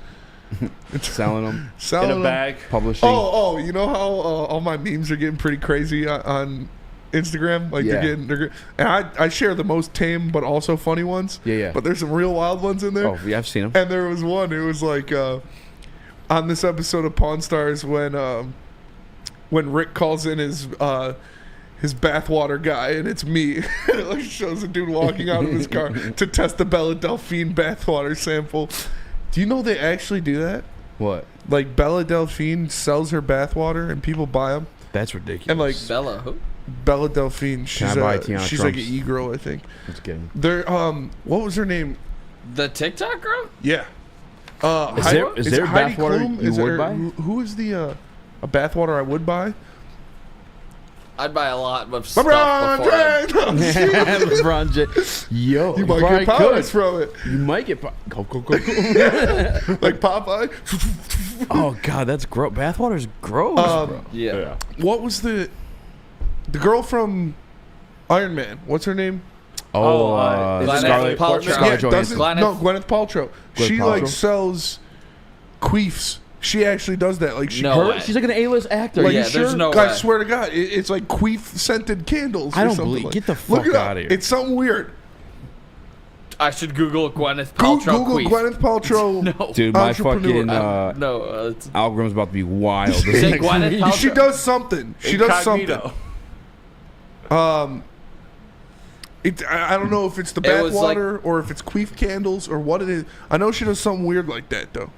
selling them, Selling In a them. bag. publishing. Oh, you know how all my memes are getting pretty crazy on Instagram? Like Yeah. they're and I share the most tame but also funny ones. Yeah. But there's some real wild ones in there. Oh, yeah, I've seen them. And there was one. It was like on this episode of Pawn Stars when Rick calls in his bathwater guy, and it's me. And it like shows a dude walking out of his car to test the Bella Delphine bathwater sample. Do you know they actually do that? What? Like Bella Delphine sells her bathwater and people buy them. That's ridiculous. And like Bella, who? Bella Delphine, she's I buy Tiana she's like an Trump's? e-girl, I think. Let's get him. They're what was her name? The TikTok girl? Yeah. Is there Heidi bathwater Klum? you would buy? Who is the a bathwater I would buy? I'd buy a lot of stuff LeBron before I... James. LeBron James. Yo, You might probably get powers could. from it. You might get. Go. Like Popeye. Oh God, that's gross. Bathwater's gross, bro. Yeah. What was the girl from Iron Man? What's her name? Gwyneth Scarlett Paltrow. Johansson. Gwyneth Paltrow. She Paltrow? like sells queefs. She actually does that. Like No way. She's like an A-list actor. Like, Yeah, you there's sure? no I way. swear to God, it's like queef scented candles. I or don't something believe- like. get the Look fuck it up. outta here. It's something weird. I should Google Gwyneth Paltrow Google queef. Gwyneth Paltrow. No. Dude, my entrepreneur. fucking No, it's... algorithm's about to be wild. Say Gwyneth Paltrow. She does something. She does Incognito. something. I don't know if it's the It was bathwater or if it's queef candles or what it is. I know she does something weird like that though.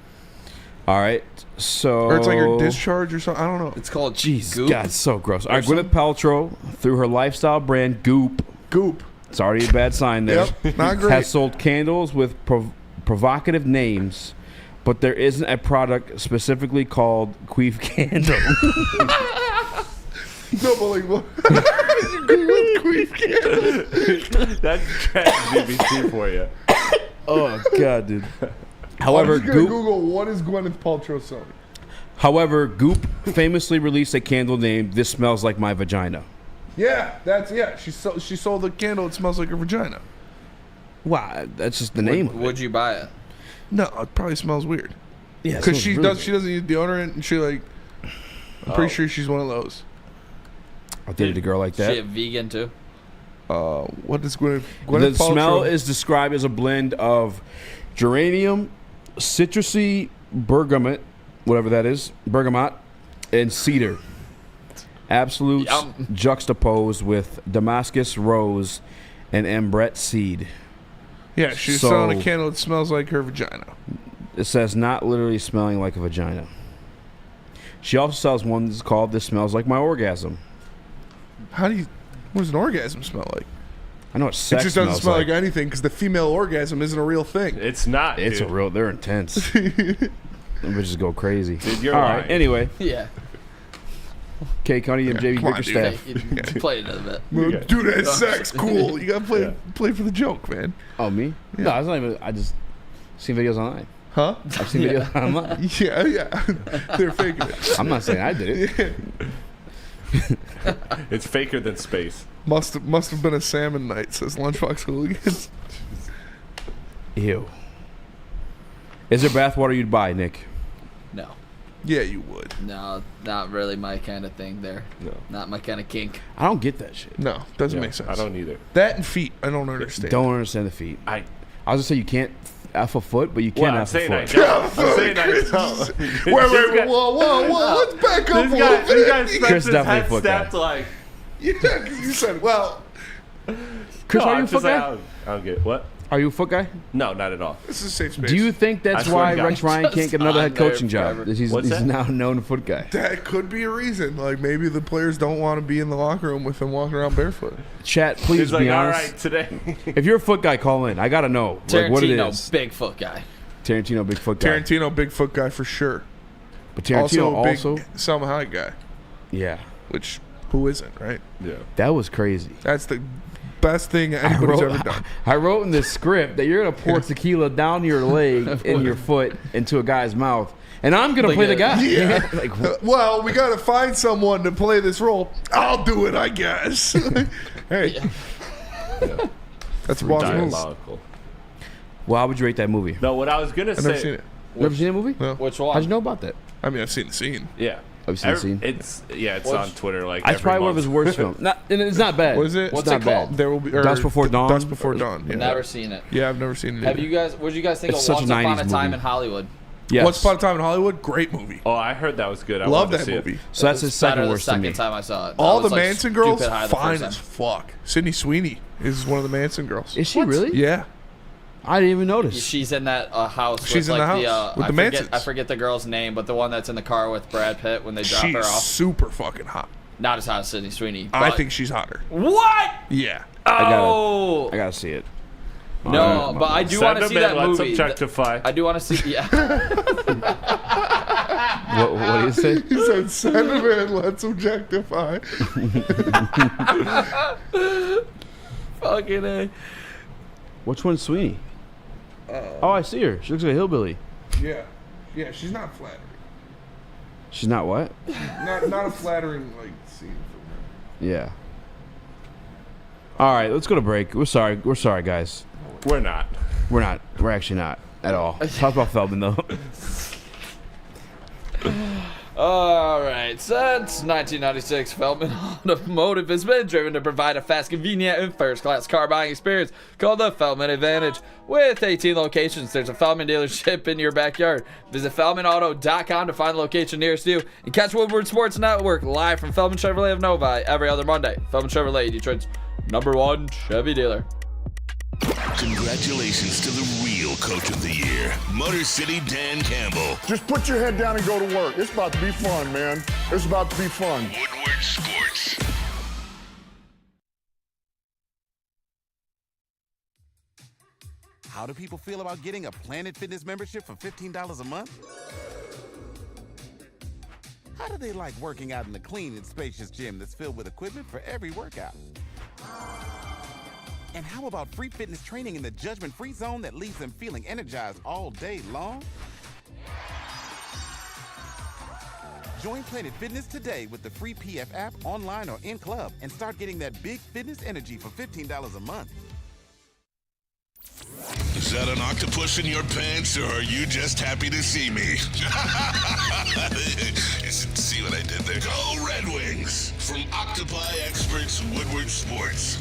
All right, so Or it's like her discharge or something. I don't know. It's called Jeez, Goop. God, it's so gross. All right, Gwyneth Paltrow, through her lifestyle brand Goop. It's already a bad sign there. Yep, not great. Has sold candles with provocative names, but there isn't a product specifically called Queef Candle. No, but like, what? You Googled Queef Candle. That's trash BBC for you. Oh God, dude. However, I'm just gonna Goop. Google what is Gwyneth Paltrow selling. However, Goop famously released a candle named "This Smells Like My Vagina." Yeah, she sold the candle. It smells like her vagina. Wow, that's just the name. of it. Would you buy it? No, it probably smells weird. Yeah, it because smells she really does. She doesn't use deodorant, and she like. I'm pretty sure she's one of those. I dated a girl like that. She a vegan too? What does Gwyneth The Paltrow? smell is described as a blend of geranium, citrusy bergamot, whatever that is, bergamot, and cedar. Absolutes juxtaposed with Damascus rose and ambrette seed. Yeah, she's selling a candle that smells like her vagina. It says not literally smelling like a vagina. She also sells one that's called "This Smells Like My Orgasm." What does an orgasm smell like? I know what sex It just doesn't smells smell like anything because the female orgasm isn't a real thing. It's not. It's dude. a real. They're intense. Them bitches go crazy. Dude, you're All lying. right. Anyway. Yeah. Okay, Connie and JB, come pick your on, staff. You play it a bit. Well, dude, that's sex. Cool. You gotta play for the joke, man. Oh, me? Yeah. No, it's not even. I just seen videos online. Huh? I've seen videos online. Yeah. They're faking it. I'm not saying I did it. It's faker than space. Must have been a salmon night, says Lunchbox Hooligans. Ew. Is there bathwater you'd buy, Nick? No. Yeah, you would. No, not really my kind of thing there. No. Not my kind of kink. I don't get that shit. No, doesn't Yeah, make sense. I don't either. That and feet, I don't understand. Don't understand the feet. I was gonna say you can't F a foot, but you Well, can I'm F a saying I foot. don't. I'm saying I don't. Wait, whoa. Let's back up a little bit. This guy spent Chris his definitely head a foot guy. snapped like. Yeah, because you said, well, Chris, No, are you I'm a just foot like, guy? I don't get it. What? Are you a foot guy? No, not at all. this is a safe space. Do you think that's I swear why to God. Rex Ryan can't Just get another head on there coaching job? forever. He's What's that? now a known foot guy. that could be a reason? Like maybe the players don't want to be in the locker room with him walking around barefoot. Chat, please He's like, be all honest. right, today. If you're a foot guy, call in. I gotta know like, what it Tarantino, is. big foot guy. Tarantino, big foot guy. Tarantino, big foot guy for sure. But Tarantino also, also, big Selma Hayek guy, yeah, which who isn't, right? Yeah. that was crazy. That's the best thing anybody's ever done. I wrote in this script that you're gonna pour tequila down your leg and your foot into a guy's mouth, and I'm gonna play the guy. Yeah. Like, Well, we got to find someone to play this role. I'll do it, I guess. Hey, that's a boss move. Diabolical. well, how would you rate that movie? No, what I was gonna I've say. never seen it. You ever seen that movie? No. Which one? How'd you know about that? I mean, I've seen the scene. Yeah. Have you seen the scene? It's What's- on Twitter like. That's every probably one of month. his worst films. And it's not bad. What is it? It's What's not it bad. called? There will be Dust Before Dawn? Dust Before Dawn. Yeah. Never seen it. Yeah, I've never seen it. Have either. you guys? What did you guys think It's of such a Once Upon 90s a Time movie. in Hollywood? Yes. Once Upon a Time in Hollywood, great movie. Oh, I heard that was good. I Love wanted to that see movie. It. So that's It his was better second the worst to me. second time I saw it. I All was, the like, Manson girls, stupid high the fine first as time. fuck. Sydney Sweeney is one of the Manson girls. Is she really? Yeah. I didn't even notice. She's in that house. She's with, in the like, house with I the forget, Mansons. I forget the girl's name, but the one that's in the car with Brad Pitt when they drop her She's off. super fucking hot. Not as hot as Sydney Sweeney. I but- think she's hotter. What? Yeah. Oh. I gotta see it. No, but I do want to see that Let's movie. objectify. I do want to see. Yeah. What do you say? He said, send him in, let's objectify. Fucking A. Which one's Sweeney? Oh, I see her. She looks like a hillbilly. Yeah. Yeah, she's not flattering. She's not what? Not a flattering, like, scene for her. Yeah. All right, let's go to break. We're sorry. We're sorry, guys. We're not. We're not. We're actually not at all. Talk about Feldman, though. All right. Since 1996, Feldman Automotive has been driven to provide a fast, convenient, and first-class car buying experience called the Feldman Advantage. With 18 locations, there's a Feldman dealership in your backyard. Visit FeldmanAuto.com to find the location nearest you and catch Woodward Sports Network live from Feldman Chevrolet of Novi every other Monday. Feldman Chevrolet, Detroit's #1 Chevy dealer. Congratulations to the real Perennial Coach of the Year, Motor City Dan Campbell. Just put your head down and go to work. It's about to be fun, man. It's about to be fun. Woodward Sports. How do people feel about getting a Planet Fitness membership for $15 a month? How do they like working out in a clean and spacious gym that's filled with equipment for every workout? And how about free fitness training in the judgment-free zone that leaves them feeling energized all day long? Join Planet Fitness today with the free PF app, online or in club, and start getting that big fitness energy for $15 a month. Is that an octopus in your pants, or are you just happy to see me? See what I did there? Go Red Wings! From Octopi experts, Woodward Sports.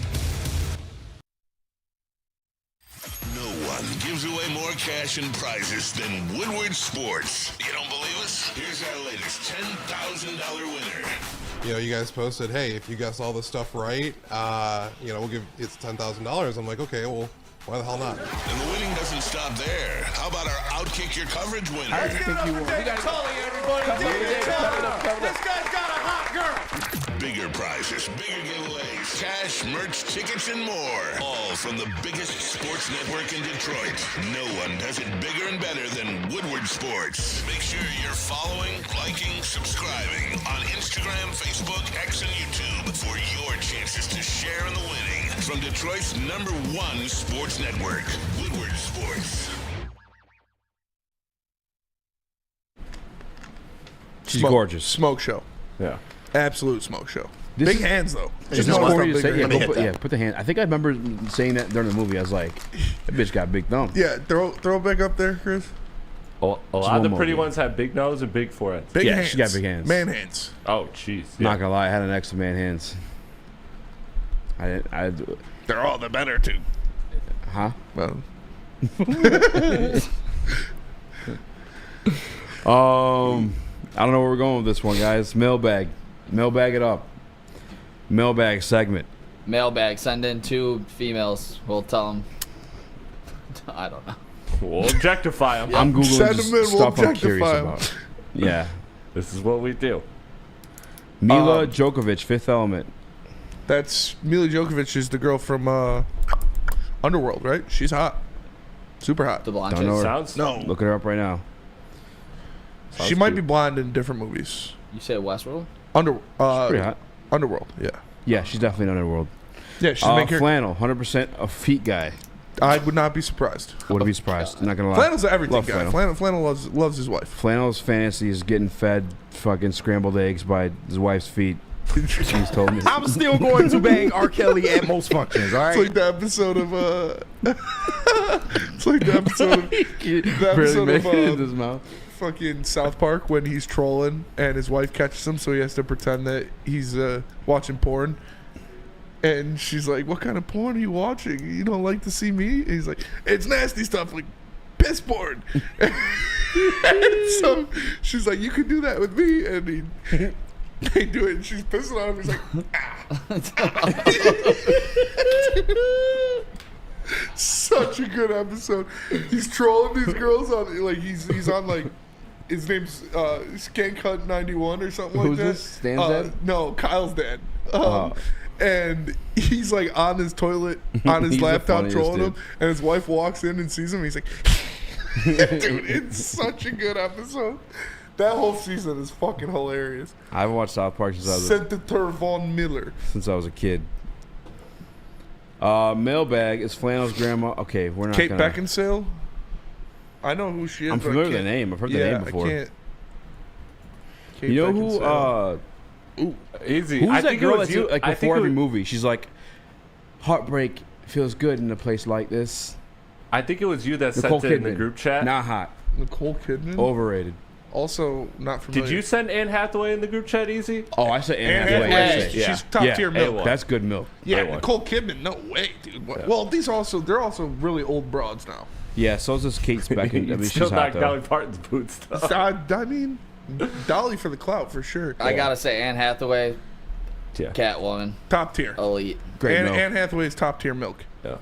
No one gives away more cash and prizes than Woodward Sports. You don't believe us? Here's our latest $10,000 winner. You know, you guys posted, hey, if you guess all this stuff right, you know, we'll give it's $10,000. I'm like, okay, well, why the hell not? And the winning doesn't stop there. How about our Outkick Your Coverage winner? Let's give it up for David Tully, everybody. David Tully. This guy's got a hot girl. Bigger prizes, bigger giveaways, cash, merch, tickets, and more. All from the biggest sports network in Detroit. No one does it bigger and better than Woodward Sports. Make sure you're following, liking, subscribing on Instagram, Facebook, X, and YouTube for your chances to share in the winning. From Detroit's #1 sports network, Woodward Sports. She's gorgeous. Smoke show. Yeah. Absolute smoke show. This Big is- hands, though. It's Just not noticed corny how to say. big Yeah, her hands are. put the hand. I think I remember saying that during the movie. I was like, that bitch got a big thumb. Yeah, throw it back up there, Chris. A lot of the pretty ones have big nose and big foreheads. Big Yeah, hands. she got big hands. Man hands. Oh, jeez. Not gonna lie, I had an ex with man hands. I They're all the better, too. huh? Well, I don't know where we're going with this one, guys. Mailbag it up. Mailbag segment. Mailbag. Send in 2 females. We'll tell them. I don't know. We'll objectify them. I'm googling Send just them in, we'll stuff I'm curious objectify 'em. about. Yeah. This is what we do. Mila Djokovic, Fifth Element. that's Mila Djokovic is the girl from Underworld, right? She's hot. Super hot. The blonde Don't know chick. her. Sounds No. Look her up right now. She might be blonde in different movies. You say Westworld? Pretty hot. Underworld, yeah. Yeah, she's definitely an Underworld. Yeah, she's making her. Flannel, 100% a feet guy. I would not be surprised. Wouldn't be surprised. Not gonna lie. Flannel's an everything Love guy. Flannel. Flannel loves his wife. Flannel's fantasy is getting fed fucking scrambled eggs by his wife's feet. She's told me. I'm still going to bang R. Kelly at most functions, all right? It's like the episode of it's like the episode of Barely making it in his mouth. fucking South Park when he's trolling and his wife catches him, so he has to pretend that he's watching porn. And she's like, "What kind of porn are you watching? You don't like to see me?" And he's like, "It's nasty stuff like piss porn." And so she's like, "You can do that with me," and they do it, and she's pissing on him. He's like, such a good episode. He's trolling these girls on like he's on like his name's Skank Hunt 91 or something Who's like that. this? Stan's dad? No, Kyle's dad. And he's like on his toilet on his He's the laptop funniest trolling him, dude. and his wife walks in and sees him. And he's like, dude, it's such a good episode. That whole season is fucking hilarious. I haven't watched South Park since Senator Von Miller. I was a kid. Mailbag is Flannel's grandma. Okay, we're not Kate gonna... Beckinsale. I know who she is. I'm but I familiar with the can't- name. I've heard the name before. I can't. Kate You know Beckinsale. Easy. who's I that think girl it was that's you. like I think before it every was, movie? She's like, heartbreak feels good in a place like this. I think it was you that Nicole sent it in the Kidman. group chat. Not hot. Nicole Kidman. Overrated. Also not familiar. Did you send Anne Hathaway in the group chat, Easy? Oh, I said Anne Anne Hathaway. Hathaway, yesterday. she's top tier milk. A1. That's good milk. Yeah, A1. Nicole Kidman. No way, dude. What? Well, they're also really old broads now. Yeah, so is this Kate Beckinsale. I mean, Still she's not hot Dolly though. Parton's boots, though. I mean, Dolly for the clout for sure. I gotta say, Anne Hathaway, Yeah. Catwoman, Top tier. elite. Great milk. Anne Hathaway's top tier milk. Yeah.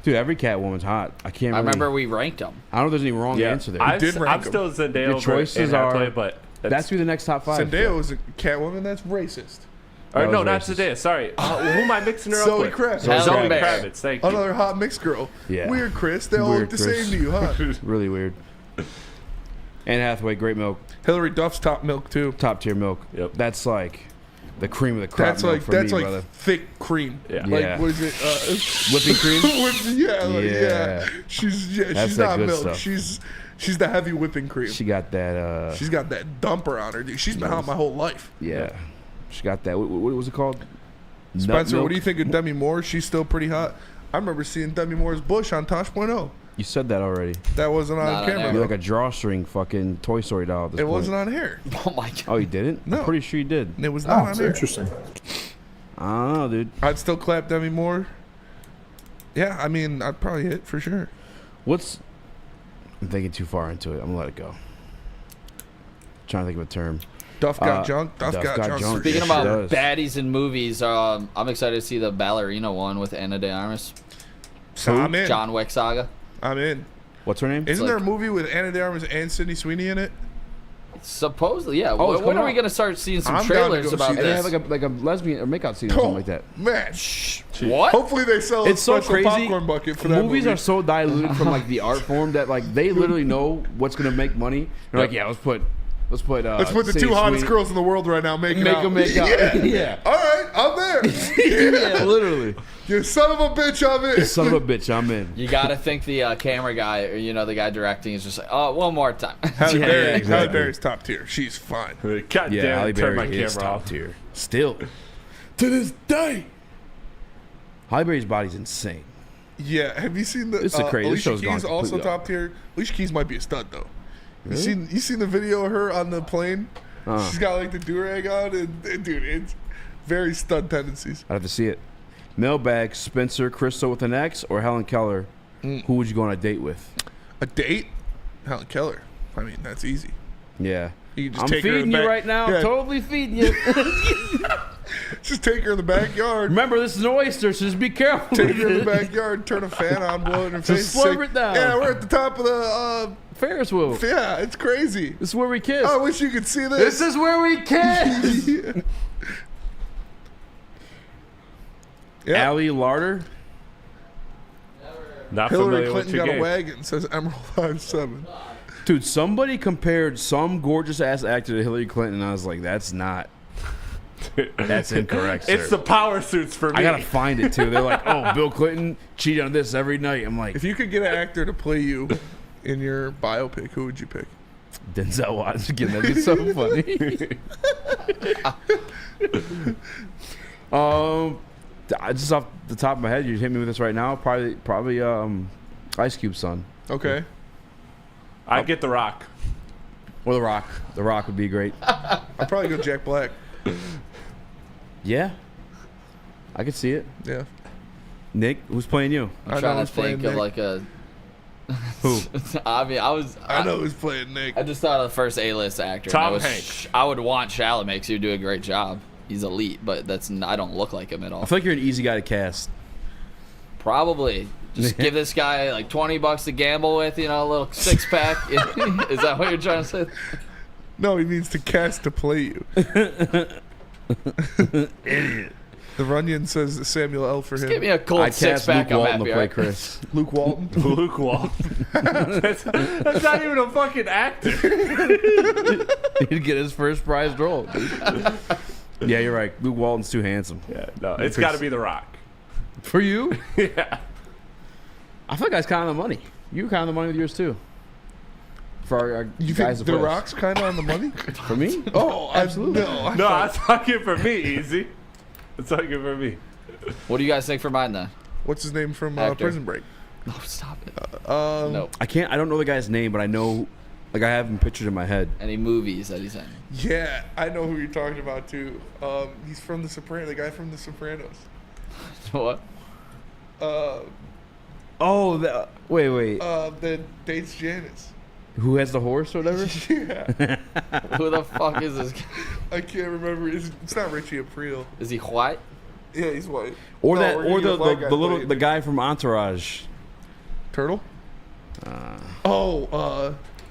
Dude, every Catwoman's hot. I can't. I really, remember we ranked them. I don't know if there's any wrong answer there. I'm still Zendaya Your over choices Anne are. Hathaway, but That's be the next top 5. Zendaya was a Catwoman. That's racist. Or That no, was not racist. Zendaya. Sorry. Who am I mixing her up Zoe with? Kravitz. Zoe Kravitz. Kravitz. Thank you. Another hot mixed girl. Yeah. Weird, Chris. They all Weird, look the Chris. same to you, huh? Really weird. Anne Hathaway, great milk. Hillary Duff's top milk too. Top tier milk. Yep. That's like the cream of the crop That's milk like for that's me, like brother. thick cream. Yeah. Like Yeah. what is it? Whipping cream? Yeah. She's That's she's that not good milk. stuff. She's the heavy whipping cream. She got that. She's got that dumper on her, dude. She's been hot my whole life. Yeah. She got that. What was it called? Nut Spencer, milk? what do you think of Demi Moore? She's still pretty hot. I remember seeing Demi Moore's bush on Tosh.0. You said that already. That wasn't on Not on camera. air. You're like a drawstring fucking Toy Story doll at this It point. wasn't on here. Oh my god. Oh, you didn't? No. I'm pretty sure you did. It was not on It's here. interesting. I don't know, dude. I'd still clap Demi Moore. Yeah, I mean, I'd probably hit for sure. What's... I'm thinking too far into it. I'm gonna let it go. Trying to think of a term. Duff got junk. Duff got junk. junk. Speaking Yes, about she does. baddies in movies, I'm excited to see the ballerina one with Ana de Armas. So I'm in. John Wick saga. I'm in. What's her name? Isn't there a like- movie with Ana de Armas and Sydney Sweeney in it? Supposedly, yeah. Oh, it's when coming are we out. gonna start seeing some I'm down to trailers go about see And they this? have like a lesbian or makeout scene or something like that. Man. What? Hopefully they sell It's a so special crazy. popcorn bucket for that Movies movie. are so diluted from like the art form that like they literally know what's gonna make money. They're like, yeah, let's put Let's put the Sydney two hottest Sweeney- girls in the world right now making Make out. them make out. Yeah. Yeah. All right, I'm there. Yeah, literally. You son of a bitch, I'm in. Son of a bitch, I'm in. You gotta think the camera guy, or the guy directing, is just like, oh, one more time. Halle Yeah, Berry. yeah, exactly. Halle Berry's top tier. She's fine. God Yeah, damn Halle it, turn my Berry is camera top off. tier. Still. To this day. Halle Berry's body's insane. Yeah, have you seen the This is crazy. This Alicia show's gone Keys also completely top tier? Alicia Keys might be a stud though. Really? You seen the video of her on the plane? Uh. She's got like the do-rag on and dude, it's very stud tendencies. I'd have to see it. Mailbag, Spencer Crystal with an X or Helen Keller. Who would you go on a date with? A date? Helen Keller. I mean, that's easy. Yeah. You can just I'm take her in feeding the you back- right now. Yeah. Totally feeding you. Just take her in the backyard. Remember, this is an oyster, so just be careful. Take her in the backyard, turn a fan on, blow it in her face. Just slurp say, it down. Yeah, we're at the top of the Ferris wheel. yeah, it's crazy. This is where we kiss. I wish you could see this. This is where we kiss. Yeah. Allie Larder. Not Hillary familiar with Clinton your got game. a wagon, says Emerald 57. Dude, somebody compared some gorgeous ass actor to Hillary Clinton, and I was like, that's incorrect, sir. It's the power suits for me. I gotta find it too. They're like, oh, Bill Clinton cheated on this every night. I'm like, If you could get an actor to play you in your biopic, who would you pick? Denzel Washington. That'd be so funny. Just off the top of my head, you hit me with this right now. Probably Ice Cube's son. Okay. I get The Rock. Or The Rock. The Rock would be great. I'd probably go Jack Black. Yeah. I could see it. Yeah. Nick, who's playing you? I'm I trying know to who's playing think of Nick. like a. Who? I mean, I know who's playing Nick. I just thought of the first A-list actor. Tom and Hanks. I would want Chalamet because he would do a great job. He's elite, but I don't look like him at all. I feel like you're an easy guy to cast. Probably. Just give this guy like $20 to gamble with, a little 6-pack. Is that what you're trying to say? No, he means to cast to play you. Idiot. The Runyon says Samuel L. for him. Give me a cold I cast 6-pack. Luke I'm Walton happy. to play Right? Chris. Luke Walton. Luke Walton. that's not even a fucking actor. He'd get his first prize role. Dude. Yeah, you're right. Luke Walton's too handsome. Yeah, no, it's got to be The Rock. For you? Yeah. I feel like I was counting the money. You were counting the money with yours too. For our You guys think to The play. Rock's kind of on the money? For me? Oh, absolutely. No, I'm talking for me, Easy. I'm talking for me. What do you guys think for mine then? What's his name from Actor. Prison Break? Oh, stop it. No. I don't know the guy's name, but I know, like, I have him pictured in my head. Any movies that he's in? Yeah, I know who you're talking about too. He's from The Sopranos. The guy from The Sopranos. What? Oh, wait. That dates Janice. Who has the horse or whatever? Yeah. Who the fuck is this guy? I can't remember. It's not Richie Aprile. Is he white? Yeah, he's white. Or No, that, we're or gonna get a black guy the playing guy from Entourage. Turtle?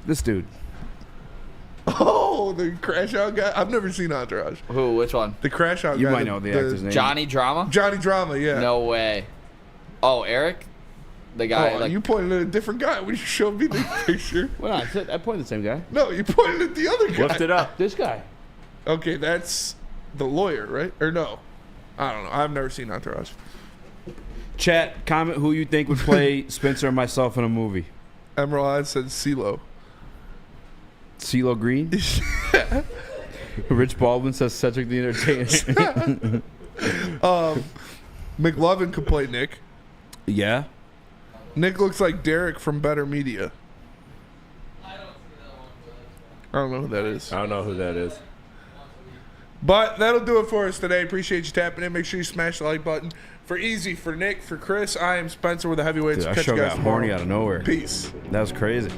This dude. Oh, the crash out guy. I've never seen Entourage. Who? Which one? The crash out guy. You might know the actor's name. Johnny Drama? Johnny Drama, yeah. No way. Oh, Eric? The guy. Oh, you pointed at a different guy when you showed me the picture. Well, I pointed at the same guy. No, you pointed at the other guy. Lift it up. This guy. Okay, that's the lawyer, right? Or no? I don't know. I've never seen Entourage. Chat, comment who you think would play Spencer and myself in a movie. Emerald said CeeLo. CeeLo Green? Rich Baldwin says Cedric the Entertainer. McLovin could play Nick. Yeah. Nick looks like Derek from Better Media. I don't know who that is. I don't know who that is. But that'll do it for us today. Appreciate you tapping in. Make sure you smash the like button. For Easy, for Nick, for Chris, I am Spencer with the Heavyweights. Dude, Catch that show you guys got horny tomorrow. out of nowhere. Peace. That was crazy.